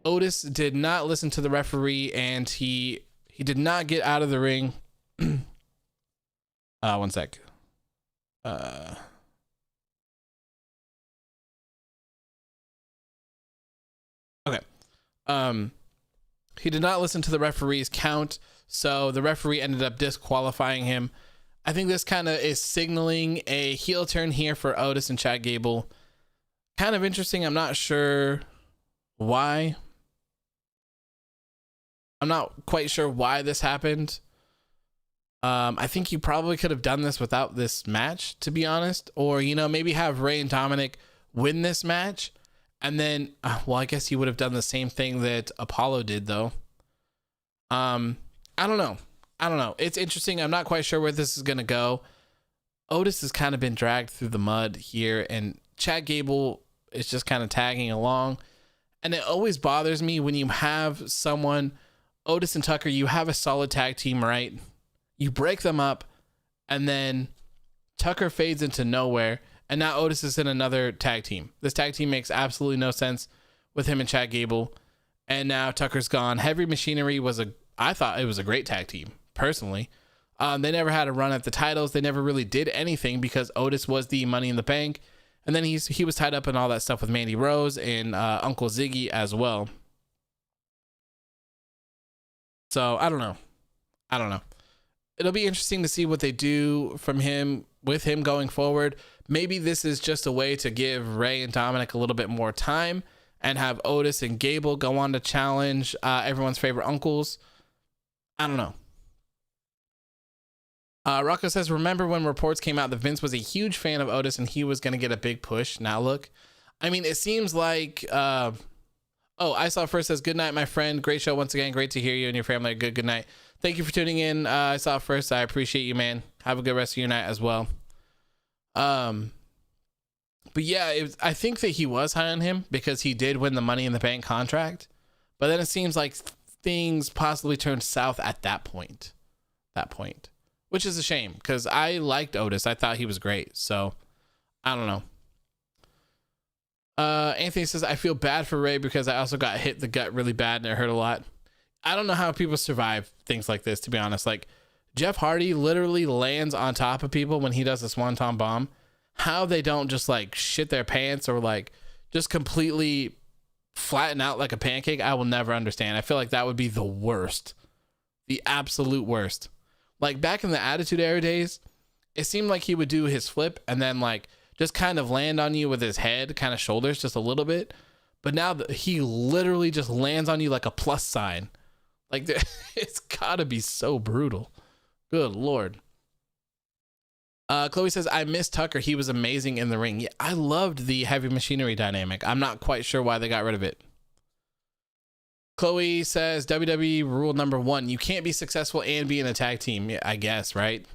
Otis did not listen to the referee and he did not get out of the ring. One sec. Okay. He did not listen to the referee's count, so the referee ended up disqualifying him. I think this kind of is signaling a heel turn here for Otis and Chad Gable. Kind of interesting. I'm not sure why. I'm not quite sure why this happened. I think you probably could have done this without this match, to be honest. Or, maybe have Rey and Dominik win this match. And then, I guess you would have done the same thing that Apollo did, though. I don't know. It's interesting. I'm not quite sure where this is going to go. Otis has kind of been dragged through the mud here, and Chad Gable is just kind of tagging along. And it always bothers me when you have someone, Otis and Tucker, you have a solid tag team, right? You break them up, and then Tucker fades into nowhere, and now Otis is in another tag team. This tag team makes absolutely no sense with him and Chad Gable, and now Tucker's gone. Heavy Machinery I thought it was a great tag team, personally. They never had a run at the titles. They never really did anything because Otis was the Money in the Bank, and then he was tied up in all that stuff with Mandy Rose and Uncle Ziggy as well. So I don't know. It'll be interesting to see what they do with him going forward. Maybe this is just a way to give Rey and Dominik a little bit more time and have Otis and Gable go on to challenge everyone's favorite uncles. I don't know. Rocco says, remember when reports came out that Vince was a huge fan of Otis and he was going to get a big push? Now look, I mean, it seems like, I saw first says, good night, my friend. Great show once again. Great to hear you and your family. Good night. Thank you for tuning in. I saw first. I appreciate you, man. Have a good rest of your night as well. But yeah, I think that he was high on him because he did win the Money in the Bank contract. But then it seems like things possibly turned south at that point. Which is a shame because I liked Otis. I thought he was great. So I don't know. Anthony says, I feel bad for Ray because I also got hit in the gut really bad and it hurt a lot. I don't know how people survive things like this, to be honest. Like, Jeff Hardy literally lands on top of people when he does a swanton bomb. How they don't just like shit their pants or like just completely flatten out like a pancake, I will never understand. I feel like that would be the worst. The absolute worst. Like back in the Attitude Era days, it seemed like he would do his flip and then like just kind of land on you with his head, kind of shoulders, just a little bit. But now he literally just lands on you like a plus sign. Like it's gotta be so brutal. Good Lord. Chloe says, I miss Tucker. He was amazing in the ring. Yeah, I loved the heavy machinery dynamic. I'm not quite sure why they got rid of it. Chloe says, WWE rule number 1, you can't be successful and be in a tag team. Yeah, I guess, right?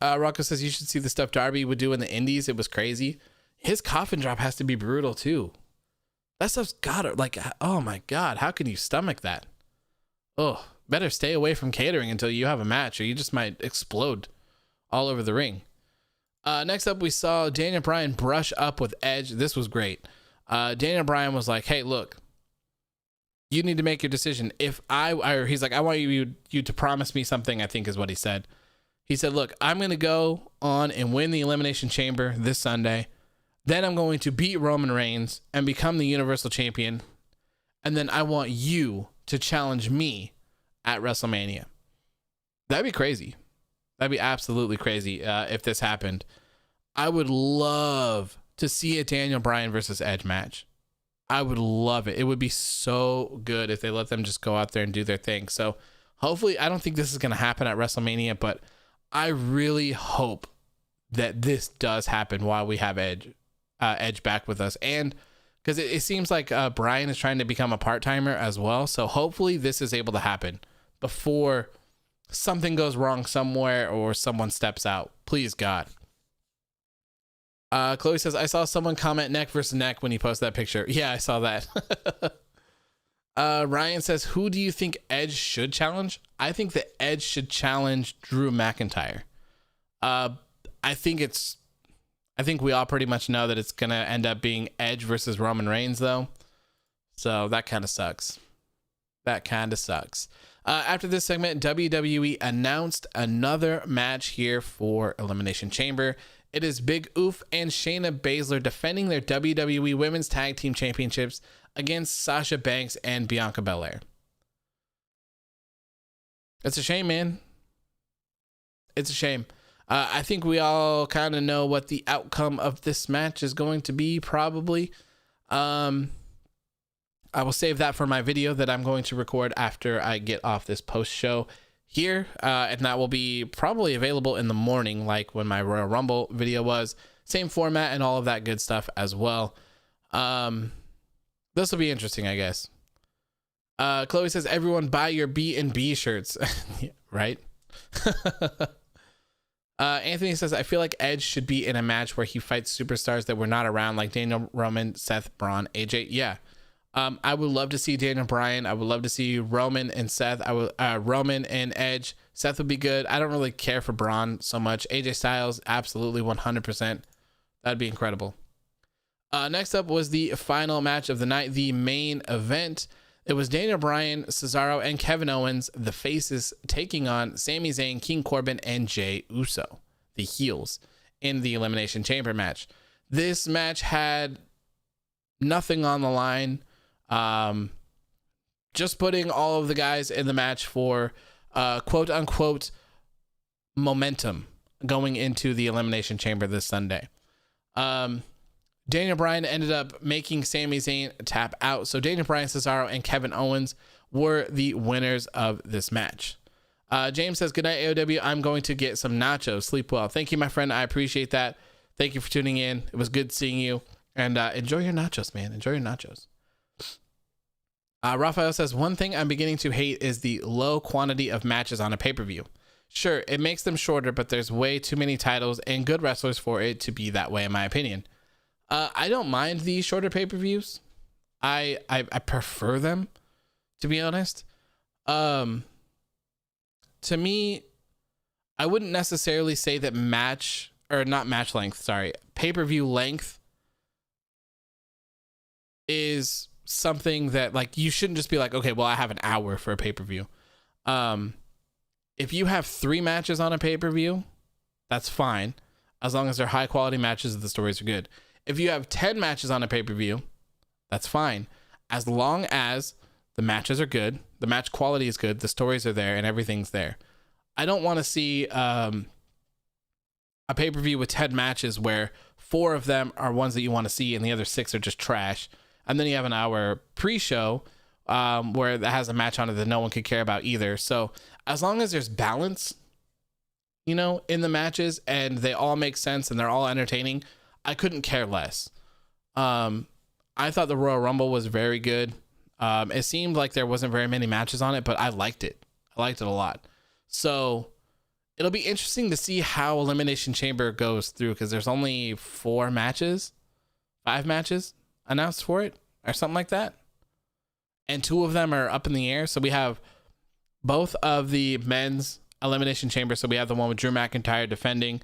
Rocco says, you should see the stuff Darby would do in the indies. It was crazy. His coffin drop has to be brutal too. That stuff's gotta, like, oh my God, how can you stomach that? Oh, better stay away from catering until you have a match or you just might explode all over the ring. Next up, we saw Daniel Bryan brush up with Edge. This was great. Daniel Bryan was like, hey, look, you need to make your decision. He's like, I want you to promise me something, I think is what he said. He said, look, I'm going to go on and win the Elimination Chamber this Sunday. Then I'm going to beat Roman Reigns and become the Universal Champion. And then I want you to challenge me at WrestleMania. That'd be crazy. That'd be absolutely crazy if this happened. I would love to see a Daniel Bryan versus Edge match. I would love it. It would be so good if they let them just go out there and do their thing. So hopefully, I don't think this is going to happen at WrestleMania, but I really hope that this does happen while we have Edge back with us. And because it seems like Bryan is trying to become a part-timer as well. So hopefully this is able to happen before something goes wrong somewhere or someone steps out. Please, God. Chloe says, I saw someone comment neck versus neck when he posted that picture. Yeah, I saw that. Ryan says, who do you think Edge should challenge? I think that Edge should challenge Drew McIntyre. I think we all pretty much know that it's going to end up being Edge versus Roman Reigns, though. So that kind of sucks. After this segment, WWE announced another match here for Elimination Chamber. It is Big Oof and Shayna Baszler defending their WWE Women's Tag Team Championships against Sasha Banks and Bianca Belair. It's a shame, man. It's a shame. I think we all kind of know what the outcome of this match is going to be, probably. I will save that for my video that I'm going to record after I get off this post show here. And that will be probably available in the morning, like when my Royal Rumble video was. Same format and all of that good stuff as well. This will be interesting, I guess. Chloe says, everyone buy your B&B shirts. Yeah, right? Anthony says, I feel like Edge should be in a match where he fights superstars that were not around, like Daniel, Roman, Seth, Braun, AJ. Yeah. I would love to see Daniel Bryan. I would love to see Roman and Seth. Roman and Edge. Seth would be good. I don't really care for Braun so much. AJ Styles, absolutely 100%. That'd be incredible. Next up was the final match of the night, the main event. It was Daniel Bryan, Cesaro, and Kevin Owens, the faces, taking on Sami Zayn, King Corbin, and Jey Uso, the heels, in the Elimination Chamber match. This match had nothing on the line. Just putting all of the guys in the match for quote unquote momentum going into the Elimination Chamber this Sunday. Daniel Bryan ended up making Sami Zayn tap out. So Daniel Bryan, Cesaro, and Kevin Owens were the winners of this match. James says, good night, AEW. I'm going to get some nachos. Sleep well. Thank you, my friend. I appreciate that. Thank you for tuning in. It was good seeing you. And enjoy your nachos, man. Enjoy your nachos. Raphael says, one thing I'm beginning to hate is the low quantity of matches on a pay-per-view. Sure, it makes them shorter, but there's way too many titles and good wrestlers for it to be that way, in my opinion. I don't mind the shorter pay-per-views. I prefer them, to be honest. To me, I wouldn't necessarily say that pay-per-view length is something that, like, you shouldn't just be like, okay, well, I have an hour for a pay-per-view. If you have 3 matches on a pay-per-view, that's fine, as long as they're high quality matches and the stories are good. If you have 10 matches on a pay-per-view, that's fine, as long as the matches are good, the match quality is good, the stories are there, and everything's there. I don't want to see a pay-per-view with 10 matches where 4 of them are ones that you want to see and the other 6 are just trash. And then you have an hour pre-show where that has a match on it that no one could care about either. So as long as there's balance, in the matches and they all make sense and they're all entertaining, I couldn't care less. I thought the Royal Rumble was very good. It seemed like there wasn't very many matches on it, but I liked it. I liked it a lot. So it'll be interesting to see how Elimination Chamber goes through, because there's only 5 matches announced for it or something like that, and 2 of them are up in the air. So we have both of the men's Elimination Chamber. So we have the one with Drew McIntyre defending.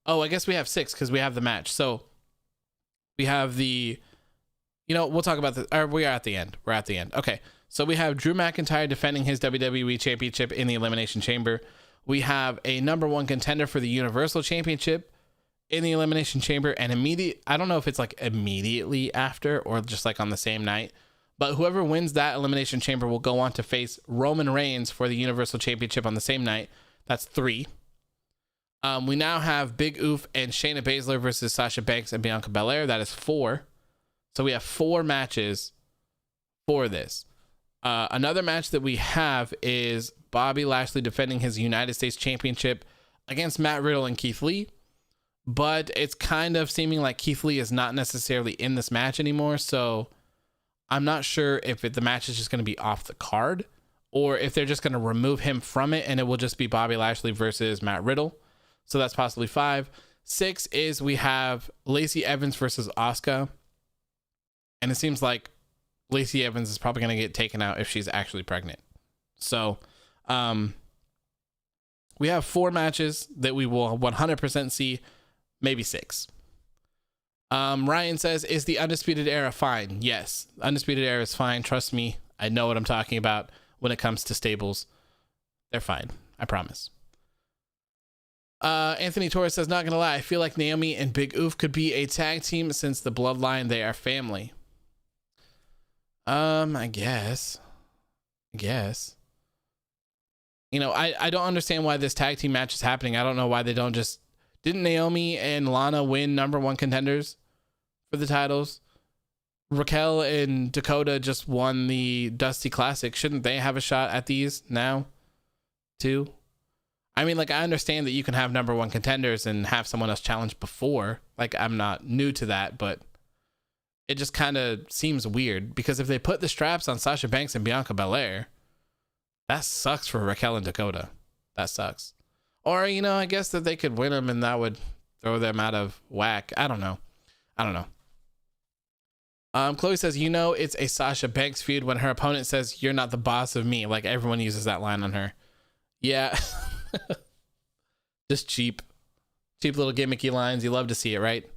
Oh, I guess we have 6 because we have the match. So we have the, we'll talk about this. Or we are at the end. We're at the end. Okay. So we have Drew McIntyre defending his WWE Championship in the Elimination Chamber. We have a number 1 contender for the Universal Championship in the Elimination Chamber, and I don't know if it's like immediately after or just like on the same night, but whoever wins that Elimination Chamber will go on to face Roman Reigns for the Universal Championship on the same night. That's 3. We now have Big Oof and Shayna Baszler versus Sasha Banks and Bianca Belair. That is 4. So we have 4 matches for this. Another match that we have is Bobby Lashley defending his United States Championship against Matt Riddle and Keith Lee. But it's kind of seeming like Keith Lee is not necessarily in this match anymore. So I'm not sure if the match is just going to be off the card or if they're just going to remove him from it and it will just be Bobby Lashley versus Matt Riddle. So that's possibly 5. 6 is we have Lacey Evans versus Asuka. And it seems like Lacey Evans is probably going to get taken out if she's actually pregnant. So we have 4 matches that we will 100% see. Maybe 6. Ryan says, is the Undisputed Era fine? Yes, Undisputed Era is fine. Trust me, I know what I'm talking about when it comes to stables. They're fine. I promise. Anthony Torres says, not gonna lie, I feel like Naomi and Big Oof could be a tag team since the bloodline, they are family. I guess. I don't understand why this tag team match is happening. I don't know why they don't just... Didn't Naomi and Lana win number 1 contenders for the titles? Raquel and Dakota just won the Dusty Classic. Shouldn't they have a shot at these now too? I mean, like, I understand that you can have number 1 contenders and have someone else challenge before. Like, I'm not new to that, but it just kind of seems weird because if they put the straps on Sasha Banks and Bianca Belair, that sucks for Raquel and Dakota. That sucks. Or, I guess that they could win them and that would throw them out of whack. I don't know. Chloe says, it's a Sasha Banks feud when her opponent says, you're not the boss of me. Like, everyone uses that line on her. Yeah. Just cheap little gimmicky lines. You love to see it, right?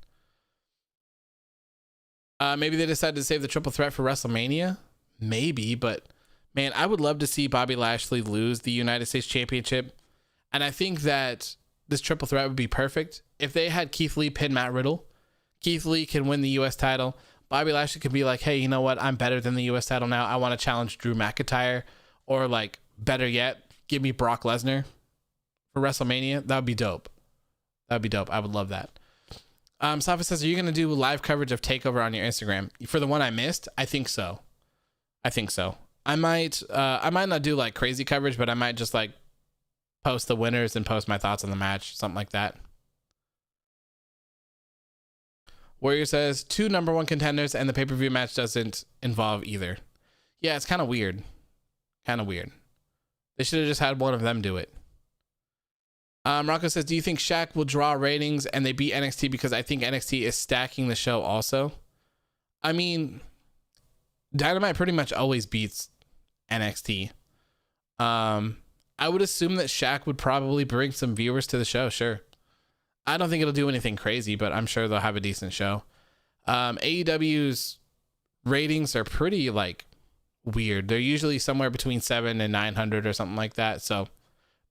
Maybe they decided to save the triple threat for WrestleMania. Maybe, but man, I would love to see Bobby Lashley lose the United States Championship. And I think that this triple threat would be perfect. If they had Keith Lee pin Matt Riddle, Keith Lee can win the U.S. title. Bobby Lashley could be like, hey, you know what? I'm better than the U.S. title now. I want to challenge Drew McIntyre. Or, like, better yet, give me Brock Lesnar for WrestleMania. That would be dope. I would love that. Safa says, are you going to do live coverage of TakeOver on your Instagram? For the one I missed? I think so. I might not do like crazy coverage, but I might just like post the winners and post my thoughts on the match, something like that. Warrior says 2 number 1 contenders and the pay-per-view match doesn't involve either. Yeah, it's kind of weird. They should have just had one of them do it. Rocco says, do you think Shaq will draw ratings and they beat NXT? Because I think NXT is stacking the show also. I mean, Dynamite pretty much always beats NXT. I would assume that Shaq would probably bring some viewers to the show, sure. I don't think it'll do anything crazy, but I'm sure they'll have a decent show. AEW's ratings are pretty like weird. They're usually somewhere between 700 and 900 or something like that. So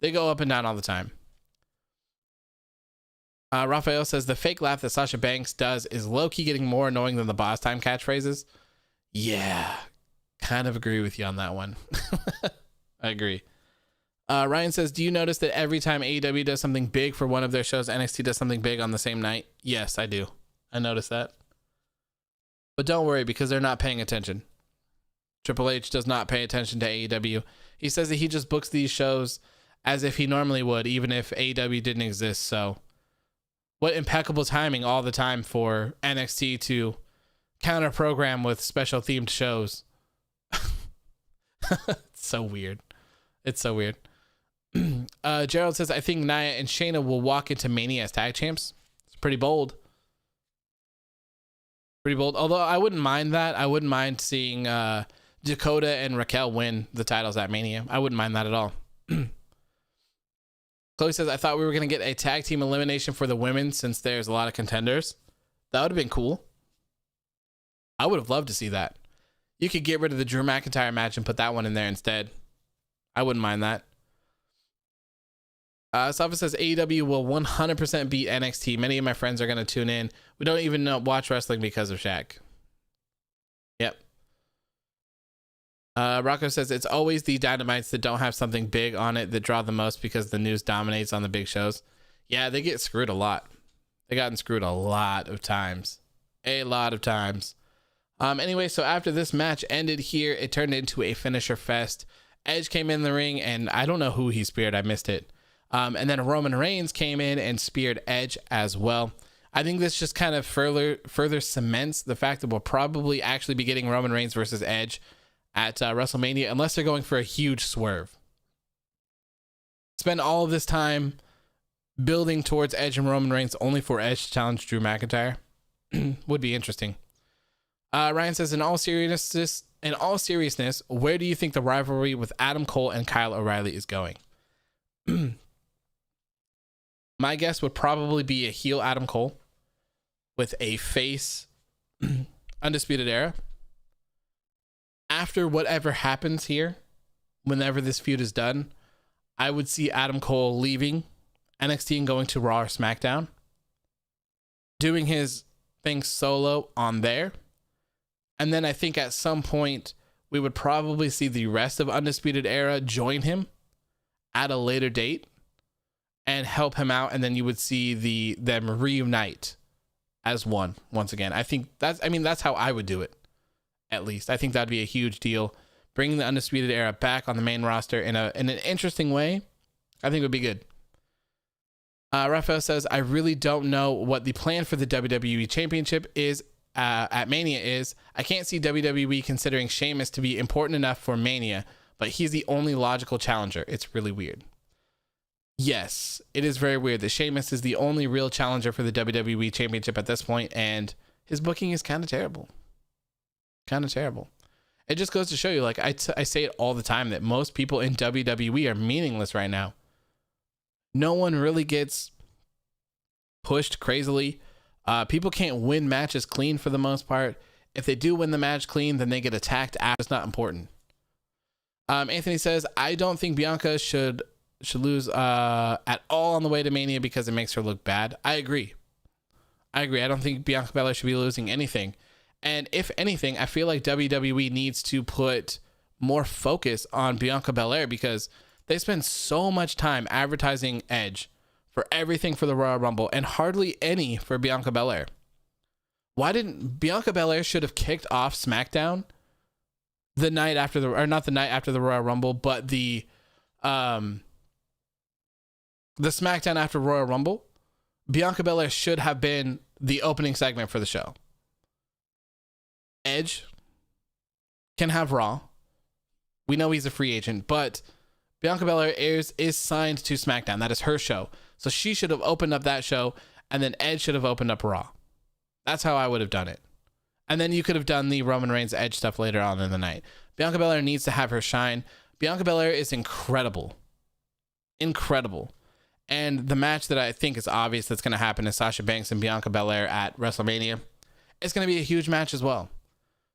they go up and down all the time. Raphael says the fake laugh that Sasha Banks does is low-key getting more annoying than the boss time catchphrases. Yeah, kind of agree with you on that one. I agree. Ryan says, do you notice that every time AEW does something big for one of their shows, NXT does something big on the same night? Yes, I do. I notice that. But don't worry, because they're not paying attention. Triple H does not pay attention to AEW. He says that he just books these shows as if he normally would, even if AEW didn't exist. So what impeccable timing all the time for NXT to counter program with special themed shows. It's so weird. Gerald says, I think Nia and Shayna will walk into Mania as tag champs. It's pretty bold. Although I wouldn't mind that. I wouldn't mind seeing Dakota and Raquel win the titles at Mania. I wouldn't mind that at all. Chloe says, I thought we were going to get a tag team elimination for the women since there's a lot of contenders. That would have been cool. I would have loved to see that. You could get rid of the Drew McIntyre match and put that one in there instead. I wouldn't mind that. Safa says AEW will 100% beat NXT. Many of my friends are going to tune in. We don't even watch wrestling because of Shaq. Yep. Rocco says it's always the Dynamites that don't have something big on it that draw the most because the news dominates on the big shows. Yeah, they get screwed a lot. They gotten screwed a lot of times. Anyway, so after this match ended here, it turned into a finisher fest. Edge came in the ring, and I don't know who he speared. I missed it. And then Roman Reigns came in and speared Edge as well. I think this just kind of further cements the fact that we'll probably actually be getting Roman Reigns versus Edge at WrestleMania, unless they're going for a huge swerve. Spend all of this time building towards Edge and Roman Reigns only for Edge to challenge Drew McIntyre. Would be interesting. Ryan says, in all seriousness, where do you think the rivalry with Adam Cole and Kyle O'Reilly is going? My guess would probably be a heel Adam Cole with a face Undisputed Era. After whatever happens here, whenever this feud is done, I would see Adam Cole leaving NXT and going to Raw or SmackDown, doing his thing solo on there. And then I think at some point we would probably see the rest of Undisputed Era join him at a later date and help him out, and then you would see them reunite as one once again. I think that's how I would do it. At least I think that'd be a huge deal. Bringing the Undisputed Era back on the main roster in an interesting way, I think would be good. Raphael says, I really don't know what the plan for the WWE Championship is at Mania is. I can't see WWE considering Sheamus to be important enough for Mania, but he's the only logical challenger. It's really weird. Yes, it is very weird that Sheamus is the only real challenger for the WWE Championship at this point, and his booking is kind of terrible. It just goes to show you, like I say it all the time, that most people in WWE are meaningless right now. No one really gets pushed crazily. People can't win matches clean for the most part. If they do win the match clean, then they get attacked after. It's not important. Anthony says, I don't think Bianca should lose at all on the way to Mania because it makes her look bad. I agree. I don't think Bianca Belair should be losing anything. And if anything, I feel like WWE needs to put more focus on Bianca Belair because they spend so much time advertising Edge for everything for the Royal Rumble and hardly any for Bianca Belair. Why didn't Bianca Belair should have kicked off SmackDown the night after not the night after the Royal Rumble, but the SmackDown after Royal Rumble, Bianca Belair should have been the opening segment for the show. Edge can have Raw. We know he's a free agent, but Bianca Belair is signed to SmackDown. That is her show. So she should have opened up that show, and then Edge should have opened up Raw. That's how I would have done it. And then you could have done the Roman Reigns Edge stuff later on in the night. Bianca Belair needs to have her shine. Bianca Belair is incredible. Incredible. And the match that I think is obvious that's going to happen is Sasha Banks and Bianca Belair at WrestleMania. It's going to be a huge match as well.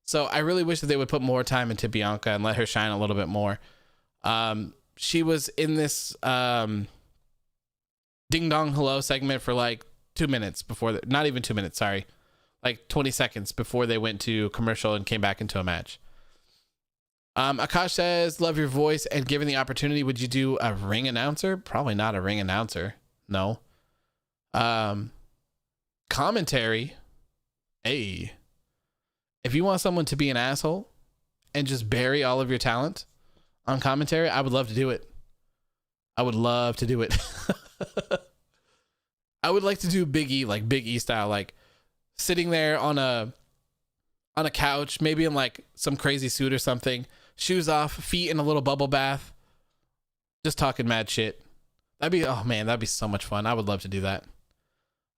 So I really wish that they would put more time into Bianca and let her shine a little bit more. She was in this Ding Dong Hello segment for like 2 minutes before, not even 2 minutes, sorry. Like 20 seconds before they went to commercial and came back into a match. Akash says, love your voice, and given the opportunity, would you do a ring announcer? Probably not a ring announcer. No. Commentary. Hey. If you want someone to be an asshole and just bury all of your talent on commentary, I would love to do it. I would love to do it. I would like to do Big E, like Big E style, like sitting there on a couch, maybe in like some crazy suit or something, shoes off, feet in a little bubble bath, just talking mad shit. That'd be so much fun. I would love to do that.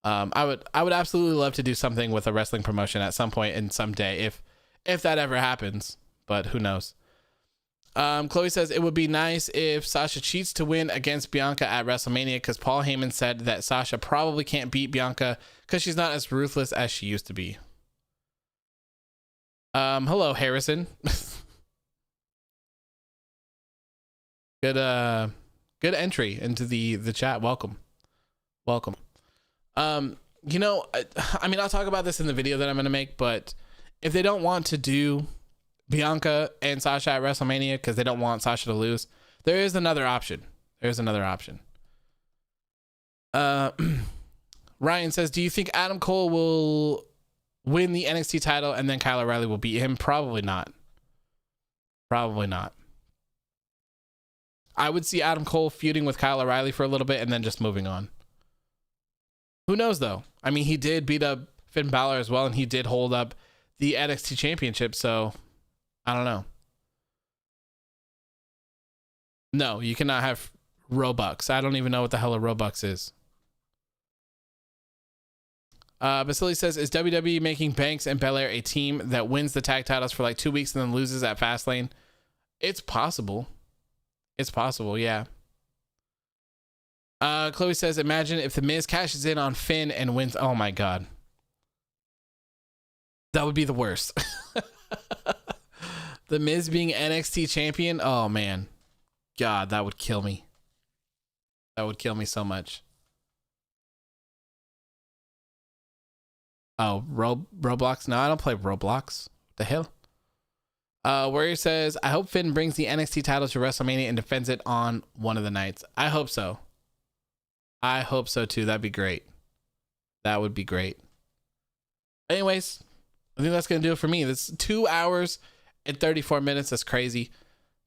I would absolutely love to do something with a wrestling promotion at some point and someday if that ever happens, but who knows. Chloe says it would be nice if Sasha cheats to win against Bianca at WrestleMania, because Paul Heyman said that Sasha probably can't beat Bianca because she's not as ruthless as she used to be. Hello, Harrison. Good entry into the chat. Welcome. You know, I mean, I'll talk about this in the video that I'm going to make, but if they don't want to do Bianca and Sasha at WrestleMania because they don't want Sasha to lose, there is another option. Ryan says, do you think Adam Cole will win the NXT title and then Kyle O'Reilly will beat him? Probably not. I would see Adam Cole feuding with Kyle O'Reilly for a little bit and then just moving on. Who knows though? I mean, he did beat up Finn Balor as well, and he did hold up the NXT championship, so I don't know. No, you cannot have Robux. I don't even know what the hell a Robux is. Basili says, is WWE making Banks and Belair a team that wins the tag titles for like 2 weeks and then loses at Fastlane? It's possible. Yeah. Chloe says, imagine if The Miz cashes in on Finn and wins. Oh my God. That would be the worst. The Miz being NXT champion. Oh man. God, that would kill me. That would kill me so much. Oh, Roblox? No, I don't play Roblox. What the hell? Warrior says, I hope Finn brings the NXT title to WrestleMania and defends it on one of the nights. I hope so. I hope so too. That'd be great. That would be great. Anyways, I think that's going to do it for me. This is 2 hours and 34 minutes. That's crazy.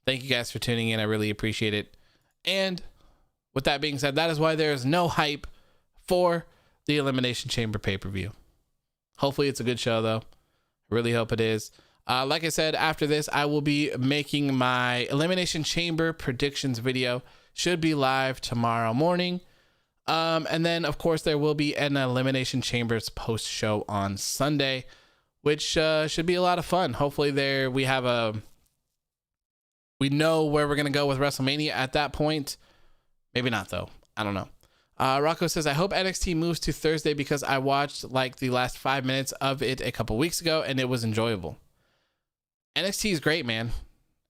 Thank you guys for tuning in. I really appreciate it. And with that being said, that is why there is no hype for the Elimination Chamber pay-per-view. Hopefully it's a good show though. I really hope it is. Like I said, after this, I will be making my Elimination Chamber predictions video. Should be live tomorrow morning. And then, of course, there will be an Elimination Chambers post show on Sunday, which should be a lot of fun. Hopefully we know where we're going to go with WrestleMania at that point. Maybe not, though. I don't know. Rocco says, I hope NXT moves to Thursday because I watched like the last 5 minutes of it a couple weeks ago and it was enjoyable. NXT is great, man.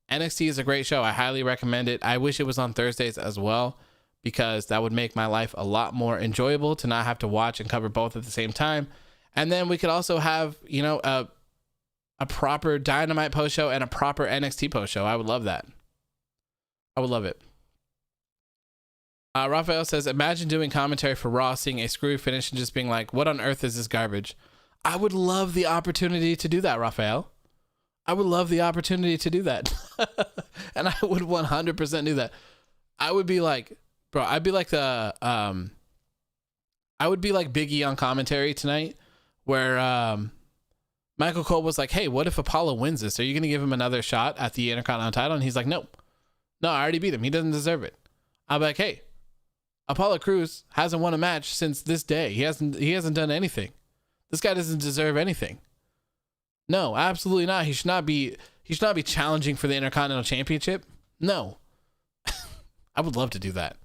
NXT is a great show. I highly recommend it. I wish it was on Thursdays as well, because that would make my life a lot more enjoyable to not have to watch and cover both at the same time. And then we could also have, you know, a proper Dynamite post show and a proper NXT post show. I would love that. I would love it. Raphael says, imagine doing commentary for Raw, seeing a screwy finish and just being like, what on earth is this garbage? I would love the opportunity to do that, Raphael. I would love the opportunity to do that. And I would 100% do that. I would be like, bro, I would be like Big E on commentary tonight, where Michael Cole was like, hey, what if Apollo wins this? Are you going to give him another shot at the Intercontinental title? And he's like, nope. No, I already beat him. He doesn't deserve it. I'll be like, hey, Apollo Crews hasn't won a match since this day. He hasn't done anything. This guy doesn't deserve anything. No, absolutely not. He should not be challenging for the Intercontinental Championship. No. I would love to do that.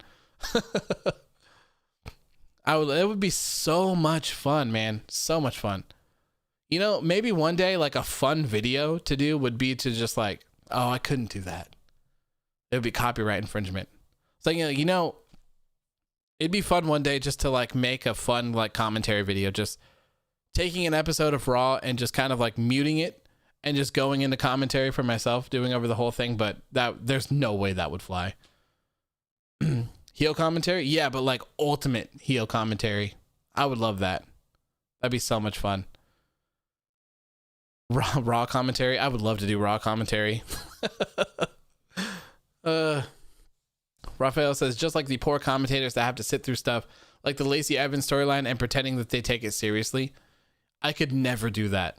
It would be so much fun, man. So much fun. You know, maybe one day, like, a fun video to do would be to just like, oh, I couldn't do that. It would be copyright infringement. So, you know, it'd be fun one day just to like make a fun like commentary video, just taking an episode of Raw and just kind of like muting it and just going into commentary for myself, doing over the whole thing. But there's no way that would fly. Heel commentary? Yeah, but like ultimate heel commentary. I would love that. That'd be so much fun. Raw commentary? I would love to do Raw commentary. Raphael says, just like the poor commentators that have to sit through stuff like the Lacey Evans storyline and pretending that they take it seriously. I could never do that.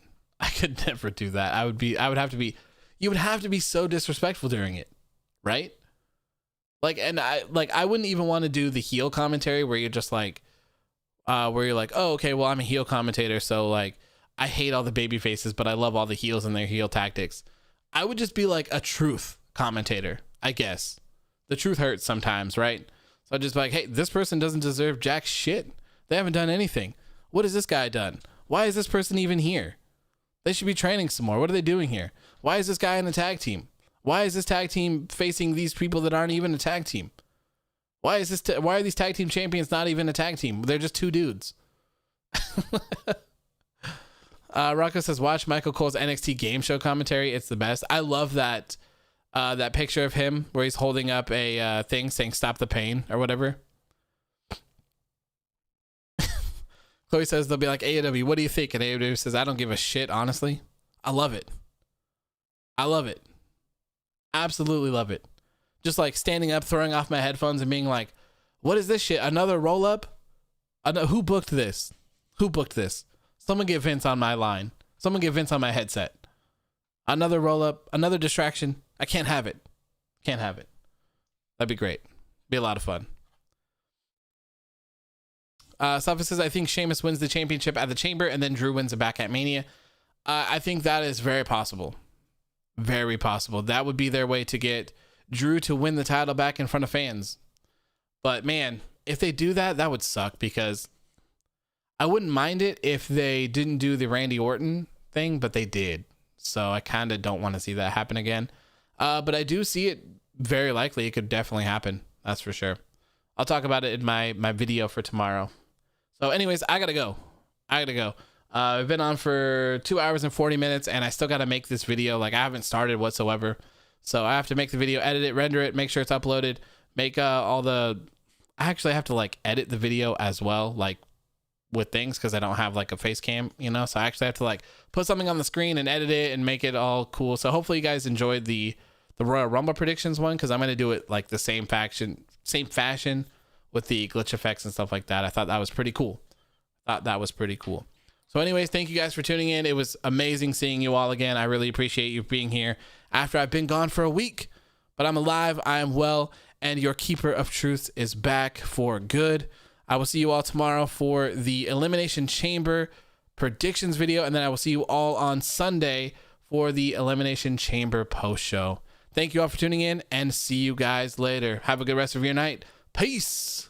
You would have to be so disrespectful during it, right? Like, and I wouldn't even want to do the heel commentary where you're just like, oh, okay, well, I'm a heel commentator, so like, I hate all the baby faces, but I love all the heels and their heel tactics. I would just be like a truth commentator, I guess. The truth hurts sometimes, right? So I'd just be like, hey, this person doesn't deserve jack shit. They haven't done anything. What has this guy done? Why is this person even here? They should be training some more. What are they doing here? Why is this guy in the tag team? Why is this tag team facing these people that aren't even a tag team? Why are these tag team champions not even a tag team? They're just two dudes. Rocco says, watch Michael Cole's NXT game show commentary. It's the best. I love that picture of him where he's holding up a thing saying stop the pain or whatever. Chloe says they'll be like, AEW, what do you think? And AEW says, I don't give a shit, honestly. I love it. Absolutely love it. Just like standing up, throwing off my headphones and being like, what is this shit? Another roll up? Who booked this? Someone get Vince on my line. Someone get Vince on my headset. Another roll up, another distraction. I can't have it. That'd be great. Be a lot of fun. Safa says, I think Sheamus wins the championship at the Chamber and then Drew wins it back at Mania. I think that is very possible. Very possible. That would be their way to get Drew to win the title back in front of fans. But man, if they do that, that would suck because I wouldn't mind it if they didn't do the Randy Orton thing, but they did. So I kind of don't want to see that happen again. But I do see it very likely. It could definitely happen. That's for sure. I'll talk about it in my video for tomorrow. So anyways, I gotta go. I've been on for 2 hours and 40 minutes and I still got to make this video. Like I haven't started whatsoever. So I have to make the video, edit it, render it, make sure it's uploaded, make I actually have to like edit the video as well, like with things because I don't have like a face cam, you know? So I actually have to like put something on the screen and edit it and make it all cool. So hopefully you guys enjoyed the Royal Rumble predictions one because I'm going to do it like the same fashion with the glitch effects and stuff like that. I thought that was pretty cool. So anyways, thank you guys for tuning in. It was amazing seeing you all again. I really appreciate you being here after I've been gone for a week, but I'm alive, I am well, and your keeper of truth is back for good. I will see you all tomorrow for the Elimination Chamber predictions video, and then I will see you all on Sunday for the Elimination Chamber post show. Thank you all for tuning in and see you guys later. Have a good rest of your night. Peace.